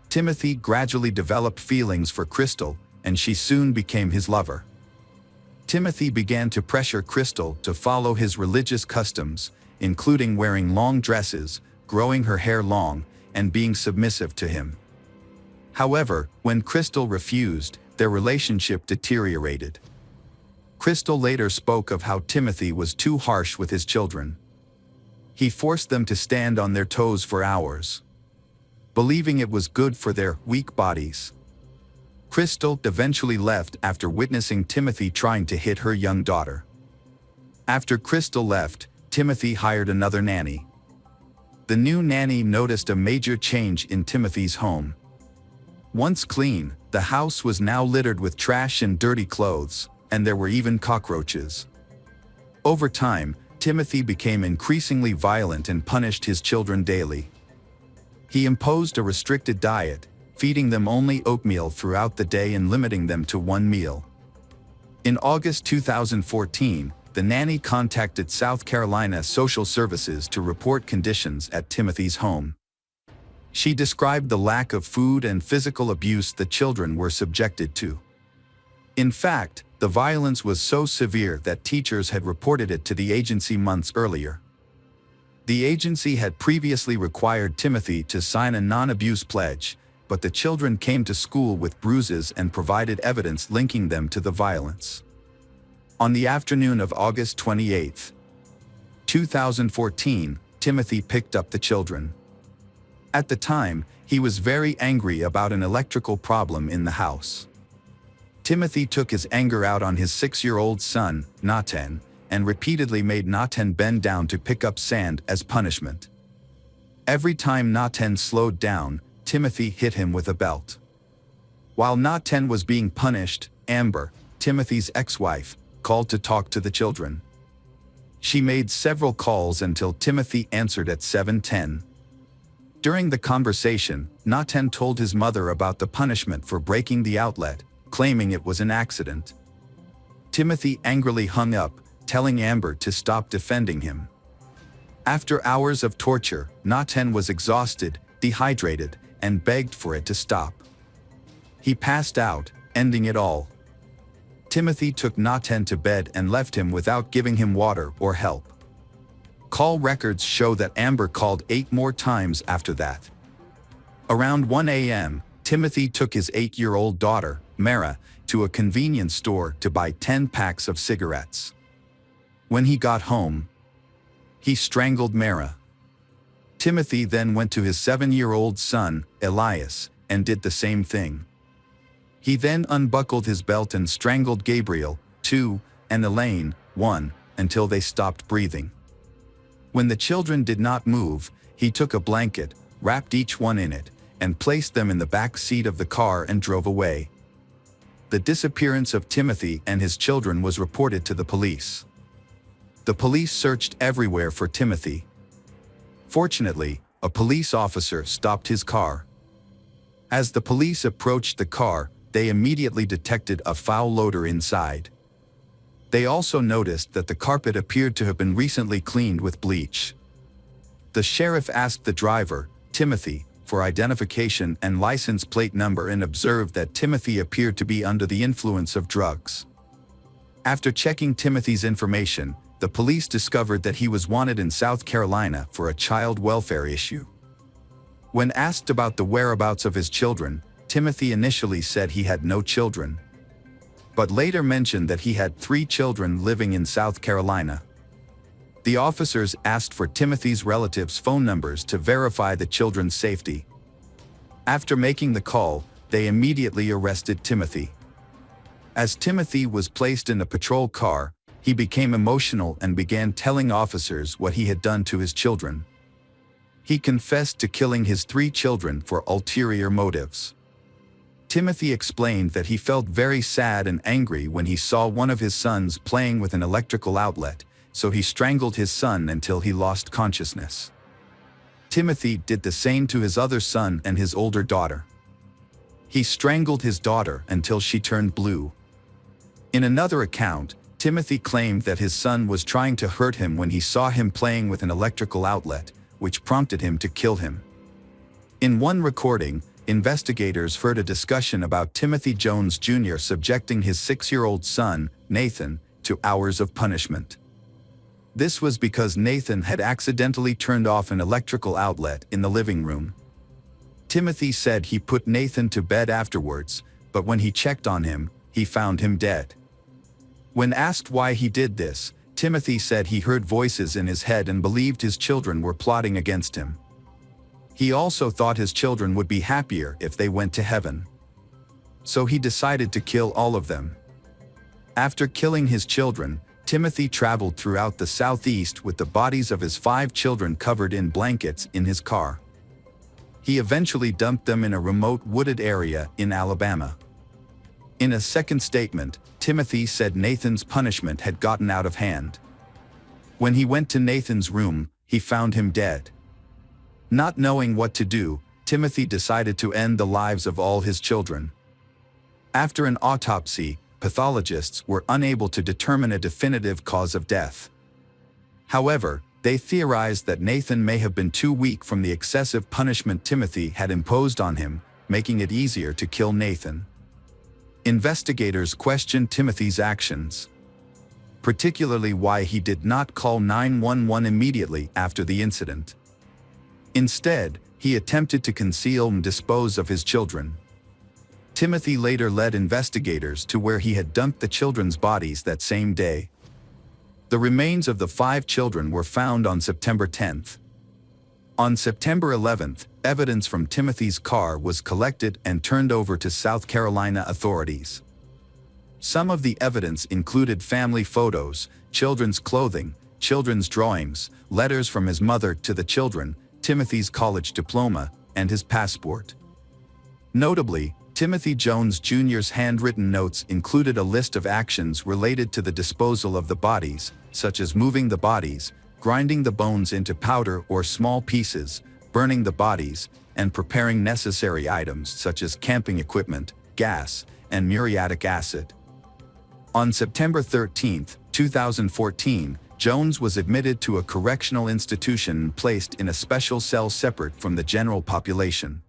Speaker 1: Timothy gradually developed feelings for Crystal, and she soon became his lover. Timothy began to pressure Crystal to follow his religious customs, including wearing long dresses, growing her hair long, and being submissive to him. However, when Crystal refused, their relationship deteriorated. Crystal later spoke of how Timothy was too harsh with his children. He forced them to stand on their toes for hours, believing it was good for their weak bodies. Crystal eventually left after witnessing Timothy trying to hit her young daughter. After Crystal left, Timothy hired another nanny. The new nanny noticed a major change in Timothy's home. Once clean, the house was now littered with trash and dirty clothes, and there were even cockroaches. Over time, Timothy became increasingly violent and punished his children daily. He imposed a restricted diet, feeding them only oatmeal throughout the day and limiting them to 1 meal. In August 2014, the nanny contacted South Carolina Social Services to report conditions at Timothy's home. She described the lack of food and physical abuse the children were subjected to. In fact, the violence was so severe that teachers had reported it to the agency months earlier. The agency had previously required Timothy to sign a non-abuse pledge, but the children came to school with bruises and provided evidence linking them to the violence. On the afternoon of August 28, 2014, Timothy picked up the children. At the time, he was very angry about an electrical problem in the house. Timothy took his anger out on his 6-year-old son, Nathan, and repeatedly made Nathan bend down to pick up sand as punishment. Every time Nathan slowed down, Timothy hit him with a belt. While Nathan was being punished, Amber, Timothy's ex-wife, called to talk to the children. She made several calls until Timothy answered at 7:10. During the conversation, Nathan told his mother about the punishment for breaking the outlet, claiming it was an accident. Timothy angrily hung up, telling Amber to stop defending him. After hours of torture, Nathan was exhausted, dehydrated, and begged for it to stop. He passed out, ending it all. Timothy took Nathan to bed and left him without giving him water or help. Call records show that Amber called 8 more times after that. Around 1 a.m., Timothy took his 8-year-old daughter, Mara, to a convenience store to buy 10 packs of cigarettes. When he got home, he strangled Mara. Timothy then went to his 7-year-old son, Elias, and did the same thing. He then unbuckled his belt and strangled Gabriel, 2, and Elaine, 1, until they stopped breathing. When the children did not move, he took a blanket, wrapped each one in it, and placed them in the back seat of the car and drove away. The disappearance of Timothy and his children was reported to the police. The police searched everywhere for Timothy. Fortunately, a police officer stopped his car. As the police approached the car, they immediately detected a foul odor inside. They also noticed that the carpet appeared to have been recently cleaned with bleach. The sheriff asked the driver, Timothy, for identification and license plate number and observed that Timothy appeared to be under the influence of drugs. After checking Timothy's information, the police discovered that he was wanted in South Carolina for a child welfare issue. When asked about the whereabouts of his children, Timothy initially said he had no children, but later mentioned that he had 3 children living in South Carolina. The officers asked for Timothy's relatives' phone numbers to verify the children's safety. After making the call, they immediately arrested Timothy. As Timothy was placed in a patrol car, he became emotional and began telling officers what he had done to his children. He confessed to killing his 3 children for ulterior motives. Timothy explained that he felt very sad and angry when he saw one of his sons playing with an electrical outlet, so he strangled his son until he lost consciousness. Timothy did the same to his other son and his older daughter. He strangled his daughter until she turned blue. In another account, Timothy claimed that his son was trying to hurt him when he saw him playing with an electrical outlet, which prompted him to kill him. In one recording, investigators heard a discussion about Timothy Jones Jr. subjecting his 6-year-old son, Nathan, to hours of punishment. This was because Nathan had accidentally turned off an electrical outlet in the living room. Timothy said he put Nathan to bed afterwards, but when he checked on him, he found him dead. When asked why he did this, Timothy said he heard voices in his head and believed his children were plotting against him. He also thought his children would be happier if they went to heaven. So he decided to kill all of them. After killing his children, Timothy traveled throughout the Southeast with the bodies of his 5 children covered in blankets in his car. He eventually dumped them in a remote wooded area in Alabama. In a second statement, Timothy said Nathan's punishment had gotten out of hand. When he went to Nathan's room, he found him dead. Not knowing what to do, Timothy decided to end the lives of all his children. After an autopsy, pathologists were unable to determine a definitive cause of death. However, they theorized that Nathan may have been too weak from the excessive punishment Timothy had imposed on him, making it easier to kill Nathan. Investigators questioned Timothy's actions, particularly why he did not call 911 immediately after the incident. Instead, he attempted to conceal and dispose of his children. Timothy later led investigators to where he had dumped the children's bodies that same day. The remains of the 5 children were found on September 10th. On September 11th, evidence from Timothy's car was collected and turned over to South Carolina authorities. Some of the evidence included family photos, children's clothing, children's drawings, letters from his mother to the children, Timothy's college diploma, and his passport. Notably, Timothy Jones Jr.'s handwritten notes included a list of actions related to the disposal of the bodies, such as moving the bodies, grinding the bones into powder or small pieces, burning the bodies, and preparing necessary items such as camping equipment, gas, and muriatic acid. On September 13, 2014, Jones was admitted to a correctional institution and placed in a special cell separate from the general population.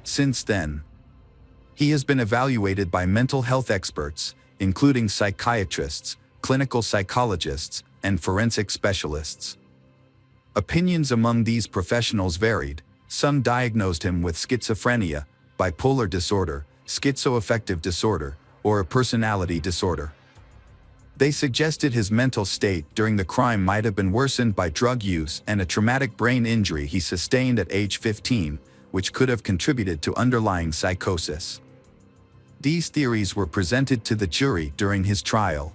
Speaker 1: Since then, he has been evaluated by mental health experts, including psychiatrists, clinical psychologists, and forensic specialists. Opinions among these professionals varied. Some diagnosed him with schizophrenia, bipolar disorder, schizoaffective disorder, or a personality disorder. They suggested his mental state during the crime might have been worsened by drug use and a traumatic brain injury he sustained at age 15, which could have contributed to underlying psychosis. These theories were presented to the jury during his trial.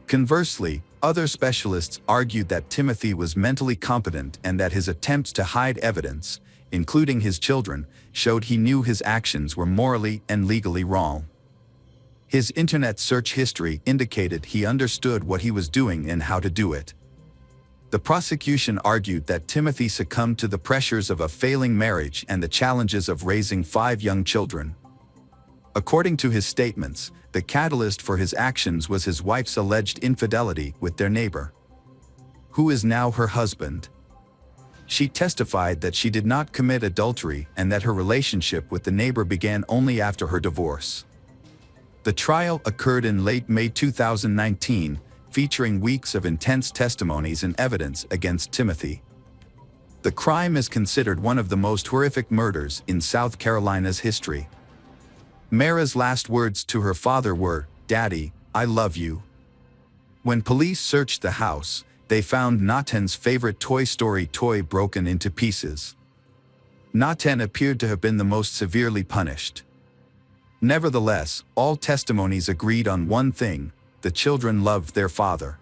Speaker 1: Conversely, other specialists argued that Timothy was mentally competent and that his attempts to hide evidence, including his children, showed he knew his actions were morally and legally wrong. His internet search history indicated he understood what he was doing and how to do it. The prosecution argued that Timothy succumbed to the pressures of a failing marriage and the challenges of raising 5 young children. According to his statements, the catalyst for his actions was his wife's alleged infidelity with their neighbor, who is now her husband. She testified that she did not commit adultery and that her relationship with the neighbor began only after her divorce. The trial occurred in late May 2019, featuring weeks of intense testimonies and evidence against Timothy. The crime is considered one of the most horrific murders in South Carolina's history. Mara's last words to her father were, "Daddy, I love you." When police searched the house, they found Naten's favorite Toy Story toy broken into pieces. Naten appeared to have been the most severely punished. Nevertheless, all testimonies agreed on one thing: the children loved their father.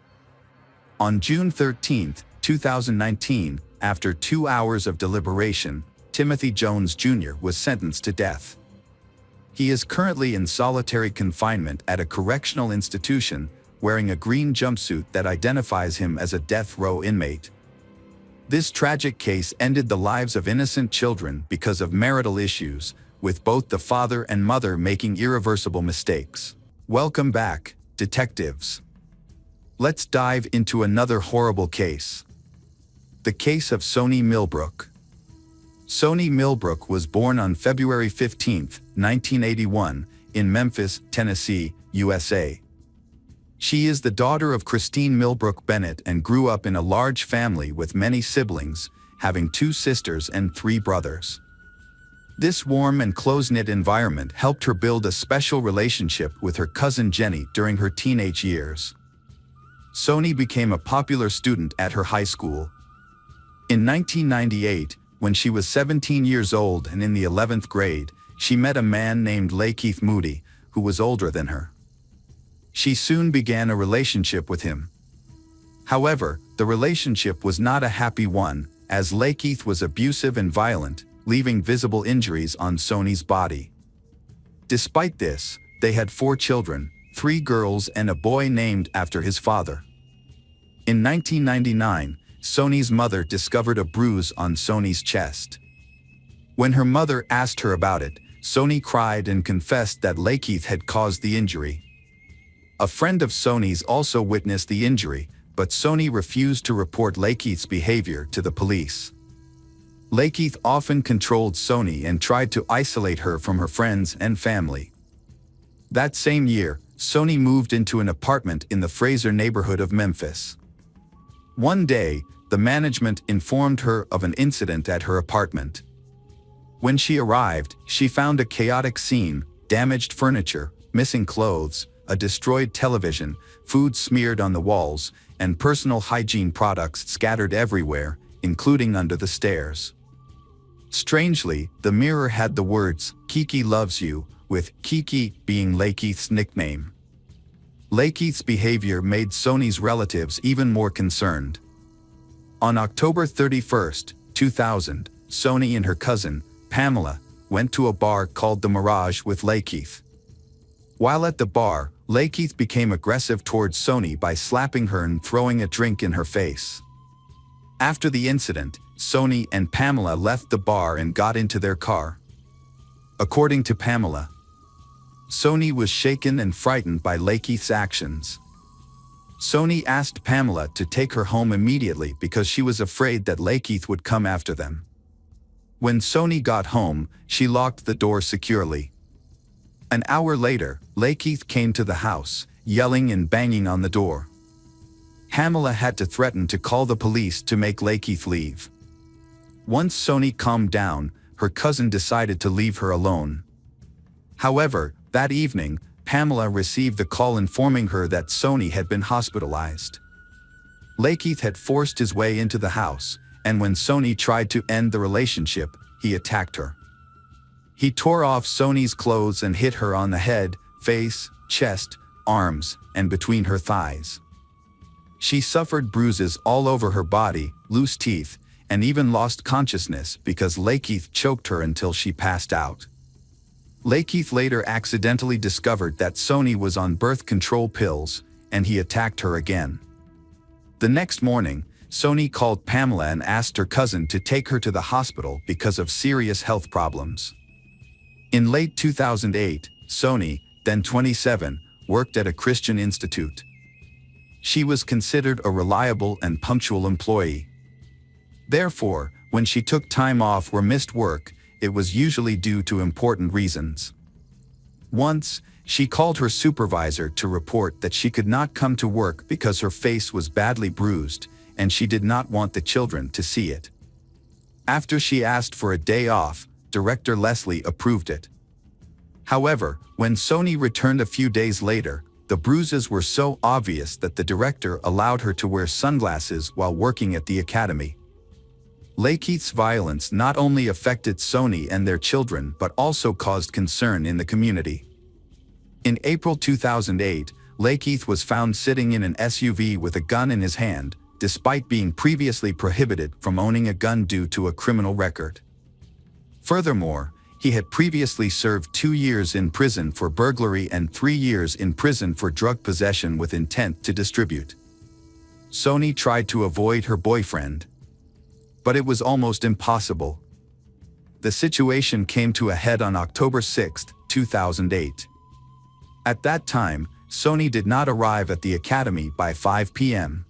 Speaker 1: On June 13, 2019, after 2 hours of deliberation, Timothy Jones Jr. was sentenced to death. He is currently in solitary confinement at a correctional institution, wearing a green jumpsuit that identifies him as a death row inmate. This tragic case ended the lives of innocent children because of marital issues, with both the father and mother making irreversible mistakes. Welcome back, detectives. Let's dive into another horrible case. The case of Soni Millbrook. Soni Millbrook was born on February 15, 1981, in Memphis, Tennessee, USA. She is the daughter of Christine Millbrook Bennett and grew up in a large family with many siblings, having 2 sisters and 3 brothers. This warm and close-knit environment helped her build a special relationship with her cousin Jenny during her teenage years. Soni became a popular student at her high school. In 1998, when she was 17 years old and in the 11th grade, she met a man named Lakeith Moody, who was older than her. She soon began a relationship with him. However, the relationship was not a happy one, as Lakeith was abusive and violent, leaving visible injuries on Soni's body. Despite this, they had 4 children, 3 girls and a boy named after his father. In 1999, Soni's mother discovered a bruise on Soni's chest. When her mother asked her about it, Soni cried and confessed that Lakeith had caused the injury. A friend of Soni's also witnessed the injury, but Soni refused to report Lakeith's behavior to the police. Lakeith often controlled Soni and tried to isolate her from her friends and family. That same year, Soni moved into an apartment in the Fraser neighborhood of Memphis. One day, the management informed her of an incident at her apartment. When she arrived, she found a chaotic scene: damaged furniture, missing clothes, a destroyed television, food smeared on the walls, and personal hygiene products scattered everywhere, including under the stairs. Strangely, the mirror had the words, "Kiki loves you," with Kiki being Lakeith's nickname. Lakeith's behavior made Soni's relatives even more concerned. On October 31, 2000, Soni and her cousin, Pamela, went to a bar called The Mirage with Lakeith. While at the bar, Lakeith became aggressive towards Sony by slapping her and throwing a drink in her face. After the incident, Sony and Pamela left the bar and got into their car. According to Pamela, Sony was shaken and frightened by Lakeith's actions. Sony asked Pamela to take her home immediately because she was afraid that Lakeith would come after them. When Sony got home, she locked the door securely. An hour later, Lakeith came to the house, yelling and banging on the door. Pamela had to threaten to call the police to make Lakeith leave. Once Sony calmed down, her cousin decided to leave her alone. However, that evening, Pamela received a call informing her that Sony had been hospitalized. Lakeith had forced his way into the house, and when Sony tried to end the relationship, he attacked her. He tore off Sony's clothes and hit her on the head, face, chest, arms, and between her thighs. She suffered bruises all over her body, loose teeth, and even lost consciousness because Lakeith choked her until she passed out. Lakeith later accidentally discovered that Sony was on birth control pills, and he attacked her again. The next morning, Sony called Pamela and asked her cousin to take her to the hospital because of serious health problems. In late 2008, Sony, then 27, worked at a Christian institute. She was considered a reliable and punctual employee. Therefore, when she took time off or missed work, it was usually due to important reasons. Once, she called her supervisor to report that she could not come to work because her face was badly bruised, and she did not want the children to see it. After she asked for a day off, Director Leslie approved it. However, when Sony returned a few days later, the bruises were so obvious that the director allowed her to wear sunglasses while working at the academy. Lakeith's violence not only affected Sony and their children but also caused concern in the community. In April 2008, Lakeith was found sitting in an SUV with a gun in his hand, despite being previously prohibited from owning a gun due to a criminal record. Furthermore, he had previously served 2 years in prison for burglary and 3 years in prison for drug possession with intent to distribute. Sony tried to avoid her boyfriend, but it was almost impossible. The situation came to a head on October 6, 2008. At that time, Sony did not arrive at the academy by 5 p.m.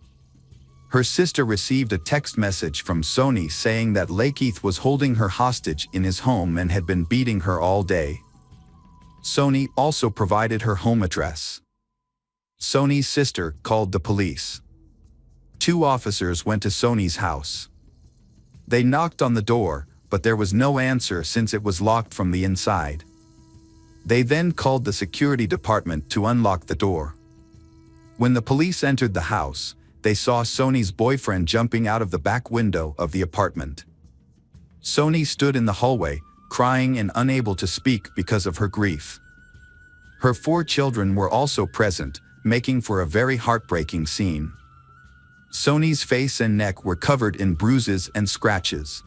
Speaker 1: Her sister received a text message from Sony saying that Lakeith was holding her hostage in his home and had been beating her all day. Sony also provided her home address. Sony's sister called the police. 2 officers went to Sony's house. They knocked on the door, but there was no answer since it was locked from the inside. They then called the security department to unlock the door. When the police entered the house, they saw Sony's boyfriend jumping out of the back window of the apartment. Sony stood in the hallway, crying and unable to speak because of her grief. Her 4 children were also present, making for a very heartbreaking scene. Sony's face and neck were covered in bruises and scratches.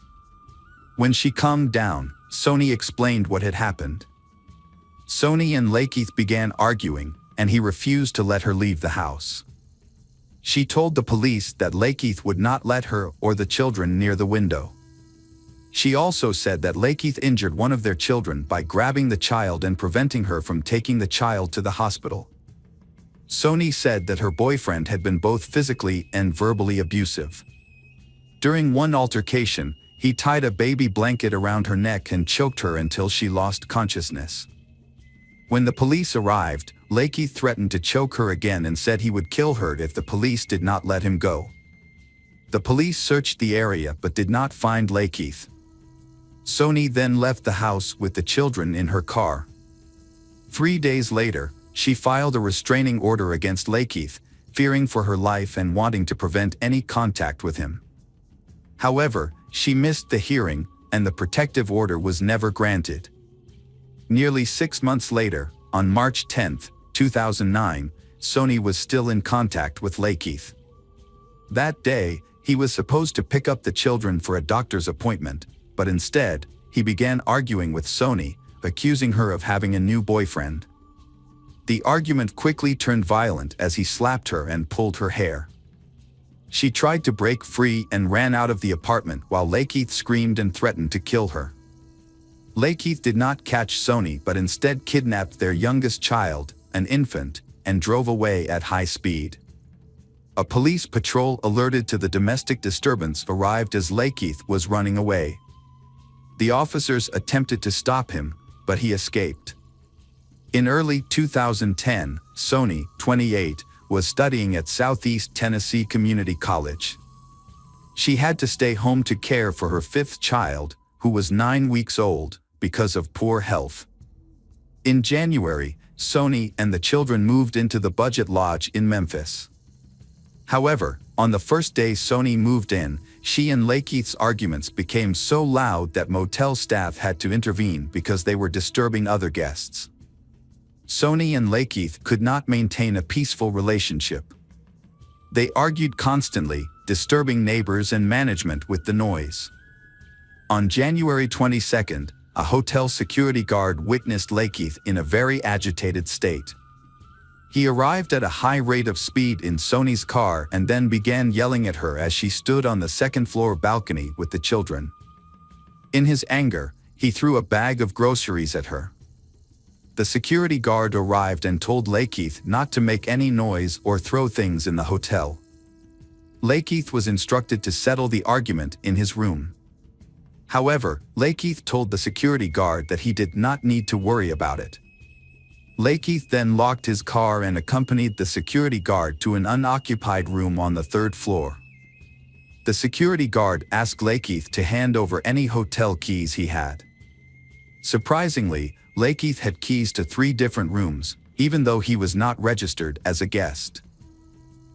Speaker 1: When she calmed down, Sony explained what had happened. Sony and Lakeith began arguing, and he refused to let her leave the house. She told the police that Lakeith would not let her or the children near the window. She also said that Lakeith injured one of their children by grabbing the child and preventing her from taking the child to the hospital. Sony said that her boyfriend had been both physically and verbally abusive. During one altercation, he tied a baby blanket around her neck and choked her until she lost consciousness. When the police arrived, Lakeith threatened to choke her again and said he would kill her if the police did not let him go. The police searched the area but did not find Lakeith. Sony then left the house with the children in her car. 3 days later, she filed a restraining order against Lakeith, fearing for her life and wanting to prevent any contact with him. However, she missed the hearing, and the protective order was never granted. Nearly 6 months later, on March 10, 2009, Sony was still in contact with Lakeith. That day, he was supposed to pick up the children for a doctor's appointment, but instead, he began arguing with Sony, accusing her of having a new boyfriend. The argument quickly turned violent as he slapped her and pulled her hair. She tried to break free and ran out of the apartment while Lakeith screamed and threatened to kill her. Lakeith did not catch Sony but instead kidnapped their youngest child, an infant, and drove away at high speed. A police patrol alerted to the domestic disturbance arrived as Lakeith was running away. The officers attempted to stop him, but he escaped. In early 2010, Sony, 28, was studying at Southeast Tennessee Community College. She had to stay home to care for her fifth child, who was 9 weeks old, because of poor health. In January, Sony and the children moved into the Budget Lodge in Memphis. However, on the first day Sony moved in, she and Lakeith's arguments became so loud that motel staff had to intervene because they were disturbing other guests. Sony and Lakeith could not maintain a peaceful relationship. They argued constantly, disturbing neighbors and management with the noise. On January 22, a hotel security guard witnessed Lakeith in a very agitated state. He arrived at a high rate of speed in Sony's car and then began yelling at her as she stood on the second-floor balcony with the children. In his anger, he threw a bag of groceries at her. The security guard arrived and told Lakeith not to make any noise or throw things in the hotel. Lakeith was instructed to settle the argument in his room. However, Lakeith told the security guard that he did not need to worry about it. Lakeith then locked his car and accompanied the security guard to an unoccupied room on the third floor. The security guard asked Lakeith to hand over any hotel keys he had. Surprisingly, Lakeith had keys to 3 different rooms, even though he was not registered as a guest.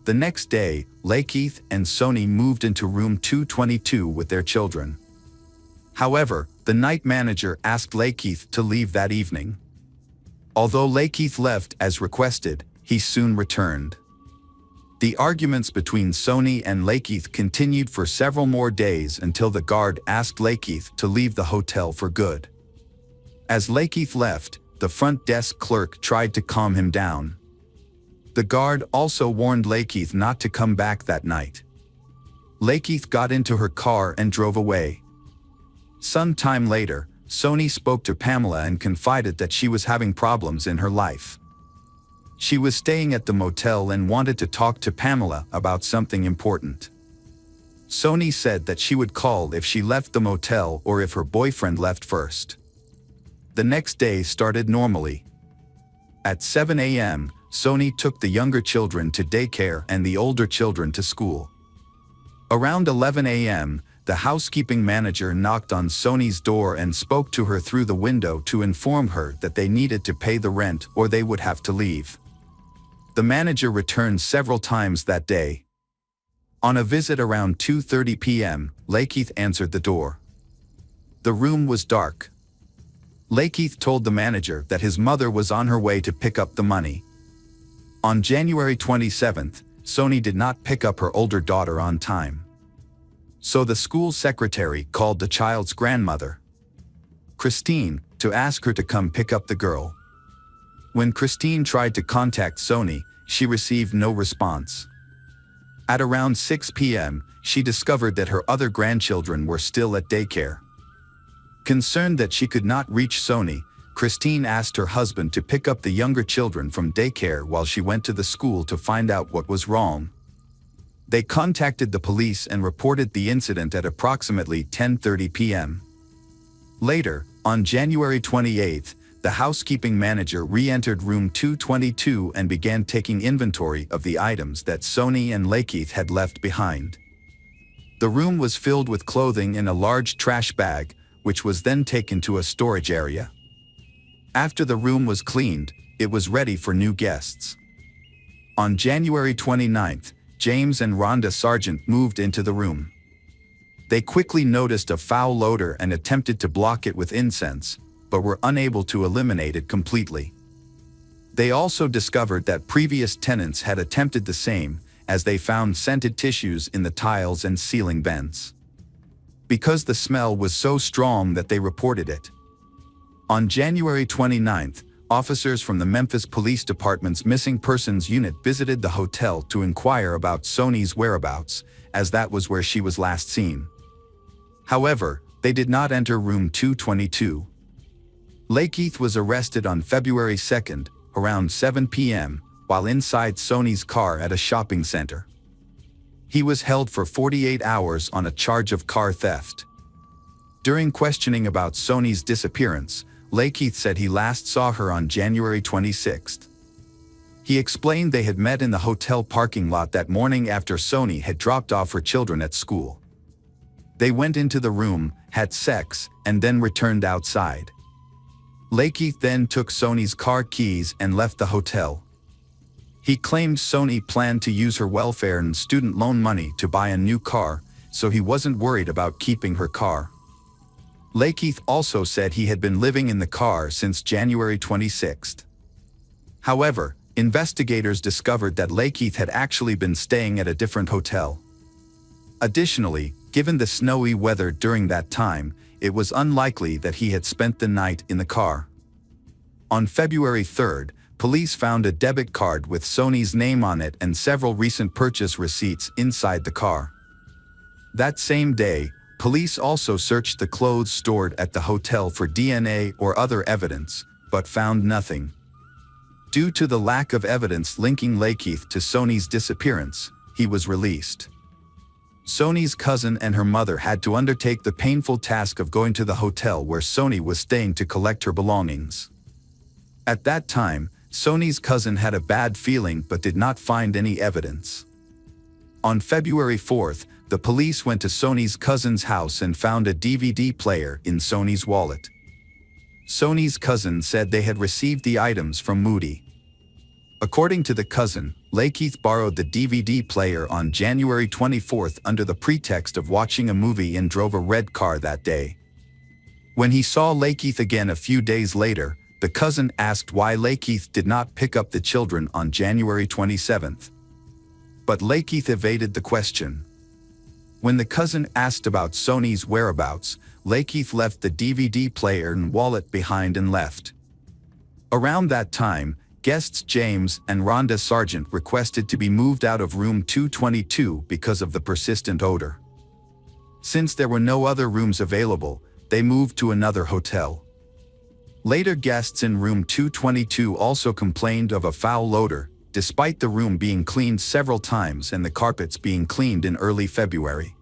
Speaker 1: The next day, Lakeith and Sony moved into room 222 with their children. However, the night manager asked Lakeith to leave that evening. Although Lakeith left as requested, he soon returned. The arguments between Sony and Lakeith continued for several more days until the guard asked Lakeith to leave the hotel for good. As Lakeith left, the front desk clerk tried to calm him down. The guard also warned Lakeith not to come back that night. Lakeith got into her car and drove away. Some time later, Sony spoke to Pamela and confided that she was having problems in her life. She was staying at the motel and wanted to talk to Pamela about something important. Sony said that she would call if she left the motel or if her boyfriend left first. The next day started normally. At 7 a.m., Sony took the younger children to daycare and the older children to school. Around 11 a.m., the housekeeping manager knocked on Sony's door and spoke to her through the window to inform her that they needed to pay the rent or they would have to leave. The manager returned several times that day. On a visit around 2:30 p.m., Lakeith answered the door. The room was dark. Lakeith told the manager that his mother was on her way to pick up the money. On January 27th, Sony did not pick up her older daughter on time. So the school secretary called the child's grandmother, Christine, to ask her to come pick up the girl. When Christine tried to contact Sony, she received no response. At around 6 p.m., she discovered that her other grandchildren were still at daycare. Concerned that she could not reach Sony, Christine asked her husband to pick up the younger children from daycare while she went to the school to find out what was wrong. They contacted the police and reported the incident at approximately 10:30 p.m. Later, on January 28, the housekeeping manager re-entered room 222 and began taking inventory of the items that Sony and Lakeith had left behind. The room was filled with clothing in a large trash bag, which was then taken to a storage area. After the room was cleaned, it was ready for new guests. On January 29th, James and Rhonda Sargent moved into the room. They quickly noticed a foul odor and attempted to block it with incense, but were unable to eliminate it completely. They also discovered that previous tenants had attempted the same, as they found scented tissues in the tiles and ceiling vents. because the smell was so strong that they reported it. On January 29th, officers from the Memphis Police Department's Missing Persons Unit visited the hotel to inquire about Soni's whereabouts, as that was where she was last seen. However, they did not enter room 222. Lakeith was arrested on February 2nd, around 7 p.m., while inside Soni's car at a shopping center. He was held for 48 hours on a charge of car theft. During questioning about Soni's disappearance, Lakeith said he last saw her on January 26th. He explained they had met in the hotel parking lot that morning after Soni had dropped off her children at school. They went into the room, had sex, and then returned outside. Lakeith then took Soni's car keys and left the hotel. He claimed Soni planned to use her welfare and student loan money to buy a new car, so he wasn't worried about keeping her car. Lakeith also said he had been living in the car since January 26th. However, investigators discovered that Lakeith had actually been staying at a different hotel. Additionally, given the snowy weather during that time, it was unlikely that he had spent the night in the car. On February 3rd, police found a debit card with Soni's name on it and several recent purchase receipts inside the car. That same day, police also searched the clothes stored at the hotel for DNA or other evidence, but found nothing. Due to the lack of evidence linking Lakeith to Soni's disappearance, he was released. Soni's cousin and her mother had to undertake the painful task of going to the hotel where Soni was staying to collect her belongings. At that time, Soni's cousin had a bad feeling but did not find any evidence. On February 4th, the police went to Soni's cousin's house and found a DVD player in Soni's wallet. Soni's cousin said they had received the items from Moody. According to the cousin, Lakeith borrowed the DVD player on January 24th under the pretext of watching a movie and drove a red car that day. When he saw Lakeith again a few days later, the cousin asked why Lakeith did not pick up the children on January 27th. But Lakeith evaded the question. When the cousin asked about Soni's whereabouts, Lakeith left the DVD player and wallet behind and left. Around that time, guests James and Rhonda Sargent requested to be moved out of room 222 because of the persistent odor. Since there were no other rooms available, they moved to another hotel. Later guests in room 222 also complained of a foul odor, despite the room being cleaned several times and the carpets being cleaned in early February.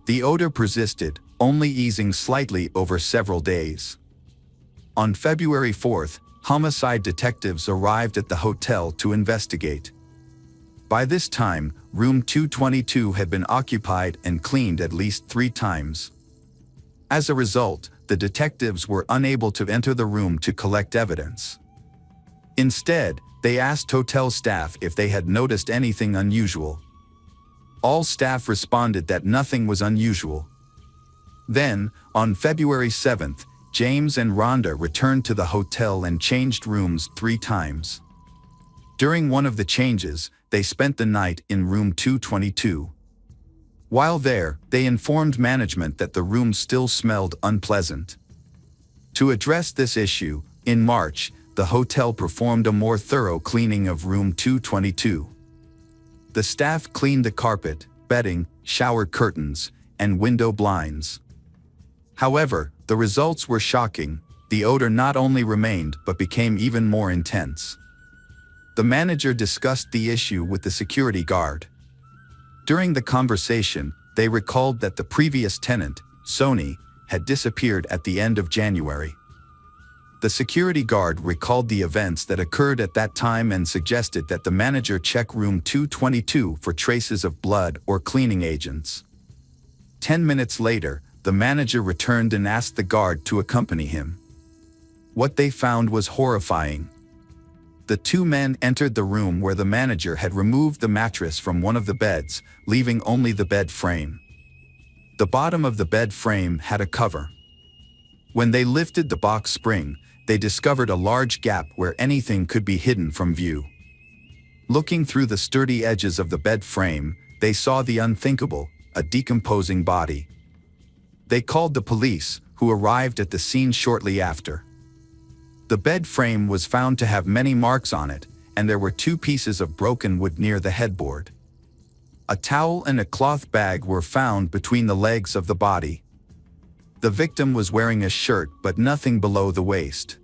Speaker 1: The odor persisted, only easing slightly over several days. On February 4th, homicide detectives arrived at the hotel to investigate. By this time, room 222 had been occupied and cleaned at least 3 times. As a result, the detectives were unable to enter the room to collect evidence. Instead, they asked hotel staff if they had noticed anything unusual. All staff responded that nothing was unusual. Then, on February 7th, James and Rhonda returned to the hotel and changed rooms 3 times. During one of the changes, they spent the night in room 222. While there, they informed management that the room still smelled unpleasant. To address this issue, in March, the hotel performed a more thorough cleaning of room 222. The staff cleaned the carpet, bedding, shower curtains, and window blinds. However, the results were shocking. The odor not only remained but became even more intense. The manager discussed the issue with the security guard. During the conversation, they recalled that the previous tenant, Soni, had disappeared at the end of January. The security guard recalled the events that occurred at that time and suggested that the manager check room 222 for traces of blood or cleaning agents. 10 minutes later, the manager returned and asked the guard to accompany him. What they found was horrifying. The 2 men entered the room where the manager had removed the mattress from one of the beds, leaving only the bed frame. The bottom of the bed frame had a cover. When they lifted the box spring, they discovered a large gap where anything could be hidden from view. Looking through the sturdy edges of the bed frame, they saw the unthinkable, a decomposing body. They called the police, who arrived at the scene shortly after. The bed frame was found to have many marks on it, and there were 2 pieces of broken wood near the headboard. A towel and a cloth bag were found between the legs of the body. The victim was wearing a shirt but nothing below the waist.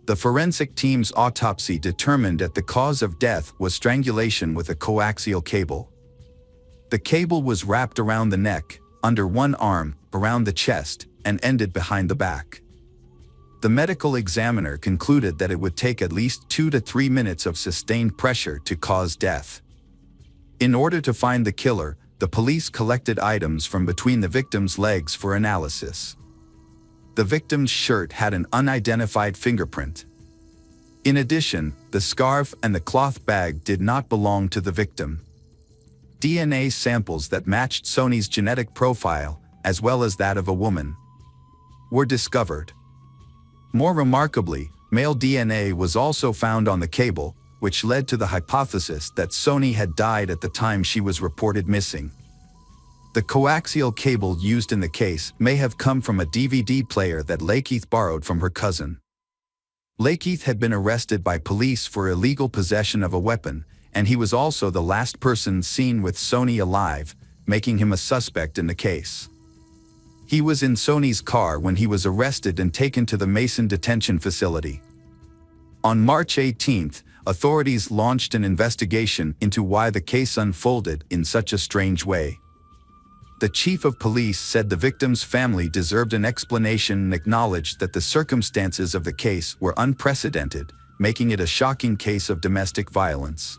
Speaker 1: The forensic team's autopsy determined that the cause of death was strangulation with a coaxial cable. The cable was wrapped around the neck, under one arm, around the chest, and ended behind the back. The medical examiner concluded that it would take at least 2 to 3 minutes of sustained pressure to cause death. In order to find the killer, the police collected items from between the victim's legs for analysis. The victim's shirt had an unidentified fingerprint. In addition, the scarf and the cloth bag did not belong to the victim. DNA samples that matched Soni's genetic profile, as well as that of a woman, were discovered. More remarkably, male DNA was also found on the cable, which led to the hypothesis that Soni had died at the time she was reported missing. The coaxial cable used in the case may have come from a DVD player that Lakeith borrowed from her cousin. Lakeith had been arrested by police for illegal possession of a weapon, and he was also the last person seen with Soni alive, making him a suspect in the case. He was in Soni's car when he was arrested and taken to the Mason detention facility. On March 18, authorities launched an investigation into why the case unfolded in such a strange way. The chief of police said the victim's family deserved an explanation and acknowledged that the circumstances of the case were unprecedented, making it a shocking case of domestic violence.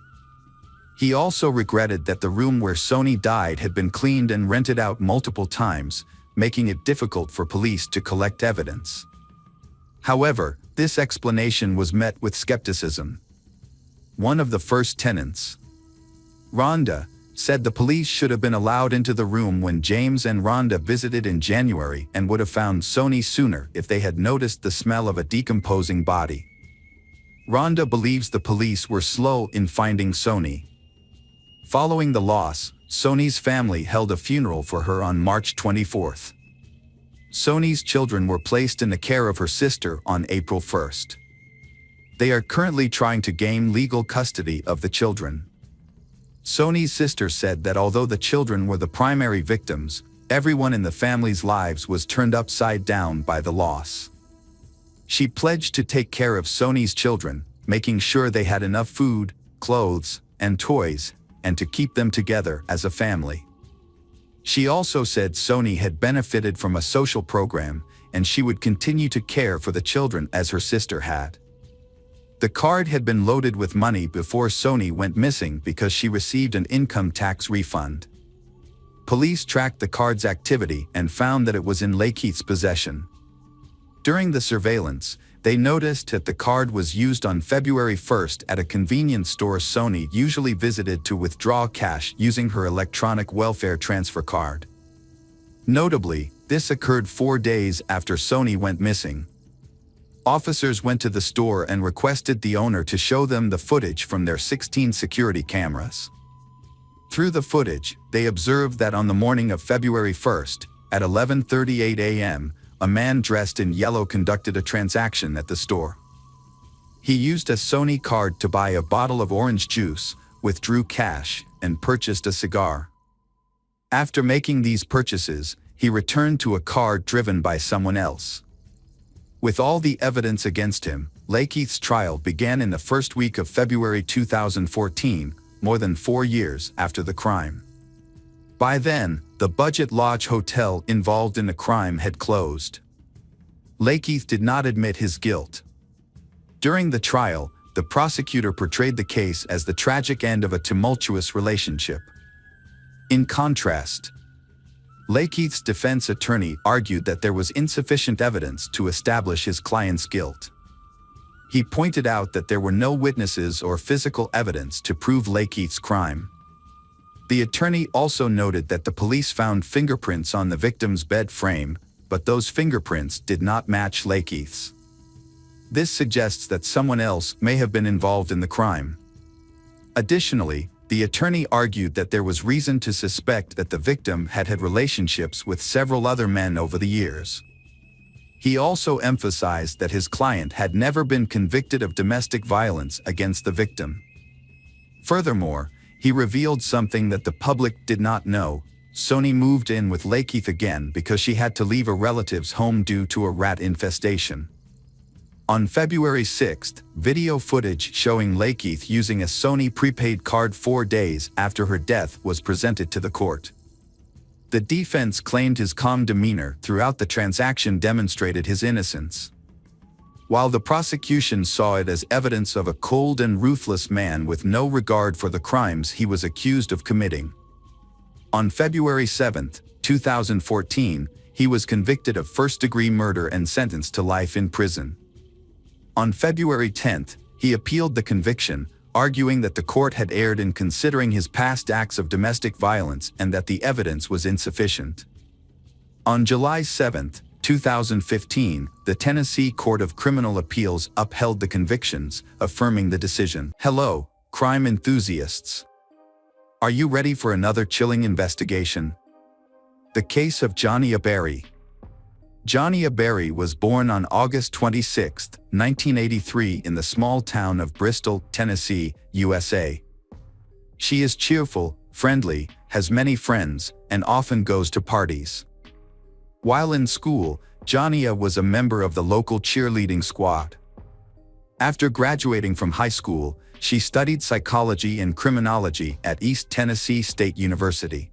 Speaker 1: He also regretted that the room where Soni died had been cleaned and rented out multiple times, making it difficult for police to collect evidence. However, this explanation was met with skepticism. One of the first tenants, Rhonda, said the police should have been allowed into the room when James and Rhonda visited in January and would have found Soni sooner if they had noticed the smell of a decomposing body. Rhonda believes the police were slow in finding Soni. Following the loss, Soni's family held a funeral for her on March 24th. Soni's children were placed in the care of her sister on April 1st. They are currently trying to gain legal custody of the children. Soni's sister said that although the children were the primary victims, everyone in the family's lives was turned upside down by the loss. She pledged to take care of Soni's children, making sure they had enough food, clothes, and toys, and to keep them together as a family. She also said Soni had benefited from a social program, and she would continue to care for the children as her sister had. The card had been loaded with money before Soni went missing because she received an income tax refund. Police tracked the card's activity and found that it was in Lakeith's possession. During the surveillance, they noticed that the card was used on February 1st at a convenience store Soni usually visited to withdraw cash using her electronic welfare transfer card. Notably, this occurred 4 days after Soni went missing. Officers went to the store and requested the owner to show them the footage from their 16 security cameras. Through the footage, they observed that on the morning of February 1st, at 11:38 a.m., a man dressed in yellow conducted a transaction at the store. He used a Soni card to buy a bottle of orange juice, withdrew cash, and purchased a cigar. After making these purchases, he returned to a car driven by someone else. With all the evidence against him, Lakeith's trial began in the first week of February 2014, more than 4 years after the crime. By then, the Budget Lodge Hotel involved in the crime had closed. Lakeith did not admit his guilt. During the trial, the prosecutor portrayed the case as the tragic end of a tumultuous relationship. In contrast, Lakeith's defense attorney argued that there was insufficient evidence to establish his client's guilt. He pointed out that there were no witnesses or physical evidence to prove Lakeith's crime. The attorney also noted that the police found fingerprints on the victim's bed frame, but those fingerprints did not match Lakeith's. This suggests that someone else may have been involved in the crime. Additionally, The attorney argued that there was reason to suspect that the victim had had relationships with several other men over the years. He also emphasized that his client had never been convicted of domestic violence against the victim. Furthermore, he revealed something that the public did not know. Sony moved in with Lakeith again because she had to leave a relative's home due to a rat infestation. On February 6, video footage showing Lakeith using a Sony prepaid card 4 days after her death was presented to the court. The defense claimed his calm demeanor throughout the transaction demonstrated his innocence, while the prosecution saw it as evidence of a cold and ruthless man with no regard for the crimes he was accused of committing. On February 7, 2014, he was convicted of first-degree murder and sentenced to life in prison. On February 10, he appealed the conviction, arguing that the court had erred in considering his past acts of domestic violence and that the evidence was insufficient. On July 7, 2015, the Tennessee Court of Criminal Appeals upheld the convictions, affirming the decision. Hello, crime enthusiasts. Are you ready for another chilling investigation? The case of Dianna D'Aiello. Dianna D'Aiello was born on August 26, 1983 in the small town of Bristol, Tennessee, USA. She is cheerful, friendly, has many friends, and often goes to parties. While in school, Dianna was a member of the local cheerleading squad. After graduating from high school, she studied psychology and criminology at East Tennessee State University.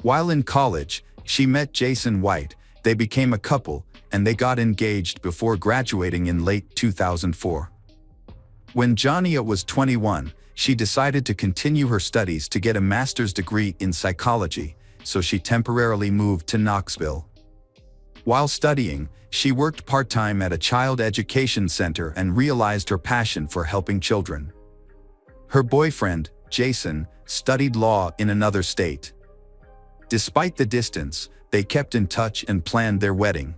Speaker 1: While in college, she met Jason White. They became a couple, and they got engaged before graduating in late 2004. When Dianna was 21, she decided to continue her studies to get a master's degree in psychology, so she temporarily moved to Knoxville. While studying, she worked part-time at a child education center and realized her passion for helping children. Her boyfriend, Jason, studied law in another state. Despite the distance, they kept in touch and planned their wedding.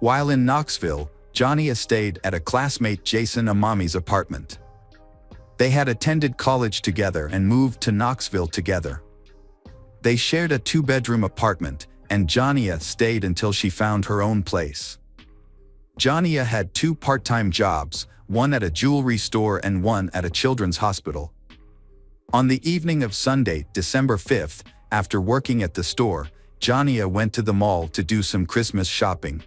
Speaker 1: While in Knoxville, Dianna stayed at a classmate Jason Amami's apartment. They had attended college together and moved to Knoxville together. They shared a 2-bedroom apartment, and Dianna stayed until she found her own place. Dianna had 2 part-time jobs, one at a jewelry store and one at a children's hospital. On the evening of Sunday, December 5th, after working at the store, Dianna went to the mall to do some Christmas shopping.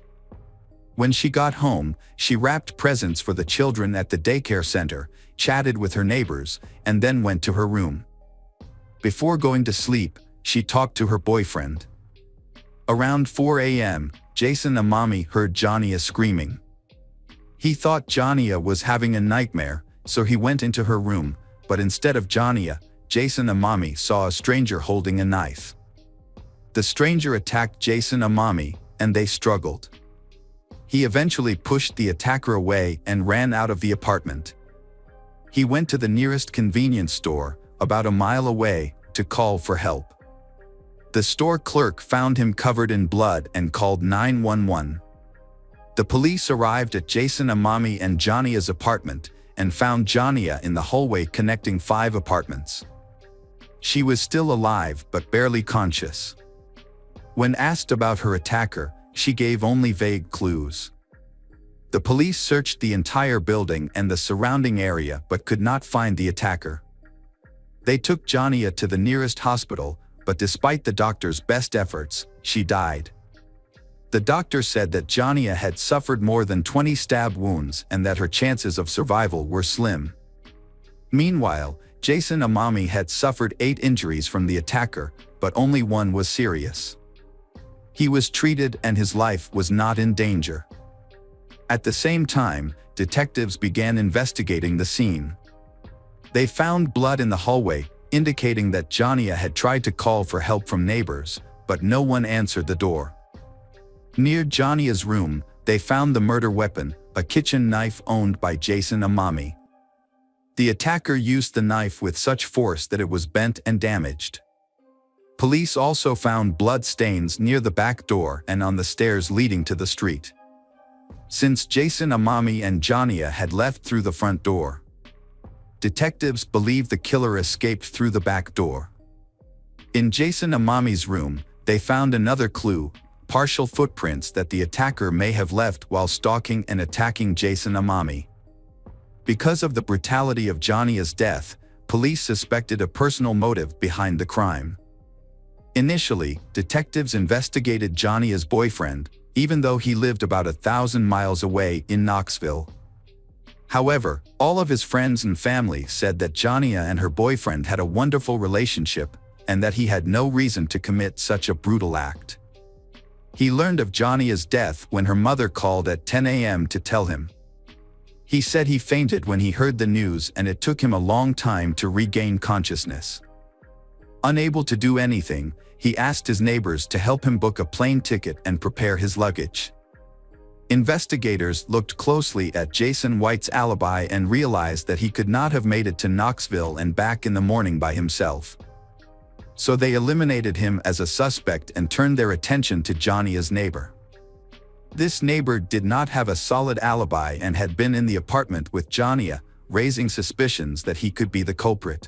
Speaker 1: When she got home, she wrapped presents for the children at the daycare center, chatted with her neighbors, and then went to her room. Before going to sleep, she talked to her boyfriend. Around 4 a.m., Jason Amami heard Dianna screaming. He thought Dianna was having a nightmare, so he went into her room, but instead of Dianna, Jason Amami saw a stranger holding a knife. The stranger attacked Jason Amami, and they struggled. He eventually pushed the attacker away and ran out of the apartment. He went to the nearest convenience store, about a mile away, to call for help. The store clerk found him covered in blood and called 911. The police arrived at Jason Amami and Dianna's apartment and found Dianna in the hallway connecting 5 apartments. She was still alive but barely conscious. When asked about her attacker, she gave only vague clues. The police searched the entire building and the surrounding area but could not find the attacker. They took Dianna to the nearest hospital, but despite the doctor's best efforts, she died. The doctor said that Dianna had suffered more than 20 stab wounds and that her chances of survival were slim. Meanwhile, Jason Amami had suffered 8 injuries from the attacker, but only one was serious. He was treated and his life was not in danger. At the same time, detectives began investigating the scene. They found blood in the hallway, indicating that Dianna had tried to call for help from neighbors, but no one answered the door. Near Dianna's room, they found the murder weapon, a kitchen knife owned by Jason Amami. The attacker used the knife with such force that it was bent and damaged. Police also found blood stains near the back door and on the stairs leading to the street. Since Jason Amami and Dianna had left through the front door, detectives believe the killer escaped through the back door. In Jason Amami's room, they found another clue, partial footprints that the attacker may have left while stalking and attacking Jason Amami. Because of the brutality of Dianna's death, police suspected a personal motive behind the crime. Initially, detectives investigated Dianna's boyfriend, even though he lived about 1,000 miles away in Knoxville. However, all of his friends and family said that Dianna and her boyfriend had a wonderful relationship and that he had no reason to commit such a brutal act. He learned of Dianna's death when her mother called at 10 a.m. to tell him. He said he fainted when he heard the news and it took him a long time to regain consciousness. Unable to do anything, he asked his neighbors to help him book a plane ticket and prepare his luggage. Investigators looked closely at Jason White's alibi and realized that he could not have made it to Knoxville and back in the morning by himself. So they eliminated him as a suspect and turned their attention to Dianna's neighbor. This neighbor did not have a solid alibi and had been in the apartment with Dianna, raising suspicions that he could be the culprit.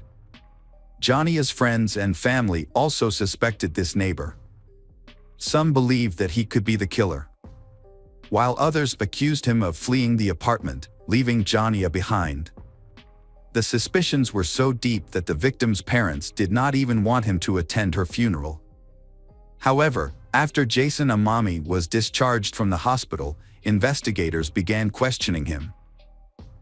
Speaker 1: Dianna's friends and family also suspected this neighbor. Some believed that he could be the killer, while others accused him of fleeing the apartment, leaving Dianna behind. The suspicions were so deep that the victim's parents did not even want him to attend her funeral. However, after Jason Amami was discharged from the hospital, investigators began questioning him.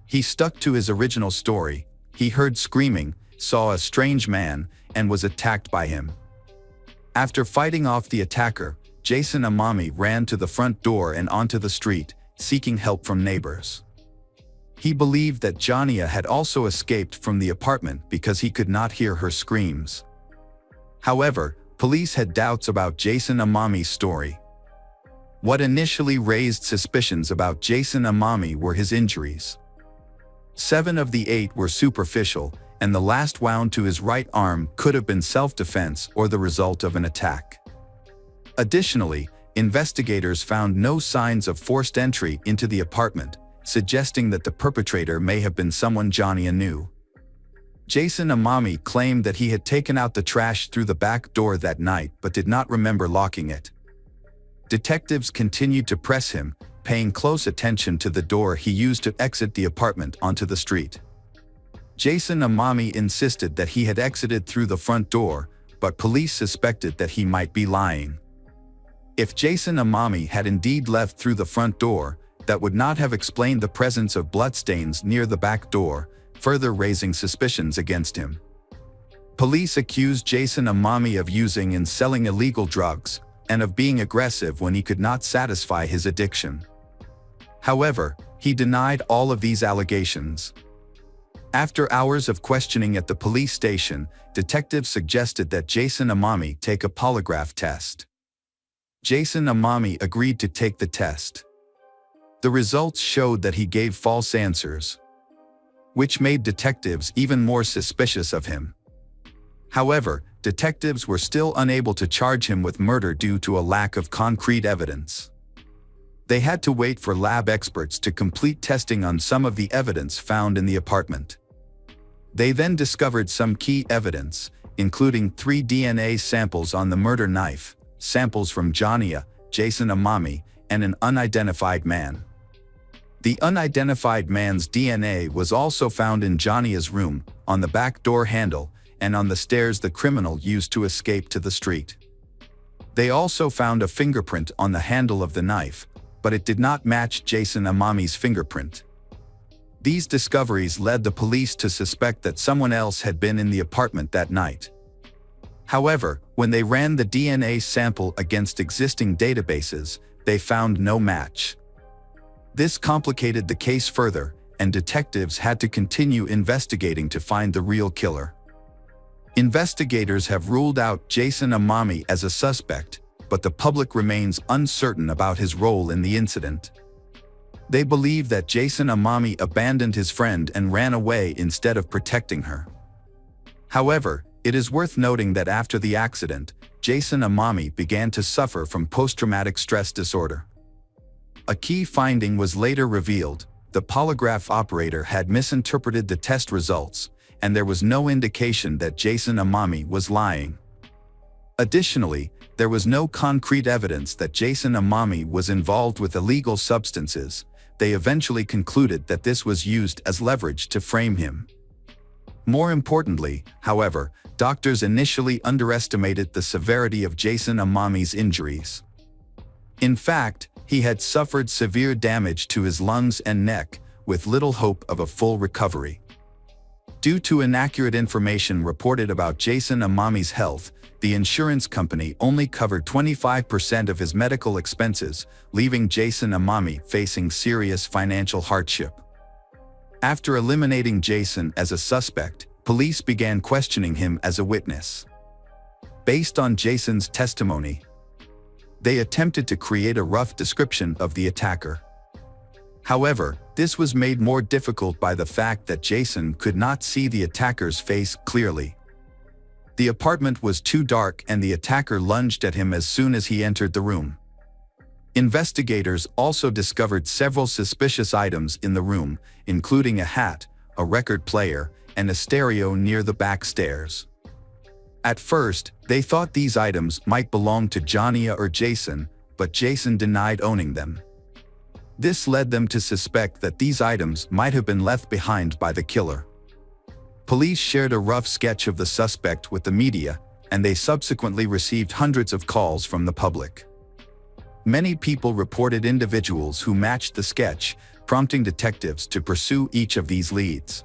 Speaker 1: He stuck to his original story. He heard screaming, saw a strange man, and was attacked by him. After fighting off the attacker, Jason Amami ran to the front door and onto the street, seeking help from neighbors. He believed that Dianna had also escaped from the apartment because he could not hear her screams. However, police had doubts about Jason Amami's story. What initially raised suspicions about Jason Amami were his injuries. 7 of the 8 were superficial, and the last wound to his right arm could have been self-defense or the result of an attack. Additionally, investigators found no signs of forced entry into the apartment, suggesting that the perpetrator may have been someone Dianna knew. Jason Amami claimed that he had taken out the trash through the back door that night but did not remember locking it. Detectives continued to press him, paying close attention to the door he used to exit the apartment onto the street. Jason Amami insisted that he had exited through the front door, but police suspected that he might be lying. If Jason Amami had indeed left through the front door, that would not have explained the presence of bloodstains near the back door, further raising suspicions against him. Police accused Jason Amami of using and selling illegal drugs, and of being aggressive when he could not satisfy his addiction. However, he denied all of these allegations. After hours of questioning at the police station, detectives suggested that Jason Amami take a polygraph test. Jason Amami agreed to take the test. The results showed that he gave false answers, which made detectives even more suspicious of him. However, detectives were still unable to charge him with murder due to a lack of concrete evidence. They had to wait for lab experts to complete testing on some of the evidence found in the apartment. They then discovered some key evidence, including 3 DNA samples on the murder knife, samples from Dianna, Jason Amami, and an unidentified man. The unidentified man's DNA was also found in Dianna's room, on the back door handle, and on the stairs the criminal used to escape to the street. They also found a fingerprint on the handle of the knife, but it did not match Jason Amami's fingerprint. These discoveries led the police to suspect that someone else had been in the apartment that night. However, when they ran the DNA sample against existing databases, they found no match. This complicated the case further, and detectives had to continue investigating to find the real killer. Investigators have ruled out Jason Amami as a suspect, but the public remains uncertain about his role in the incident. They believe that Jason Amami abandoned his friend and ran away instead of protecting her. However, it is worth noting that after the accident, Jason Amami began to suffer from post-traumatic stress disorder. A key finding was later revealed. the polygraph operator had misinterpreted the test results, and there was no indication that Jason Amami was lying. Additionally, there was no concrete evidence that Jason Amami was involved with illegal substances. They eventually concluded that this was used as leverage to frame him. More importantly, however, doctors initially underestimated the severity of Jason Amami's injuries. In fact, he had suffered severe damage to his lungs and neck, with little hope of a full recovery. Due to inaccurate information reported about Jason Amami's health, the insurance company only covered 25% of his medical expenses, leaving Jason Amami facing serious financial hardship. After eliminating Jason as a suspect, police began questioning him as a witness. Based on Jason's testimony, they attempted to create a rough description of the attacker. However, this was made more difficult by the fact that Jason could not see the attacker's face clearly. The apartment was too dark and the attacker lunged at him as soon as he entered the room. Investigators also discovered several suspicious items in the room, including a hat, a record player, and a stereo near the back stairs. At first, they thought these items might belong to Dianna or Jason, but Jason denied owning them. This led them to suspect that these items might have been left behind by the killer. Police shared a rough sketch of the suspect with the media, and they subsequently received hundreds of calls from the public. Many people reported individuals who matched the sketch, prompting detectives to pursue each of these leads.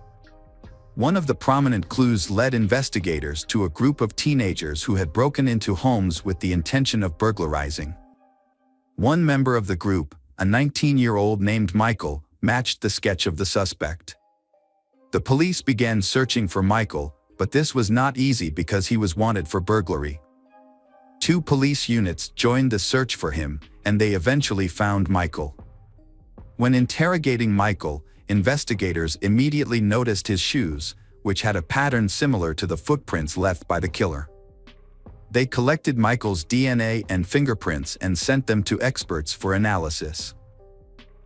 Speaker 1: One of the prominent clues led investigators to a group of teenagers who had broken into homes with the intention of burglarizing. One member of the group, a 19-year-old named Michael, matched the sketch of the suspect. The police began searching for Michael, but this was not easy because he was wanted for burglary. 2 police units joined the search for him, and they eventually found Michael. When interrogating Michael, investigators immediately noticed his shoes, which had a pattern similar to the footprints left by the killer. They collected Michael's DNA and fingerprints and sent them to experts for analysis.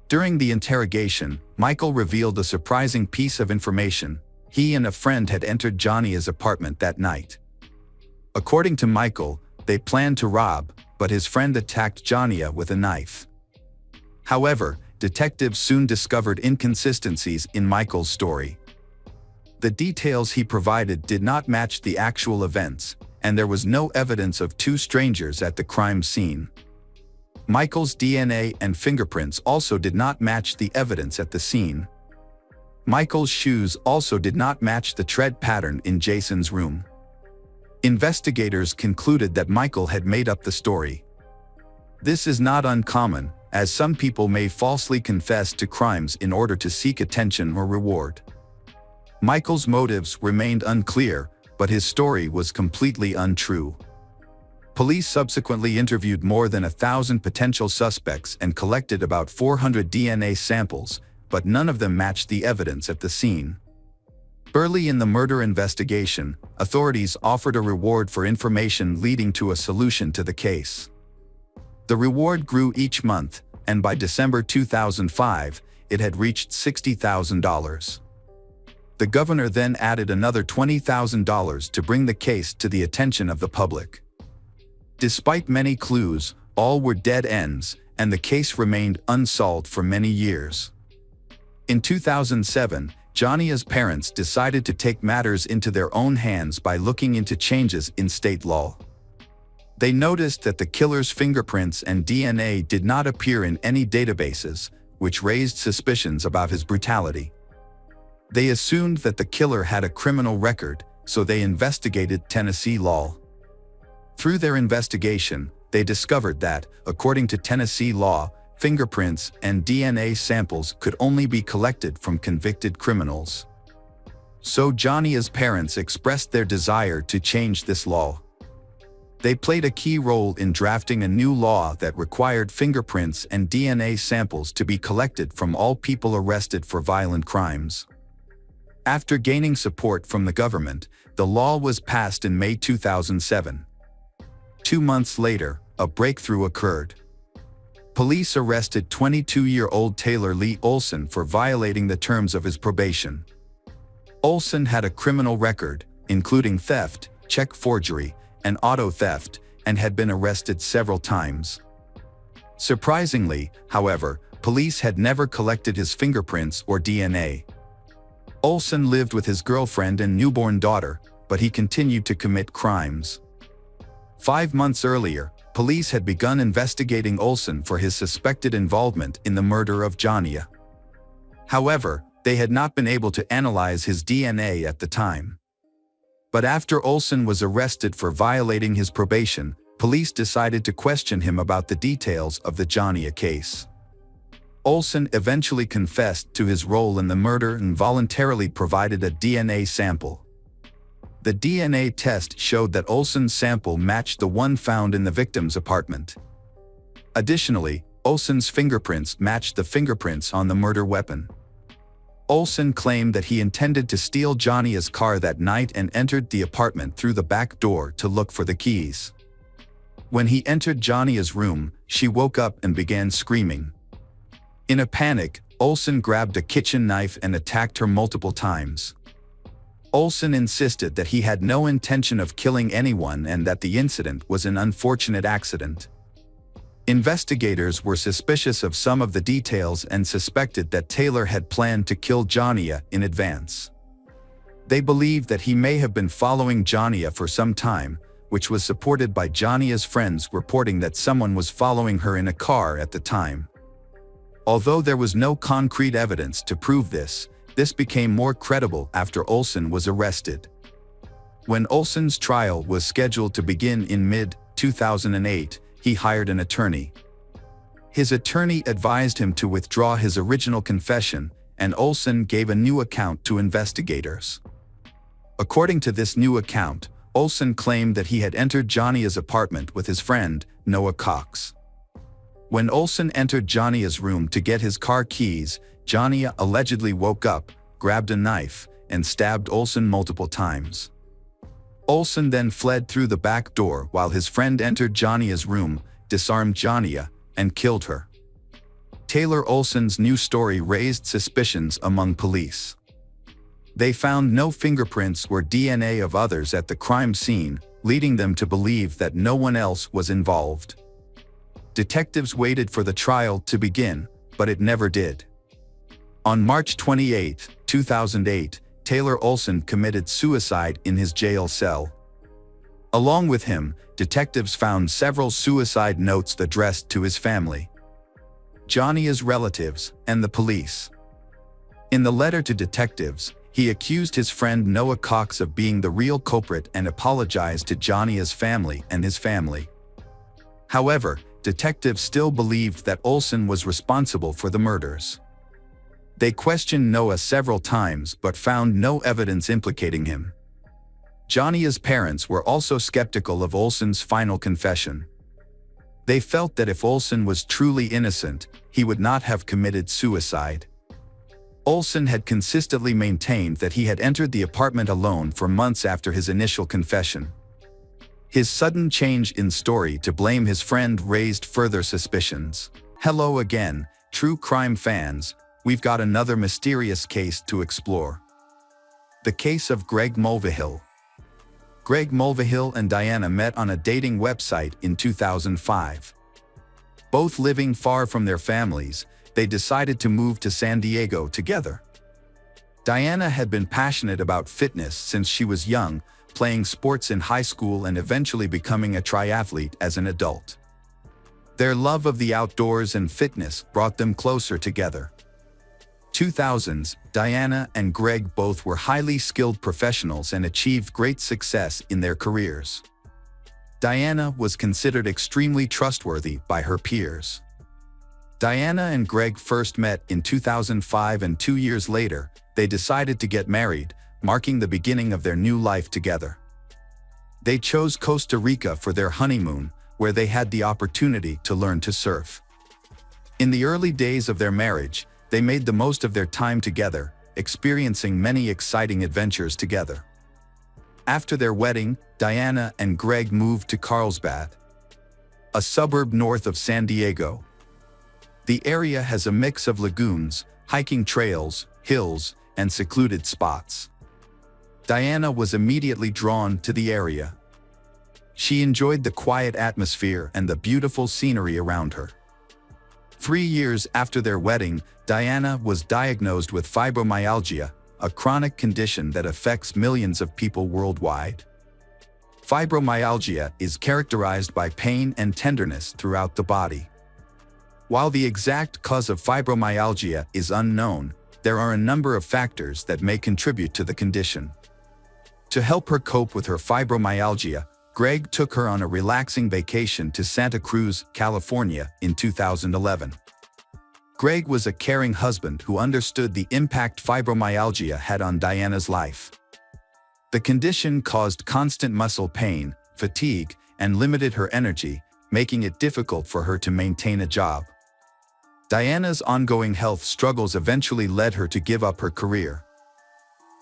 Speaker 1: During the interrogation, Michael revealed a surprising piece of information. He and a friend had entered Dianna's apartment that night. According to Michael, they planned to rob, but his friend attacked Dianna with a knife. However, detectives soon discovered inconsistencies in Michael's story. The details he provided did not match the actual events, and there was no evidence of 2 strangers at the crime scene. Michael's DNA and fingerprints also did not match the evidence at the scene. Michael's shoes also did not match the tread pattern in Jason's room. Investigators concluded that Michael had made up the story. This is not uncommon, as some people may falsely confess to crimes in order to seek attention or reward. Michael's motives remained unclear, but his story was completely untrue. Police subsequently interviewed more than 1,000 potential suspects and collected about 400 DNA samples, but none of them matched the evidence at the scene. Early in the murder investigation, authorities offered a reward for information leading to a solution to the case. The reward grew each month, and by December 2005, it had reached $60,000. The governor then added another $20,000 to bring the case to the attention of the public. Despite many clues, all were dead ends, and the case remained unsolved for many years. In 2007, Dianna's parents decided to take matters into their own hands by looking into changes in state law. They noticed that the killer's fingerprints and DNA did not appear in any databases, which raised suspicions about his brutality. They assumed that the killer had a criminal record, so they investigated Tennessee law. Through their investigation, they discovered that, according to Tennessee law, fingerprints and DNA samples could only be collected from convicted criminals. So Dianna's parents expressed their desire to change this law. They played a key role in drafting a new law that required fingerprints and DNA samples to be collected from all people arrested for violent crimes. After gaining support from the government, the law was passed in May 2007. 2 months later, a breakthrough occurred. Police arrested 22-year-old Taylor Lee Olson for violating the terms of his probation. Olson had a criminal record, including theft, check forgery, and auto theft, and had been arrested several times. Surprisingly, however, police had never collected his fingerprints or DNA. Olson lived with his girlfriend and newborn daughter, but he continued to commit crimes. 5 months earlier, police had begun investigating Olson for his suspected involvement in the murder of Dianna. However, they had not been able to analyze his DNA at the time. But after Olson was arrested for violating his probation, police decided to question him about the details of the Dianna case. Olson eventually confessed to his role in the murder and voluntarily provided a DNA sample. The DNA test showed that Olson's sample matched the one found in the victim's apartment. Additionally, Olson's fingerprints matched the fingerprints on the murder weapon. Olson claimed that he intended to steal Dianna's car that night and entered the apartment through the back door to look for the keys. When he entered Dianna's room, she woke up and began screaming. In a panic, Olson grabbed a kitchen knife and attacked her multiple times. Olson insisted that he had no intention of killing anyone and that the incident was an unfortunate accident. Investigators were suspicious of some of the details and suspected that Taylor had planned to kill Dianna in advance. They believed that he may have been following Dianna for some time, which was supported by Dianna's friends reporting that someone was following her in a car at the time. Although there was no concrete evidence to prove this became more credible after Olson was arrested. When Olson's trial was scheduled to begin in mid-2008, he hired an attorney. His attorney advised him to withdraw his original confession, and Olson gave a new account to investigators. According to this new account, Olson claimed that he had entered Dianna's apartment with his friend, Noah Cox. When Olson entered Dianna's room to get his car keys, Dianna allegedly woke up, grabbed a knife, and stabbed Olson multiple times. Olson then fled through the back door while his friend entered Dianna's room, disarmed Dianna, and killed her. Taylor Olson's new story raised suspicions among police. They found no fingerprints or DNA of others at the crime scene, leading them to believe that no one else was involved. Detectives waited for the trial to begin, but it never did. On March 28, 2008, Taylor Olson committed suicide in his jail cell. Along with him, detectives found several suicide notes addressed to his family, Dianna's relatives, and the police. In the letter to detectives, he accused his friend Noah Cox of being the real culprit and apologized to Dianna's family and his family. However, detectives still believed that Olson was responsible for the murders. They questioned Noah several times but found no evidence implicating him. Dianna's parents were also skeptical of Olson's final confession. They felt that if Olson was truly innocent, he would not have committed suicide. Olson had consistently maintained that he had entered the apartment alone for months after his initial confession. His sudden change in story to blame his friend raised further suspicions. Hello again, true crime fans. We've got another mysterious case to explore. The case of Greg Mulvihill. Greg Mulvihill and Dianna met on a dating website in 2005. Both living far from their families, they decided to move to San Diego together. Dianna had been passionate about fitness since she was young, playing sports in high school and eventually becoming a triathlete as an adult. Their love of the outdoors and fitness brought them closer together. 2000s, Dianna and Greg both were highly skilled professionals and achieved great success in their careers. Dianna was considered extremely trustworthy by her peers. Dianna and Greg first met in 2005 and 2 years later, they decided to get married, marking the beginning of their new life together. They chose Costa Rica for their honeymoon, where they had the opportunity to learn to surf. In the early days of their marriage, they made the most of their time together, experiencing many exciting adventures together. After their wedding, Dianna and Greg moved to Carlsbad, a suburb north of San Diego. The area has a mix of lagoons, hiking trails, hills, and secluded spots. Dianna was immediately drawn to the area. She enjoyed the quiet atmosphere and the beautiful scenery around her. 3 years after their wedding, Dianna was diagnosed with fibromyalgia, a chronic condition that affects millions of people worldwide. Fibromyalgia is characterized by pain and tenderness throughout the body. While the exact cause of fibromyalgia is unknown, there are a number of factors that may contribute to the condition. To help her cope with her fibromyalgia, Greg took her on a relaxing vacation to Santa Cruz, California, in 2011. Greg was a caring husband who understood the impact fibromyalgia had on Dianna's life. The condition caused constant muscle pain, fatigue, and limited her energy, making it difficult for her to maintain a job. Dianna's ongoing health struggles eventually led her to give up her career.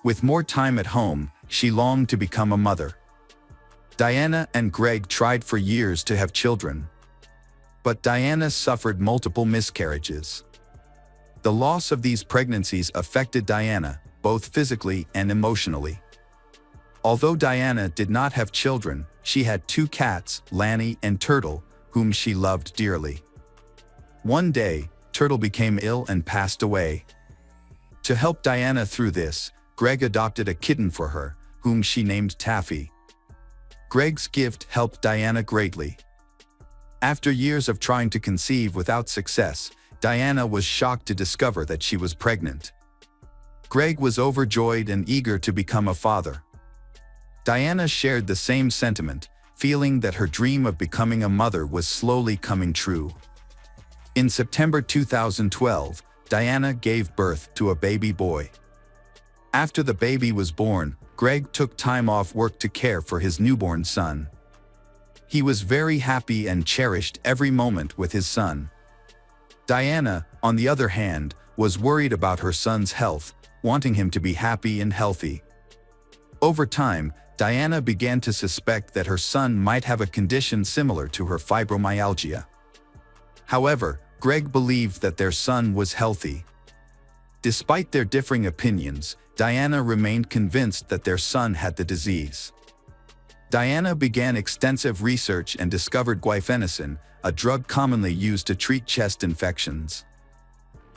Speaker 1: With more time at home, she longed to become a mother. Dianna and Greg tried for years to have children. But Dianna suffered multiple miscarriages. The loss of these pregnancies affected Dianna, both physically and emotionally. Although Dianna did not have children, she had 2 cats, Lanny and Turtle, whom she loved dearly. One day, Turtle became ill and passed away. To help Dianna through this, Greg adopted a kitten for her, whom she named Taffy. Greg's gift helped Dianna greatly. After years of trying to conceive without success, Dianna was shocked to discover that she was pregnant. Greg was overjoyed and eager to become a father. Dianna shared the same sentiment, feeling that her dream of becoming a mother was slowly coming true. In September 2012, Dianna gave birth to a baby boy. After the baby was born, Greg took time off work to care for his newborn son. He was very happy and cherished every moment with his son. Dianna, on the other hand, was worried about her son's health, wanting him to be happy and healthy. Over time, Dianna began to suspect that her son might have a condition similar to her fibromyalgia. However, Greg believed that their son was healthy. Despite their differing opinions, Dianna remained convinced that their son had the disease. Dianna began extensive research and discovered guaifenesin, a drug commonly used to treat chest infections.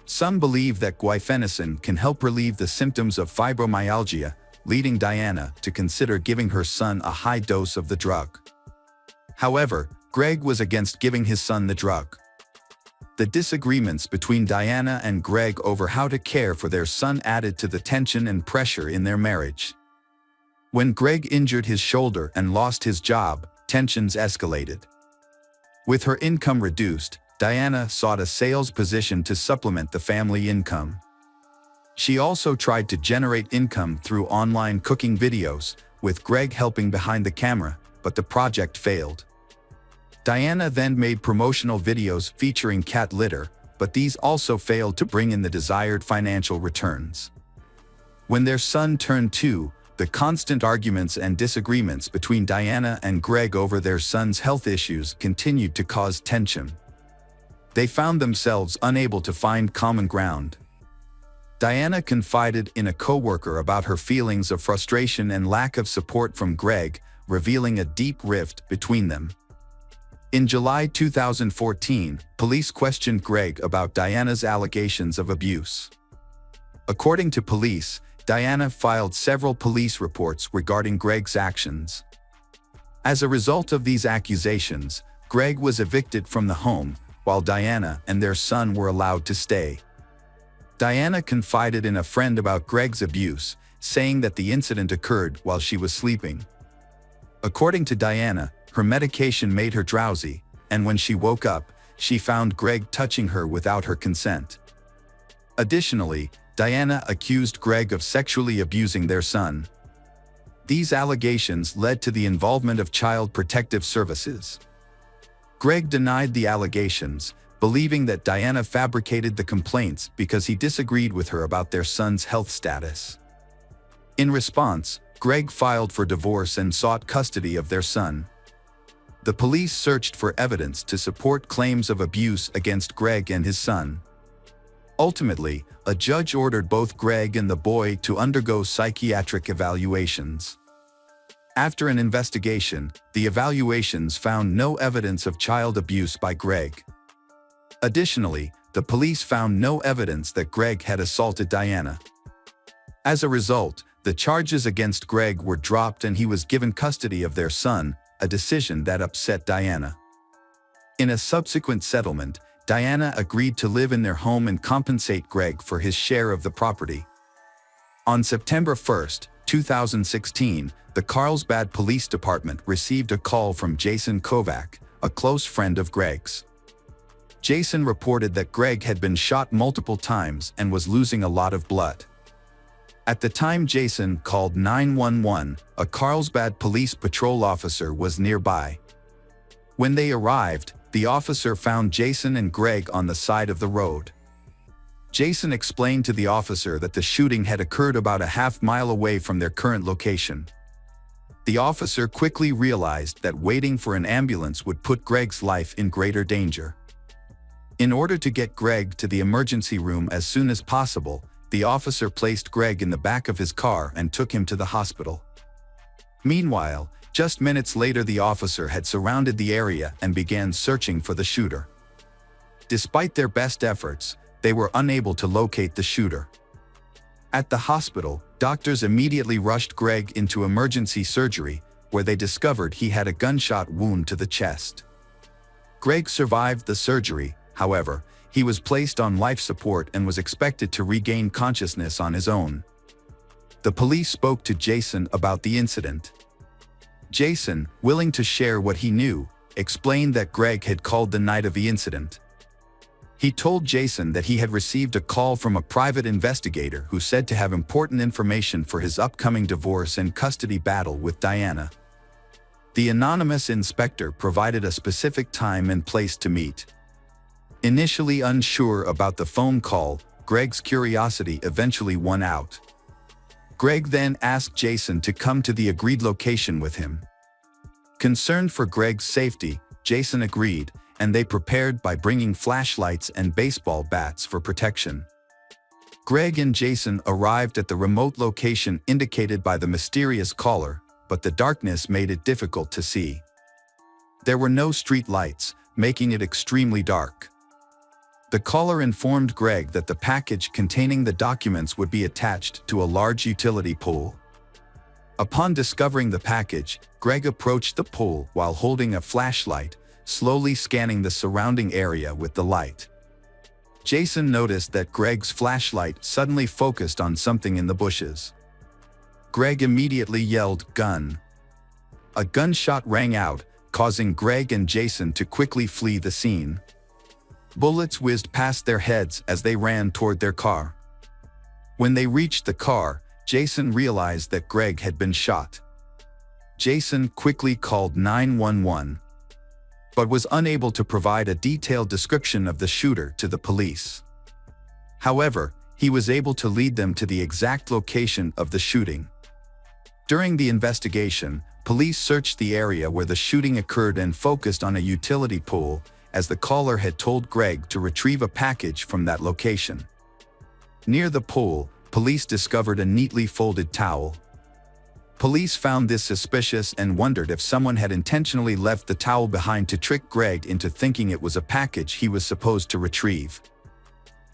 Speaker 1: Some believe that guaifenesin can help relieve the symptoms of fibromyalgia, leading Dianna to consider giving her son a high dose of the drug. However, Greg was against giving his son the drug. The disagreements between Dianna and Greg over how to care for their son added to the tension and pressure in their marriage. When Greg injured his shoulder and lost his job, tensions escalated. With her income reduced, Dianna sought a sales position to supplement the family income. She also tried to generate income through online cooking videos, with Greg helping behind the camera, but the project failed. Dianna then made promotional videos featuring cat litter, but these also failed to bring in the desired financial returns. When their son turned 2, the constant arguments and disagreements between Dianna and Greg over their son's health issues continued to cause tension. They found themselves unable to find common ground. Dianna confided in a coworker about her feelings of frustration and lack of support from Greg, revealing a deep rift between them. In July 2014, police questioned Greg about Dianna's allegations of abuse. According to police, Dianna filed several police reports regarding Greg's actions. As a result of these accusations, Greg was evicted from the home, while Dianna and their son were allowed to stay. Dianna confided in a friend about Greg's abuse, saying that the incident occurred while she was sleeping. According to Dianna, her medication made her drowsy, and when she woke up, she found Greg touching her without her consent. Additionally, Dianna accused Greg of sexually abusing their son. These allegations led to the involvement of Child Protective Services. Greg denied the allegations, believing that Dianna fabricated the complaints because he disagreed with her about their son's health status. In response, Greg filed for divorce and sought custody of their son. The police searched for evidence to support claims of abuse against Greg and his son. Ultimately, a judge ordered both Greg and the boy to undergo psychiatric evaluations. After an investigation, the evaluations found no evidence of child abuse by Greg. Additionally, the police found no evidence that Greg had assaulted Dianna. As a result, the charges against Greg were dropped and he was given custody of their son, a decision that upset Dianna. In a subsequent settlement, Dianna agreed to live in their home and compensate Greg for his share of the property. On September 1, 2016, the Carlsbad Police Department received a call from Jason Kovac, a close friend of Greg's. Jason reported that Greg had been shot multiple times and was losing a lot of blood. At the time Jason called 911, a Carlsbad police patrol officer was nearby. When they arrived, the officer found Jason and Greg on the side of the road. Jason explained to the officer that the shooting had occurred about a half-mile away from their current location. The officer quickly realized that waiting for an ambulance would put Greg's life in greater danger. In order to get Greg to the emergency room as soon as possible, the officer placed Greg in the back of his car and took him to the hospital. Meanwhile, just minutes later the officer had surrounded the area and began searching for the shooter. Despite their best efforts, they were unable to locate the shooter. At the hospital, doctors immediately rushed Greg into emergency surgery, where they discovered he had a gunshot wound to the chest. Greg survived the surgery, however. He was placed on life support and was expected to regain consciousness on his own. The police spoke to Jason about the incident. Jason, willing to share what he knew, explained that Greg had called the night of the incident. He told Jason that he had received a call from a private investigator who said to have important information for his upcoming divorce and custody battle with Dianna. The anonymous inspector provided a specific time and place to meet. Initially unsure about the phone call, Greg's curiosity eventually won out. Greg then asked Jason to come to the agreed location with him. Concerned for Greg's safety, Jason agreed, and they prepared by bringing flashlights and baseball bats for protection. Greg and Jason arrived at the remote location indicated by the mysterious caller, but the darkness made it difficult to see. There were no street lights, making it extremely dark. The caller informed Greg that the package containing the documents would be attached to a large utility pole. Upon discovering the package, Greg approached the pole while holding a flashlight, slowly scanning the surrounding area with the light. Jason noticed that Greg's flashlight suddenly focused on something in the bushes. Greg immediately yelled, "Gun!" A gunshot rang out, causing Greg and Jason to quickly flee the scene. Bullets whizzed past their heads as they ran toward their car. When they reached the car, Jason realized that Greg had been shot. Jason quickly called 911, but was unable to provide a detailed description of the shooter to the police. However, he was able to lead them to the exact location of the shooting. During the investigation, police searched the area where the shooting occurred and focused on a utility pole, as the caller had told Greg to retrieve a package from that location. Near the pole, police discovered a neatly folded towel. Police found this suspicious and wondered if someone had intentionally left the towel behind to trick Greg into thinking it was a package he was supposed to retrieve.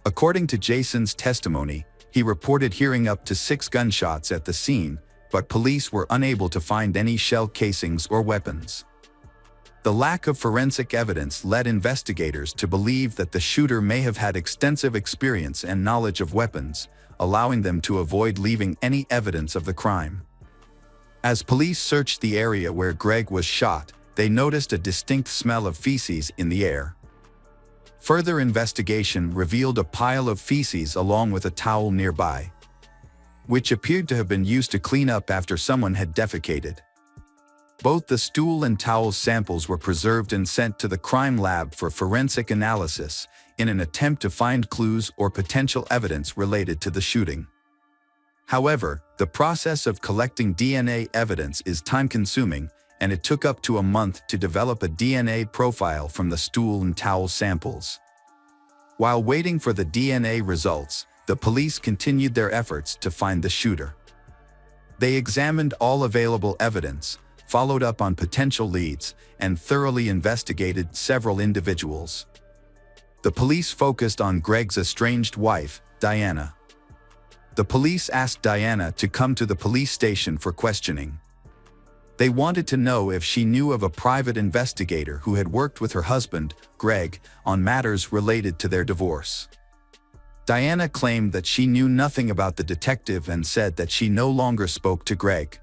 Speaker 1: According to Jason's testimony, he reported hearing up to 6 gunshots at the scene, but police were unable to find any shell casings or weapons. The lack of forensic evidence led investigators to believe that the shooter may have had extensive experience and knowledge of weapons, allowing them to avoid leaving any evidence of the crime. As police searched the area where Greg was shot, they noticed a distinct smell of feces in the air. Further investigation revealed a pile of feces along with a towel nearby, which appeared to have been used to clean up after someone had defecated. Both the stool and towel samples were preserved and sent to the crime lab for forensic analysis in an attempt to find clues or potential evidence related to the shooting. However, the process of collecting DNA evidence is time-consuming, and it took up to a month to develop a DNA profile from the stool and towel samples. While waiting for the DNA results, the police continued their efforts to find the shooter. They examined all available evidence, followed up on potential leads, and thoroughly investigated several individuals. The police focused on Greg's estranged wife, Dianna. The police asked Dianna to come to the police station for questioning. They wanted to know if she knew of a private investigator who had worked with her husband, Greg, on matters related to their divorce. Dianna claimed that she knew nothing about the detective and said that she no longer spoke to Greg.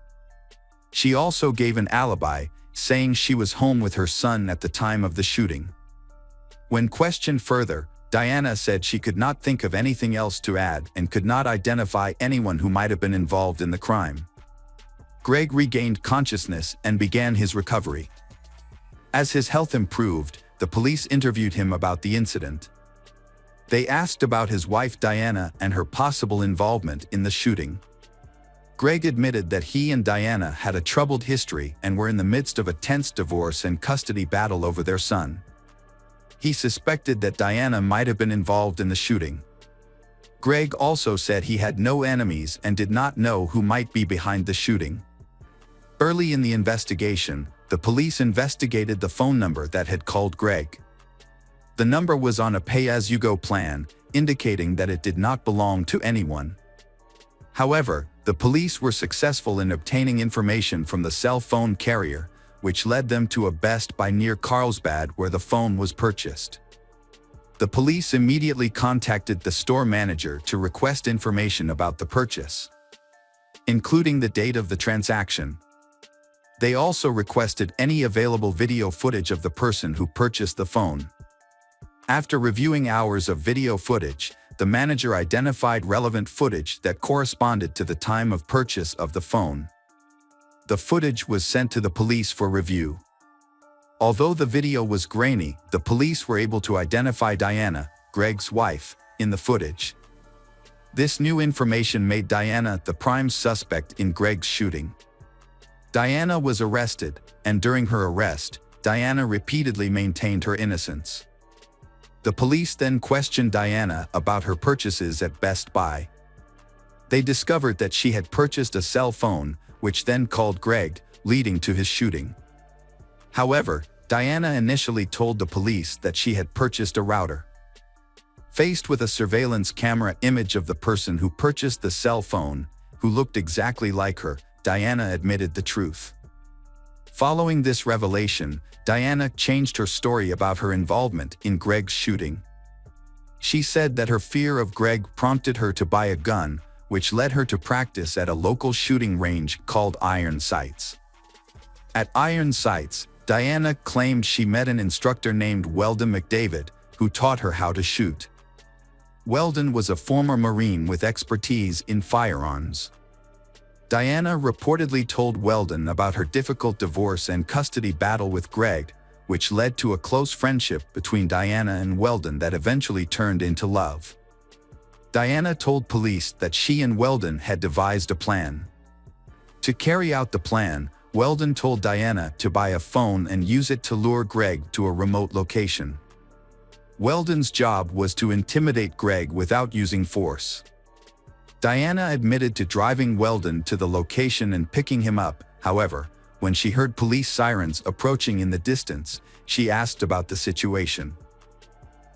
Speaker 1: She also gave an alibi, saying she was home with her son at the time of the shooting. When questioned further, Dianna said she could not think of anything else to add and could not identify anyone who might have been involved in the crime. Greg regained consciousness and began his recovery. As his health improved, the police interviewed him about the incident. They asked about his wife Dianna and her possible involvement in the shooting. Greg admitted that he and Dianna had a troubled history and were in the midst of a tense divorce and custody battle over their son. He suspected that Dianna might have been involved in the shooting. Greg also said he had no enemies and did not know who might be behind the shooting. Early in the investigation, the police investigated the phone number that had called Greg. The number was on a pay-as-you-go plan, indicating that it did not belong to anyone. However, the police were successful in obtaining information from the cell phone carrier, which led them to a Best Buy near Carlsbad where the phone was purchased. The police immediately contacted the store manager to request information about the purchase, including the date of the transaction. They also requested any available video footage of the person who purchased the phone. After reviewing hours of video footage, the manager identified relevant footage that corresponded to the time of purchase of the phone. The footage was sent to the police for review. Although the video was grainy, the police were able to identify Dianna, Greg's wife, in the footage. This new information made Dianna the prime suspect in Greg's shooting. Dianna was arrested, and during her arrest, Dianna repeatedly maintained her innocence. The police then questioned Dianna about her purchases at Best Buy. They discovered that she had purchased a cell phone, which then called Greg, leading to his shooting. However, Dianna initially told the police that she had purchased a router. Faced with a surveillance camera image of the person who purchased the cell phone, who looked exactly like her, Dianna admitted the truth. Following this revelation, Dianna changed her story about her involvement in Greg's shooting. She said that her fear of Greg prompted her to buy a gun, which led her to practice at a local shooting range called Iron Sights. At Iron Sights, Dianna claimed she met an instructor named Weldon McDavid, who taught her how to shoot. Weldon was a former Marine with expertise in firearms. Dianna reportedly told Weldon about her difficult divorce and custody battle with Greg, which led to a close friendship between Dianna and Weldon that eventually turned into love. Dianna told police that she and Weldon had devised a plan. To carry out the plan, Weldon told Dianna to buy a phone and use it to lure Greg to a remote location. Weldon's job was to intimidate Greg without using force. Dianna admitted to driving Weldon to the location and picking him up. However, when she heard police sirens approaching in the distance, she asked about the situation.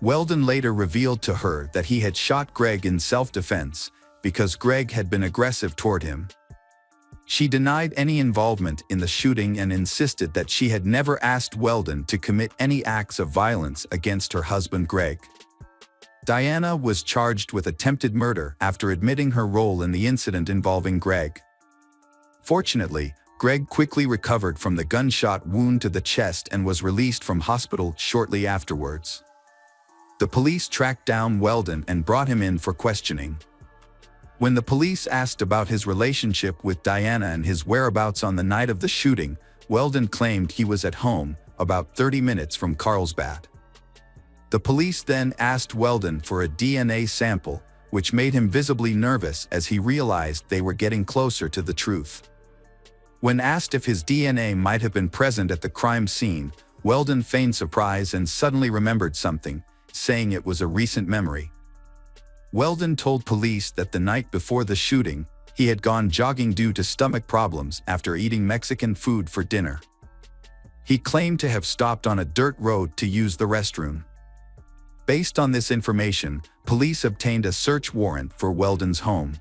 Speaker 1: Weldon later revealed to her that he had shot Greg in self-defense because Greg had been aggressive toward him. She denied any involvement in the shooting and insisted that she had never asked Weldon to commit any acts of violence against her husband Greg. Dianna was charged with attempted murder after admitting her role in the incident involving Greg. Fortunately, Greg quickly recovered from the gunshot wound to the chest and was released from hospital shortly afterwards. The police tracked down Weldon and brought him in for questioning. When the police asked about his relationship with Dianna and his whereabouts on the night of the shooting, Weldon claimed he was at home, about 30 minutes from Carlsbad. The police then asked Weldon for a DNA sample, which made him visibly nervous as he realized they were getting closer to the truth. When asked if his DNA might have been present at the crime scene, Weldon feigned surprise and suddenly remembered something, saying it was a recent memory. Weldon told police that the night before the shooting, he had gone jogging due to stomach problems after eating Mexican food for dinner. He claimed to have stopped on a dirt road to use the restroom. Based on this information, police obtained a search warrant for Weldon's home.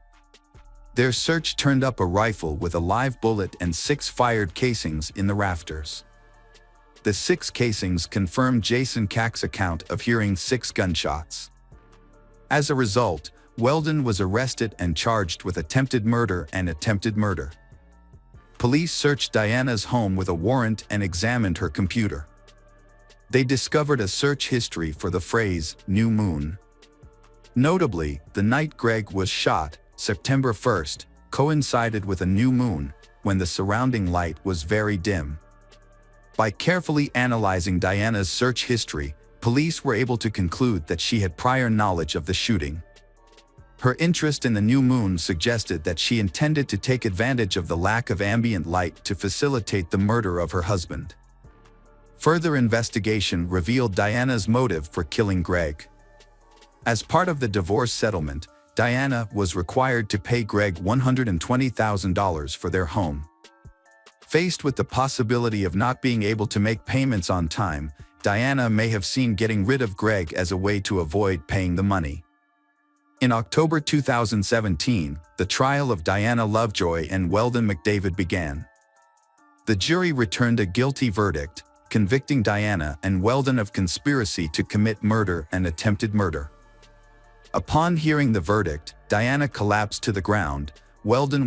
Speaker 1: Their search turned up a rifle with a live bullet and 6 fired casings in the rafters. The 6 casings confirmed Jason Cack's account of hearing 6 gunshots. As a result, Weldon was arrested and charged with attempted murder and attempted murder. Police searched Dianna's home with a warrant and examined her computer. They discovered a search history for the phrase "new moon." Notably, the night Greg was shot, September 1st, coincided with a new moon, when the surrounding light was very dim. By carefully analyzing Dianna's search history, police were able to conclude that she had prior knowledge of the shooting. Her interest in the new moon suggested that she intended to take advantage of the lack of ambient light to facilitate the murder of her husband. Further investigation revealed Dianna's motive for killing Greg. As part of the divorce settlement, Dianna was required to pay Greg $120,000 for their home. Faced with the possibility of not being able to make payments on time, Dianna may have seen getting rid of Greg as a way to avoid paying the money. In October 2017, the trial of Dianna Lovejoy and Weldon McDavid began. The jury returned a guilty verdict, convicting Dianna and Weldon of conspiracy to commit murder and attempted murder. Upon hearing the verdict, Dianna collapsed to the ground. Weldon was